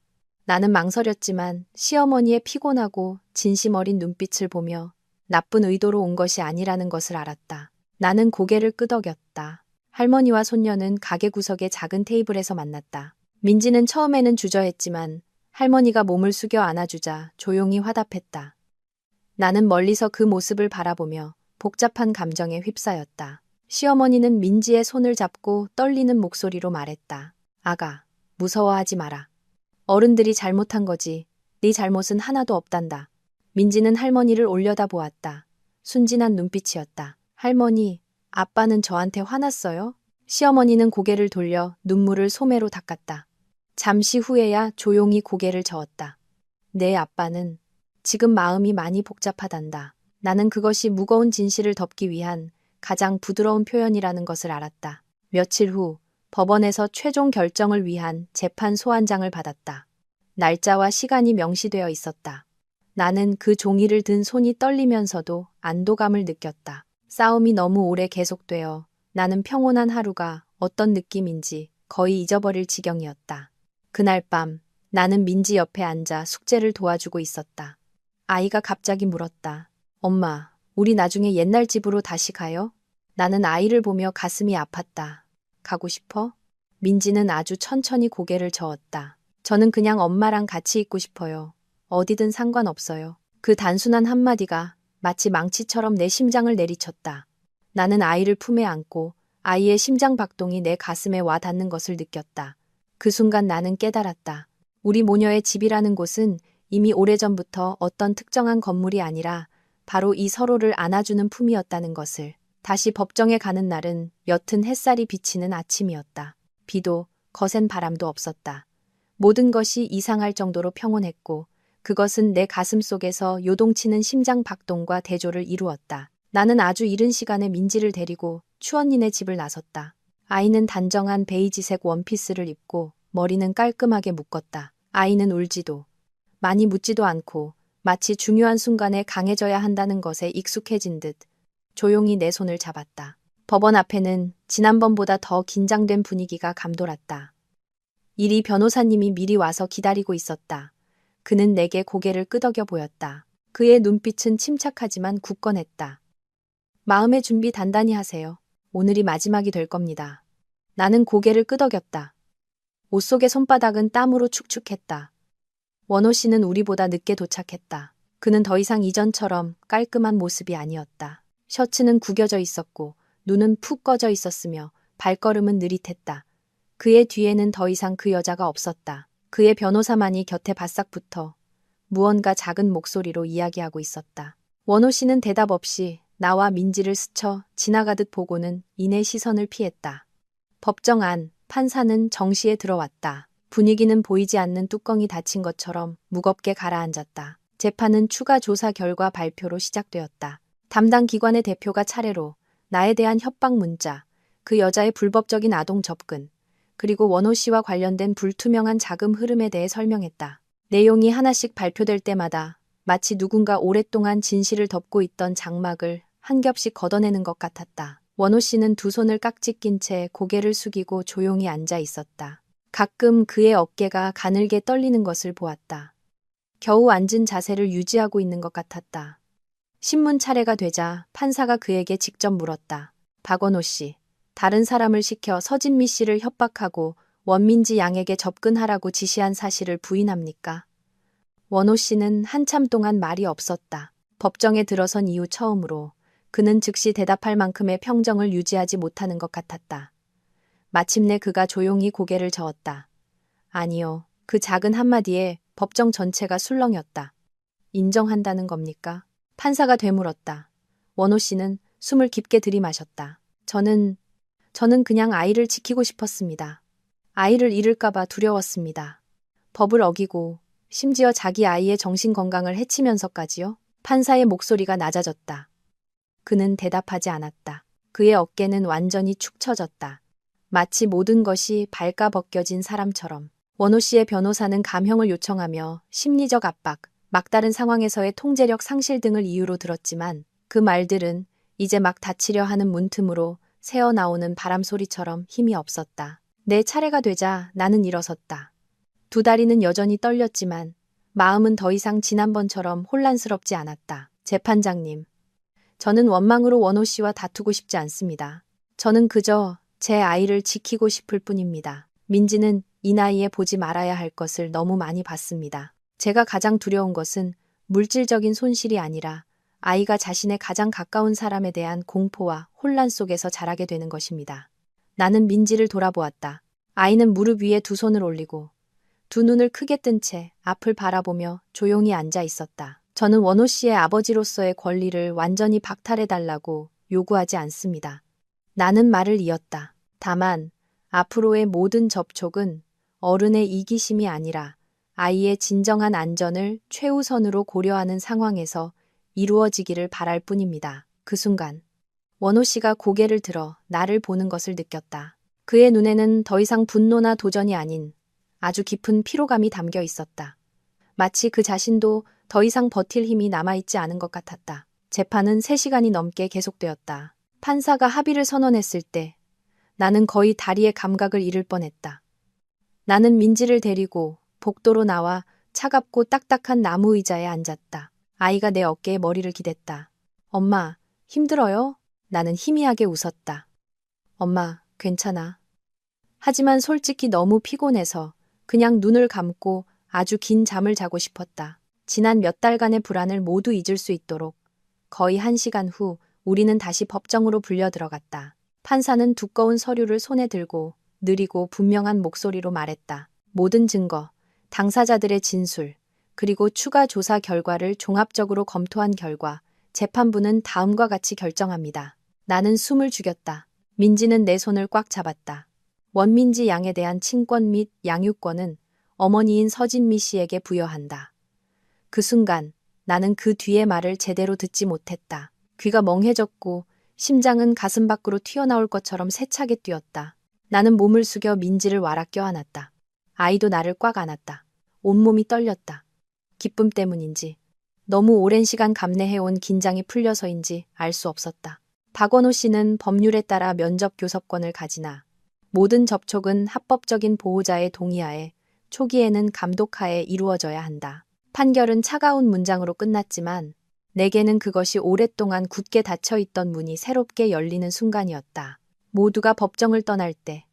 나는 망설였지만 시어머니의 피곤하고 진심 어린 눈빛을 보며 나쁜 의도로 온 것이 아니라는 것을 알았다. 나는 고개를 끄덕였다. 할머니와 손녀는 가게 구석의 작은 테이블에서 만났다. 민지는 처음에는 주저했지만 할머니가 몸을 숙여 안아주자 조용히 화답했다. 나는 멀리서 그 모습을 바라보며 복잡한 감정에 휩싸였다. 시어머니는 민지의 손을 잡고 떨리는 목소리로 말했다. 아가, 무서워하지 마라. 어른들이 잘못한 거지. 네 잘못은 하나도 없단다. 민지는 할머니를 올려다보았다. 순진한 눈빛이었다. 할머니, 아빠는 저한테 화났어요? 시어머니는 고개를 돌려 눈물을 소매로 닦았다. 잠시 후에야 조용히 고개를 저었다. 내 아빠는 지금 마음이 많이 복잡하단다. 나는 그것이 무거운 진실을 덮기 위한 가장 부드러운 표현이라는 것을 알았다. 며칠 후 법원에서 최종 결정을 위한 재판 소환장을 받았다. 날짜와 시간이 명시되어 있었다. 나는 그 종이를 든 손이 떨리면서도 안도감을 느꼈다. 싸움이 너무 오래 계속되어 나는 평온한 하루가 어떤 느낌인지 거의 잊어버릴 지경이었다. 그날 밤 나는 민지 옆에 앉아 숙제를 도와주고 있었다. 아이가 갑자기 물었다. 엄마, 우리 나중에 옛날 집으로 다시 가요? 나는 아이를 보며 가슴이 아팠다. 가고 싶어? 민지는 아주 천천히 고개를 저었다. 저는 그냥 엄마랑 같이 있고 싶어요. 어디든 상관없어요. 그 단순한 한마디가 마치 망치처럼 내 심장을 내리쳤다. 나는 아이를 품에 안고 아이의 심장 박동이 내 가슴에 와 닿는 것을 느꼈다. 그 순간 나는 깨달았다. 우리 모녀의 집이라는 곳은 이미 오래전부터 어떤 특정한 건물이 아니라 바로 이 서로를 안아주는 품이었다는 것을. 다시 법정에 가는 날은 옅은 햇살이 비치는 아침이었다. 비도 거센 바람도 없었다. 모든 것이 이상할 정도로 평온했고 그것은 내 가슴 속에서 요동치는 심장 박동과 대조를 이루었다. 나는 아주 이른 시간에 민지를 데리고 추언니네 집을 나섰다. 아이는 단정한 베이지색 원피스를 입고 머리는 깔끔하게 묶었다. 아이는 울지도 많이 묻지도 않고 마치 중요한 순간에 강해져야 한다는 것에 익숙해진 듯 조용히 내 손을 잡았다. 법원 앞에는 지난번보다 더 긴장된 분위기가 감돌았다. 이리 변호사님이 미리 와서 기다리고 있었다. 그는 내게 고개를 끄덕여 보였다. 그의 눈빛은 침착하지만 굳건했다. 마음의 준비 단단히 하세요. 오늘이 마지막이 될 겁니다. 나는 고개를 끄덕였다. 옷 속의 손바닥은 땀으로 축축했다. 원호 씨는 우리보다 늦게 도착했다. 그는 더 이상 이전처럼 깔끔한 모습이 아니었다. 셔츠는 구겨져 있었고 눈은 푹 꺼져 있었으며 발걸음은 느릿했다. 그의 뒤에는 더 이상 그 여자가 없었다. 그의 변호사만이 곁에 바싹 붙어 무언가 작은 목소리로 이야기하고 있었다. 원호 씨는 대답 없이 나와 민지를 스쳐 지나가듯 보고는 이내 시선을 피했다. 법정 안 판사는 정시에 들어왔다. 분위기는 보이지 않는 뚜껑이 닫힌 것처럼 무겁게 가라앉았다. 재판은 추가 조사 결과 발표로 시작되었다. 담당 기관의 대표가 차례로 나에 대한 협박 문자, 그 여자의 불법적인 아동 접근, 그리고 원호 씨와 관련된 불투명한 자금 흐름에 대해 설명했다. 내용이 하나씩 발표될 때마다 마치 누군가 오랫동안 진실을 덮고 있던 장막을 한 겹씩 걷어내는 것 같았다. 원호 씨는 두 손을 깍지 낀 채 고개를 숙이고 조용히 앉아 있었다. 가끔 그의 어깨가 가늘게 떨리는 것을 보았다. 겨우 앉은 자세를 유지하고 있는 것 같았다. 신문 차례가 되자 판사가 그에게 직접 물었다. 박원호 씨, 다른 사람을 시켜 서진미 씨를 협박하고 원민지 양에게 접근하라고 지시한 사실을 부인합니까? 원호 씨는 한참 동안 말이 없었다. 법정에 들어선 이후 처음으로 그는 즉시 대답할 만큼의 평정을 유지하지 못하는 것 같았다. 마침내 그가 조용히 고개를 저었다. 아니요. 그 작은 한마디에 법정 전체가 술렁였다. 인정한다는 겁니까? 판사가 되물었다. 원호 씨는 숨을 깊게 들이마셨다. 저는 그냥 아이를 지키고 싶었습니다. 아이를 잃을까봐 두려웠습니다. 법을 어기고 심지어 자기 아이의 정신건강을 해치면서까지요? 판사의 목소리가 낮아졌다. 그는 대답하지 않았다. 그의 어깨는 완전히 축 처졌다. 마치 모든 것이 발가벗겨진 사람처럼. 원호 씨의 변호사는 감형을 요청하며 심리적 압박, 막다른 상황에서의 통제력 상실 등을 이유로 들었지만 그 말들은 이제 막 닫히려 하는 문틈으로 새어나오는 바람소리처럼 힘이 없었다. 내 차례가 되자 나는 일어섰다. 두 다리는 여전히 떨렸지만 마음은 더 이상 지난번처럼 혼란스럽지 않았다. 재판장님, 저는 원망으로 원호 씨와 다투고 싶지 않습니다. 저는 그저 제 아이를 지키고 싶을 뿐입니다. 민지는 이 나이에 보지 말아야 할 것을 너무 많이 봤습니다. 제가 가장 두려운 것은 물질적인 손실이 아니라 아이가 자신의 가장 가까운 사람에 대한 공포와 혼란 속에서 자라게 되는 것입니다. 나는 민지를 돌아보았다. 아이는 무릎 위에 두 손을 올리고 두 눈을 크게 뜬 채 앞을 바라보며 조용히 앉아 있었다. 저는 원호 씨의 아버지로서의 권리를 완전히 박탈해달라고 요구하지 않습니다. 나는 말을 이었다. 다만 앞으로의 모든 접촉은 어른의 이기심이 아니라 아이의 진정한 안전을 최우선으로 고려하는 상황에서 이루어지기를 바랄 뿐입니다. 그 순간 원호 씨가 고개를 들어 나를 보는 것을 느꼈다. 그의 눈에는 더 이상 분노나 도전이 아닌 아주 깊은 피로감이 담겨 있었다. 마치 그 자신도 더 이상 버틸 힘이 남아있지 않은 것 같았다. 재판은 3시간이 넘게 계속되었다. 판사가 합의를 선언했을 때 나는 거의 다리의 감각을 잃을 뻔했다. 나는 민지를 데리고 복도로 나와 차갑고 딱딱한 나무 의자에 앉았다. 아이가 내 어깨에 머리를 기댔다. 엄마, 힘들어요? 나는 희미하게 웃었다. 엄마, 괜찮아. 하지만 솔직히 너무 피곤해서 그냥 눈을 감고 아주 긴 잠을 자고 싶었다. 지난 몇 달간의 불안을 모두 잊을 수 있도록 거의 1시간 후 우리는 다시 법정으로 불려 들어갔다. 판사는 두꺼운 서류를 손에 들고 느리고 분명한 목소리로 말했다. 모든 증거, 당사자들의 진술, 그리고 추가 조사 결과를 종합적으로 검토한 결과 재판부는 다음과 같이 결정합니다. 나는 숨을 죽였다. 민지는 내 손을 꽉 잡았다. 원민지 양에 대한 친권 및 양육권은 어머니인 서진미 씨에게 부여한다. 그 순간 나는 그 뒤의 말을 제대로 듣지 못했다. 귀가 멍해졌고 심장은 가슴 밖으로 튀어나올 것처럼 세차게 뛰었다. 나는 몸을 숙여 민지를 와라 껴안았다. 아이도 나를 꽉 안았다. 온몸이 떨렸다. 기쁨 때문인지 너무 오랜 시간 감내해온 긴장이 풀려서인지 알 수 없었다. 박원호 씨는 법률에 따라 면접 교섭권을 가지나 모든 접촉은 합법적인 보호자의 동의하에 초기에는 감독하에 이루어져야 한다. 판결은 차가운 문장으로 끝났지만 내게는 그것이 오랫동안 굳게 닫혀있던 문이 새롭게 열리는 순간이었다. 모두가 법정을 떠날 때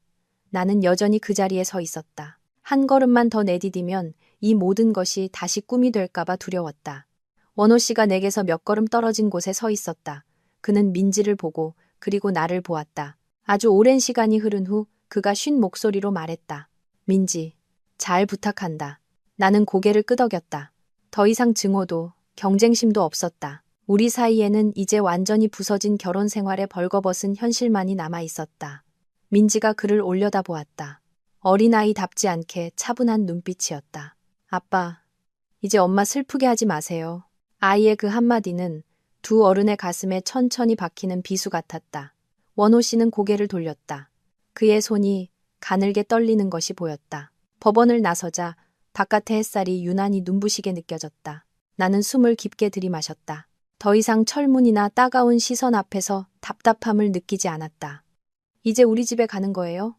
나는 여전히 그 자리에 서 있었다. 한 걸음만 더 내디디면 이 모든 것이 다시 꿈이 될까봐 두려웠다. 원호 씨가 내게서 몇 걸음 떨어진 곳에 서 있었다. 그는 민지를 보고 그리고 나를 보았다. 아주 오랜 시간이 흐른 후 그가 쉰 목소리로 말했다. 민지, 잘 부탁한다. 나는 고개를 끄덕였다. 더 이상 증오도 경쟁심도 없었다. 우리 사이에는 이제 완전히 부서진 결혼 생활에 벌거벗은 현실만이 남아 있었다. 민지가 그를 올려다보았다. 어린아이답지 않게 차분한 눈빛이었다. 아빠, 이제 엄마 슬프게 하지 마세요. 아이의 그 한마디는 두 어른의 가슴에 천천히 박히는 비수 같았다. 원호 씨는 고개를 돌렸다. 그의 손이 가늘게 떨리는 것이 보였다. 법원을 나서자 바깥의 햇살이 유난히 눈부시게 느껴졌다. 나는 숨을 깊게 들이마셨다. 더 이상 철문이나 따가운 시선 앞에서 답답함을 느끼지 않았다. 이제 우리 집에 가는 거예요?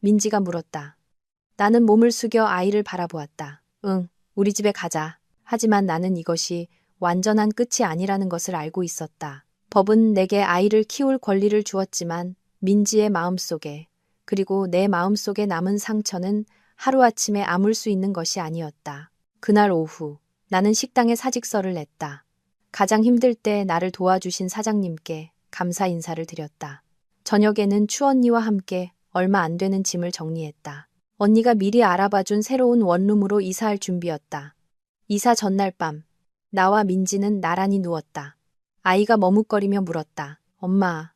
민지가 물었다. 나는 몸을 숙여 아이를 바라보았다. 응, 우리 집에 가자. 하지만 나는 이것이 완전한 끝이 아니라는 것을 알고 있었다. 법은 내게 아이를 키울 권리를 주었지만 민지의 마음속에, 그리고 내 마음속에 남은 상처는 하루아침에 아물 수 있는 것이 아니었다. 그날 오후 나는 식당에 사직서를 냈다. 가장 힘들 때 나를 도와주신 사장님께 감사 인사를 드렸다. 저녁에는 추언니와 함께 얼마 안 되는 짐을 정리했다. 언니가 미리 알아봐준 새로운 원룸으로 이사할 준비였다. 이사 전날 밤 나와 민지는 나란히 누웠다. 아이가 머뭇거리며 물었다. 엄마,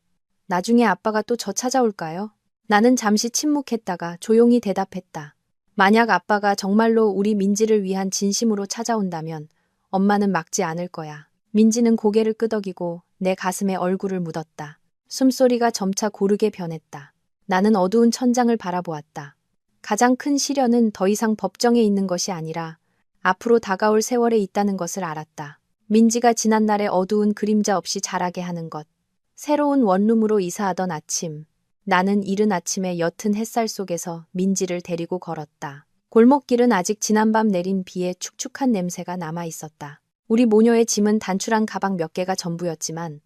나중에 아빠가 또 저 찾아올까요? 나는 잠시 침묵했다가 조용히 대답했다. 만약 아빠가 정말로 우리 민지를 위한 진심으로 찾아온다면 엄마는 막지 않을 거야. 민지는 고개를 끄덕이고 내 가슴에 얼굴을 묻었다. 숨소리가 점차 고르게 변했다. 나는 어두운 천장을 바라보았다. 가장 큰 시련은 더 이상 법정에 있는 것이 아니라 앞으로 다가올 세월에 있다는 것을 알았다. 민지가 지난날의 어두운 그림자 없이 자라게 하는 것. 새로운 원룸으로 이사하던 아침. 나는 이른 아침에 옅은 햇살 속에서 민지를 데리고 걸었다. 골목길은 아직 지난밤 내린 비에 축축한 냄새가 남아 있었다. 우리 모녀의 짐은 단출한 가방 몇 개가 전부였지만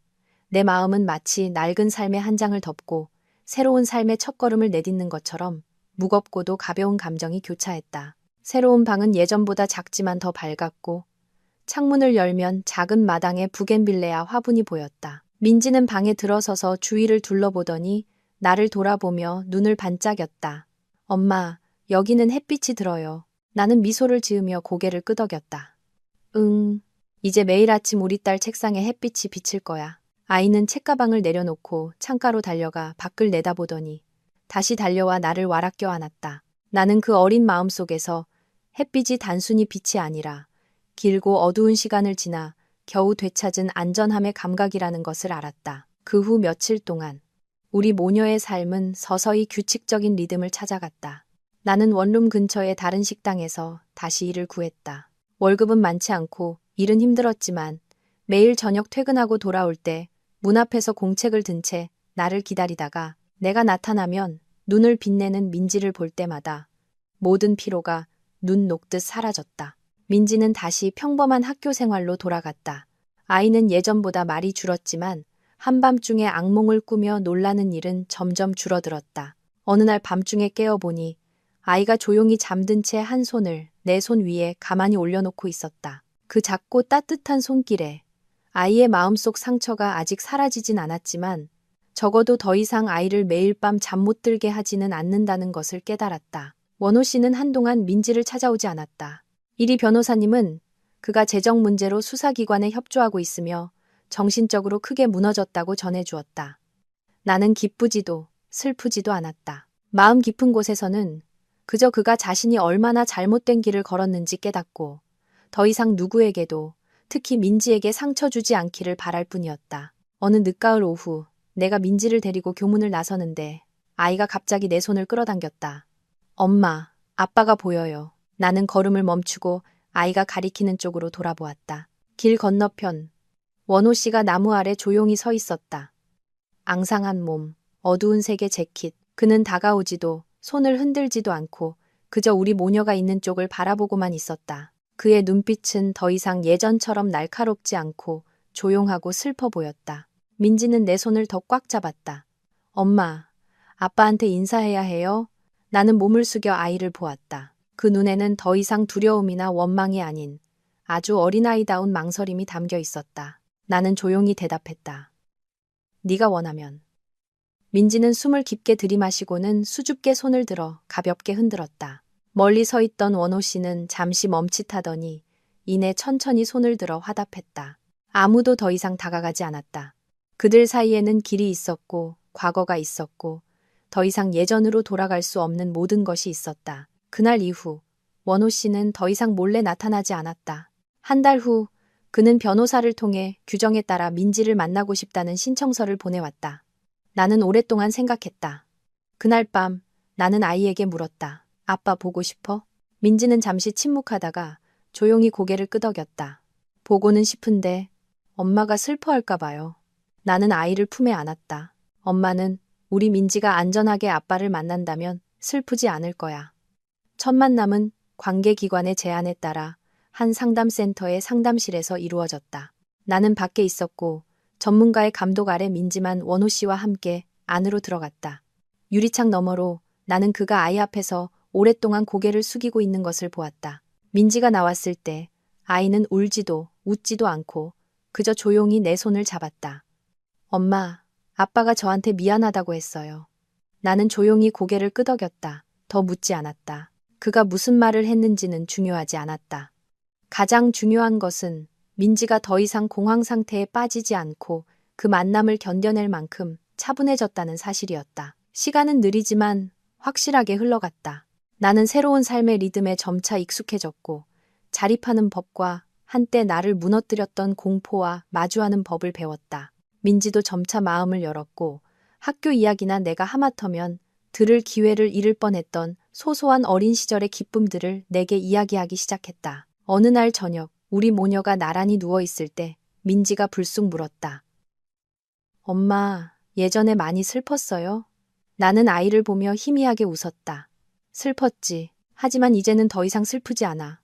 내 마음은 마치 낡은 삶의 한 장을 덮고 새로운 삶의 첫걸음을 내딛는 것처럼 무겁고도 가벼운 감정이 교차했다. 새로운 방은 예전보다 작지만 더 밝았고 창문을 열면 작은 마당에 부겐빌레아 화분이 보였다. 민지는 방에 들어서서 주위를 둘러보더니 나를 돌아보며 눈을 반짝였다. 엄마, 여기는 햇빛이 들어요. 나는 미소를 지으며 고개를 끄덕였다. 응, 이제 매일 아침 우리 딸 책상에 햇빛이 비칠 거야. 아이는 책가방을 내려놓고 창가로 달려가 밖을 내다보더니 다시 달려와 나를 와락 껴안았다. 나는 그 어린 마음 속에서 햇빛이 단순히 빛이 아니라 길고 어두운 시간을 지나 겨우 되찾은 안전함의 감각이라는 것을 알았다. 그 후 며칠 동안 우리 모녀의 삶은 서서히 규칙적인 리듬을 찾아갔다. 나는 원룸 근처의 다른 식당에서 다시 일을 구했다. 월급은 많지 않고 일은 힘들었지만 매일 저녁 퇴근하고 돌아올 때 문 앞에서 공책을 든 채 나를 기다리다가 내가 나타나면 눈을 빛내는 민지를 볼 때마다 모든 피로가 눈 녹듯 사라졌다. 민지는 다시 평범한 학교 생활로 돌아갔다. 아이는 예전보다 말이 줄었지만 한밤중에 악몽을 꾸며 놀라는 일은 점점 줄어들었다. 어느 날 밤중에 깨어보니 아이가 조용히 잠든 채 한 손을 내 손 위에 가만히 올려놓고 있었다. 그 작고 따뜻한 손길에 아이의 마음속 상처가 아직 사라지진 않았지만 적어도 더 이상 아이를 매일 밤 잠 못 들게 하지는 않는다는 것을 깨달았다. 원호 씨는 한동안 민지를 찾아오지 않았다. 이리 변호사님은 그가 재정 문제로 수사기관에 협조하고 있으며 정신적으로 크게 무너졌다고 전해주었다. 나는 기쁘지도 슬프지도 않았다. 마음 깊은 곳에서는 그저 그가 자신이 얼마나 잘못된 길을 걸었는지 깨닫고 더 이상 누구에게도 특히 민지에게 상처 주지 않기를 바랄 뿐이었다. 어느 늦가을 오후 내가 민지를 데리고 교문을 나서는데 아이가 갑자기 내 손을 끌어당겼다. 엄마, 아빠가 보여요. 나는 걸음을 멈추고 아이가 가리키는 쪽으로 돌아보았다. 길 건너편 원호 씨가 나무 아래 조용히 서 있었다. 앙상한 몸, 어두운 색의 재킷. 그는 다가오지도 손을 흔들지도 않고 그저 우리 모녀가 있는 쪽을 바라보고만 있었다. 그의 눈빛은 더 이상 예전처럼 날카롭지 않고 조용하고 슬퍼 보였다. 민지는 내 손을 더 꽉 잡았다. 엄마, 아빠한테 인사해야 해요. 나는 몸을 숙여 아이를 보았다. 그 눈에는 더 이상 두려움이나 원망이 아닌 아주 어린아이다운 망설임이 담겨 있었다. 나는 조용히 대답했다. 네가 원하면. 민지는 숨을 깊게 들이마시고는 수줍게 손을 들어 가볍게 흔들었다. 멀리 서 있던 원호 씨는 잠시 멈칫하더니 이내 천천히 손을 들어 화답했다. 아무도 더 이상 다가가지 않았다. 그들 사이에는 길이 있었고 과거가 있었고 더 이상 예전으로 돌아갈 수 없는 모든 것이 있었다. 그날 이후 원호 씨는 더 이상 몰래 나타나지 않았다. 한 달 후 그는 변호사를 통해 규정에 따라 민지를 만나고 싶다는 신청서를 보내왔다. 나는 오랫동안 생각했다. 그날 밤 나는 아이에게 물었다. 아빠 보고 싶어? 민지는 잠시 침묵하다가 조용히 고개를 끄덕였다. 보고는 싶은데 엄마가 슬퍼할까 봐요. 나는 아이를 품에 안았다. 엄마는 우리 민지가 안전하게 아빠를 만난다면 슬프지 않을 거야. 첫 만남은 관계기관의 제안에 따라 한 상담센터의 상담실에서 이루어졌다. 나는 밖에 있었고 전문가의 감독 아래 민지만 원호 씨와 함께 안으로 들어갔다. 유리창 너머로 나는 그가 아이 앞에서 오랫동안 고개를 숙이고 있는 것을 보았다. 민지가 나왔을 때 아이는 울지도 웃지도 않고 그저 조용히 내 손을 잡았다. 엄마, 아빠가 저한테 미안하다고 했어요. 나는 조용히 고개를 끄덕였다. 더 묻지 않았다. 그가 무슨 말을 했는지는 중요하지 않았다. 가장 중요한 것은 민지가 더 이상 공황 상태에 빠지지 않고 그 만남을 견뎌낼 만큼 차분해졌다는 사실이었다. 시간은 느리지만 확실하게 흘러갔다. 나는 새로운 삶의 리듬에 점차 익숙해졌고 자립하는 법과 한때 나를 무너뜨렸던 공포와 마주하는 법을 배웠다. 민지도 점차 마음을 열었고 학교 이야기나 내가 하마터면 들을 기회를 잃을 뻔했던 소소한 어린 시절의 기쁨들을 내게 이야기하기 시작했다. 어느 날 저녁 우리 모녀가 나란히 누워있을 때 민지가 불쑥 물었다. 엄마, 예전에 많이 슬펐어요? 나는 아이를 보며 희미하게 웃었다. 슬펐지. 하지만 이제는 더 이상 슬프지 않아.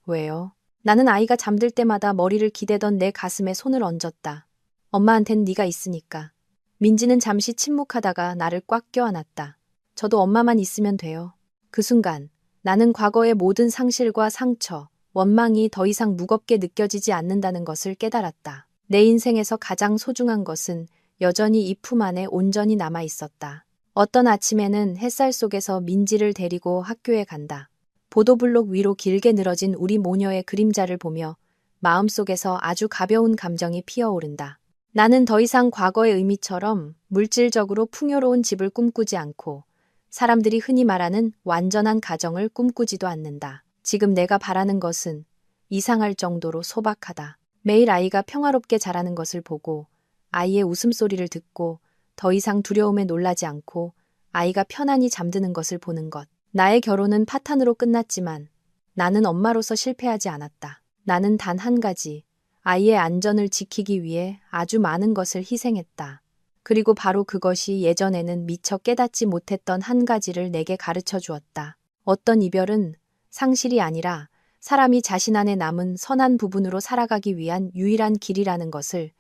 왜요? 나는 아이가 잠들 때마다 머리를 기대던 내 가슴에 손을 얹었다. 엄마한텐 네가 있으니까. 민지는 잠시 침묵하다가 나를 꽉 껴안았다. 저도 엄마만 있으면 돼요. 그 순간 나는 과거의 모든 상실과 상처, 원망이 더 이상 무겁게 느껴지지 않는다는 것을 깨달았다. 내 인생에서 가장 소중한 것은 여전히 이 품 안에 온전히 남아 있었다. 어떤 아침에는 햇살 속에서 민지를 데리고 학교에 간다. 보도블록 위로 길게 늘어진 우리 모녀의 그림자를 보며 마음속에서 아주 가벼운 감정이 피어오른다. 나는 더 이상 과거의 의미처럼 물질적으로 풍요로운 집을 꿈꾸지 않고 사람들이 흔히 말하는 완전한 가정을 꿈꾸지도 않는다. 지금 내가 바라는 것은 이상할 정도로 소박하다. 매일 아이가 평화롭게 자라는 것을 보고 아이의 웃음소리를 듣고 더 이상 두려움에 놀라지 않고 아이가 편안히 잠드는 것을 보는 것. 나의 결혼은 파탄으로 끝났지만 나는 엄마로서 실패하지 않았다. 나는 단 한 가지, 아이의 안전을 지키기 위해 아주 많은 것을 희생했다. 그리고 바로 그것이 예전에는 미처 깨닫지 못했던 한 가지를 내게 가르쳐 주었다. 어떤 이별은 상실이 아니라 사람이 자신 안에 남은 선한 부분으로 살아가기 위한 유일한 길이라는 것을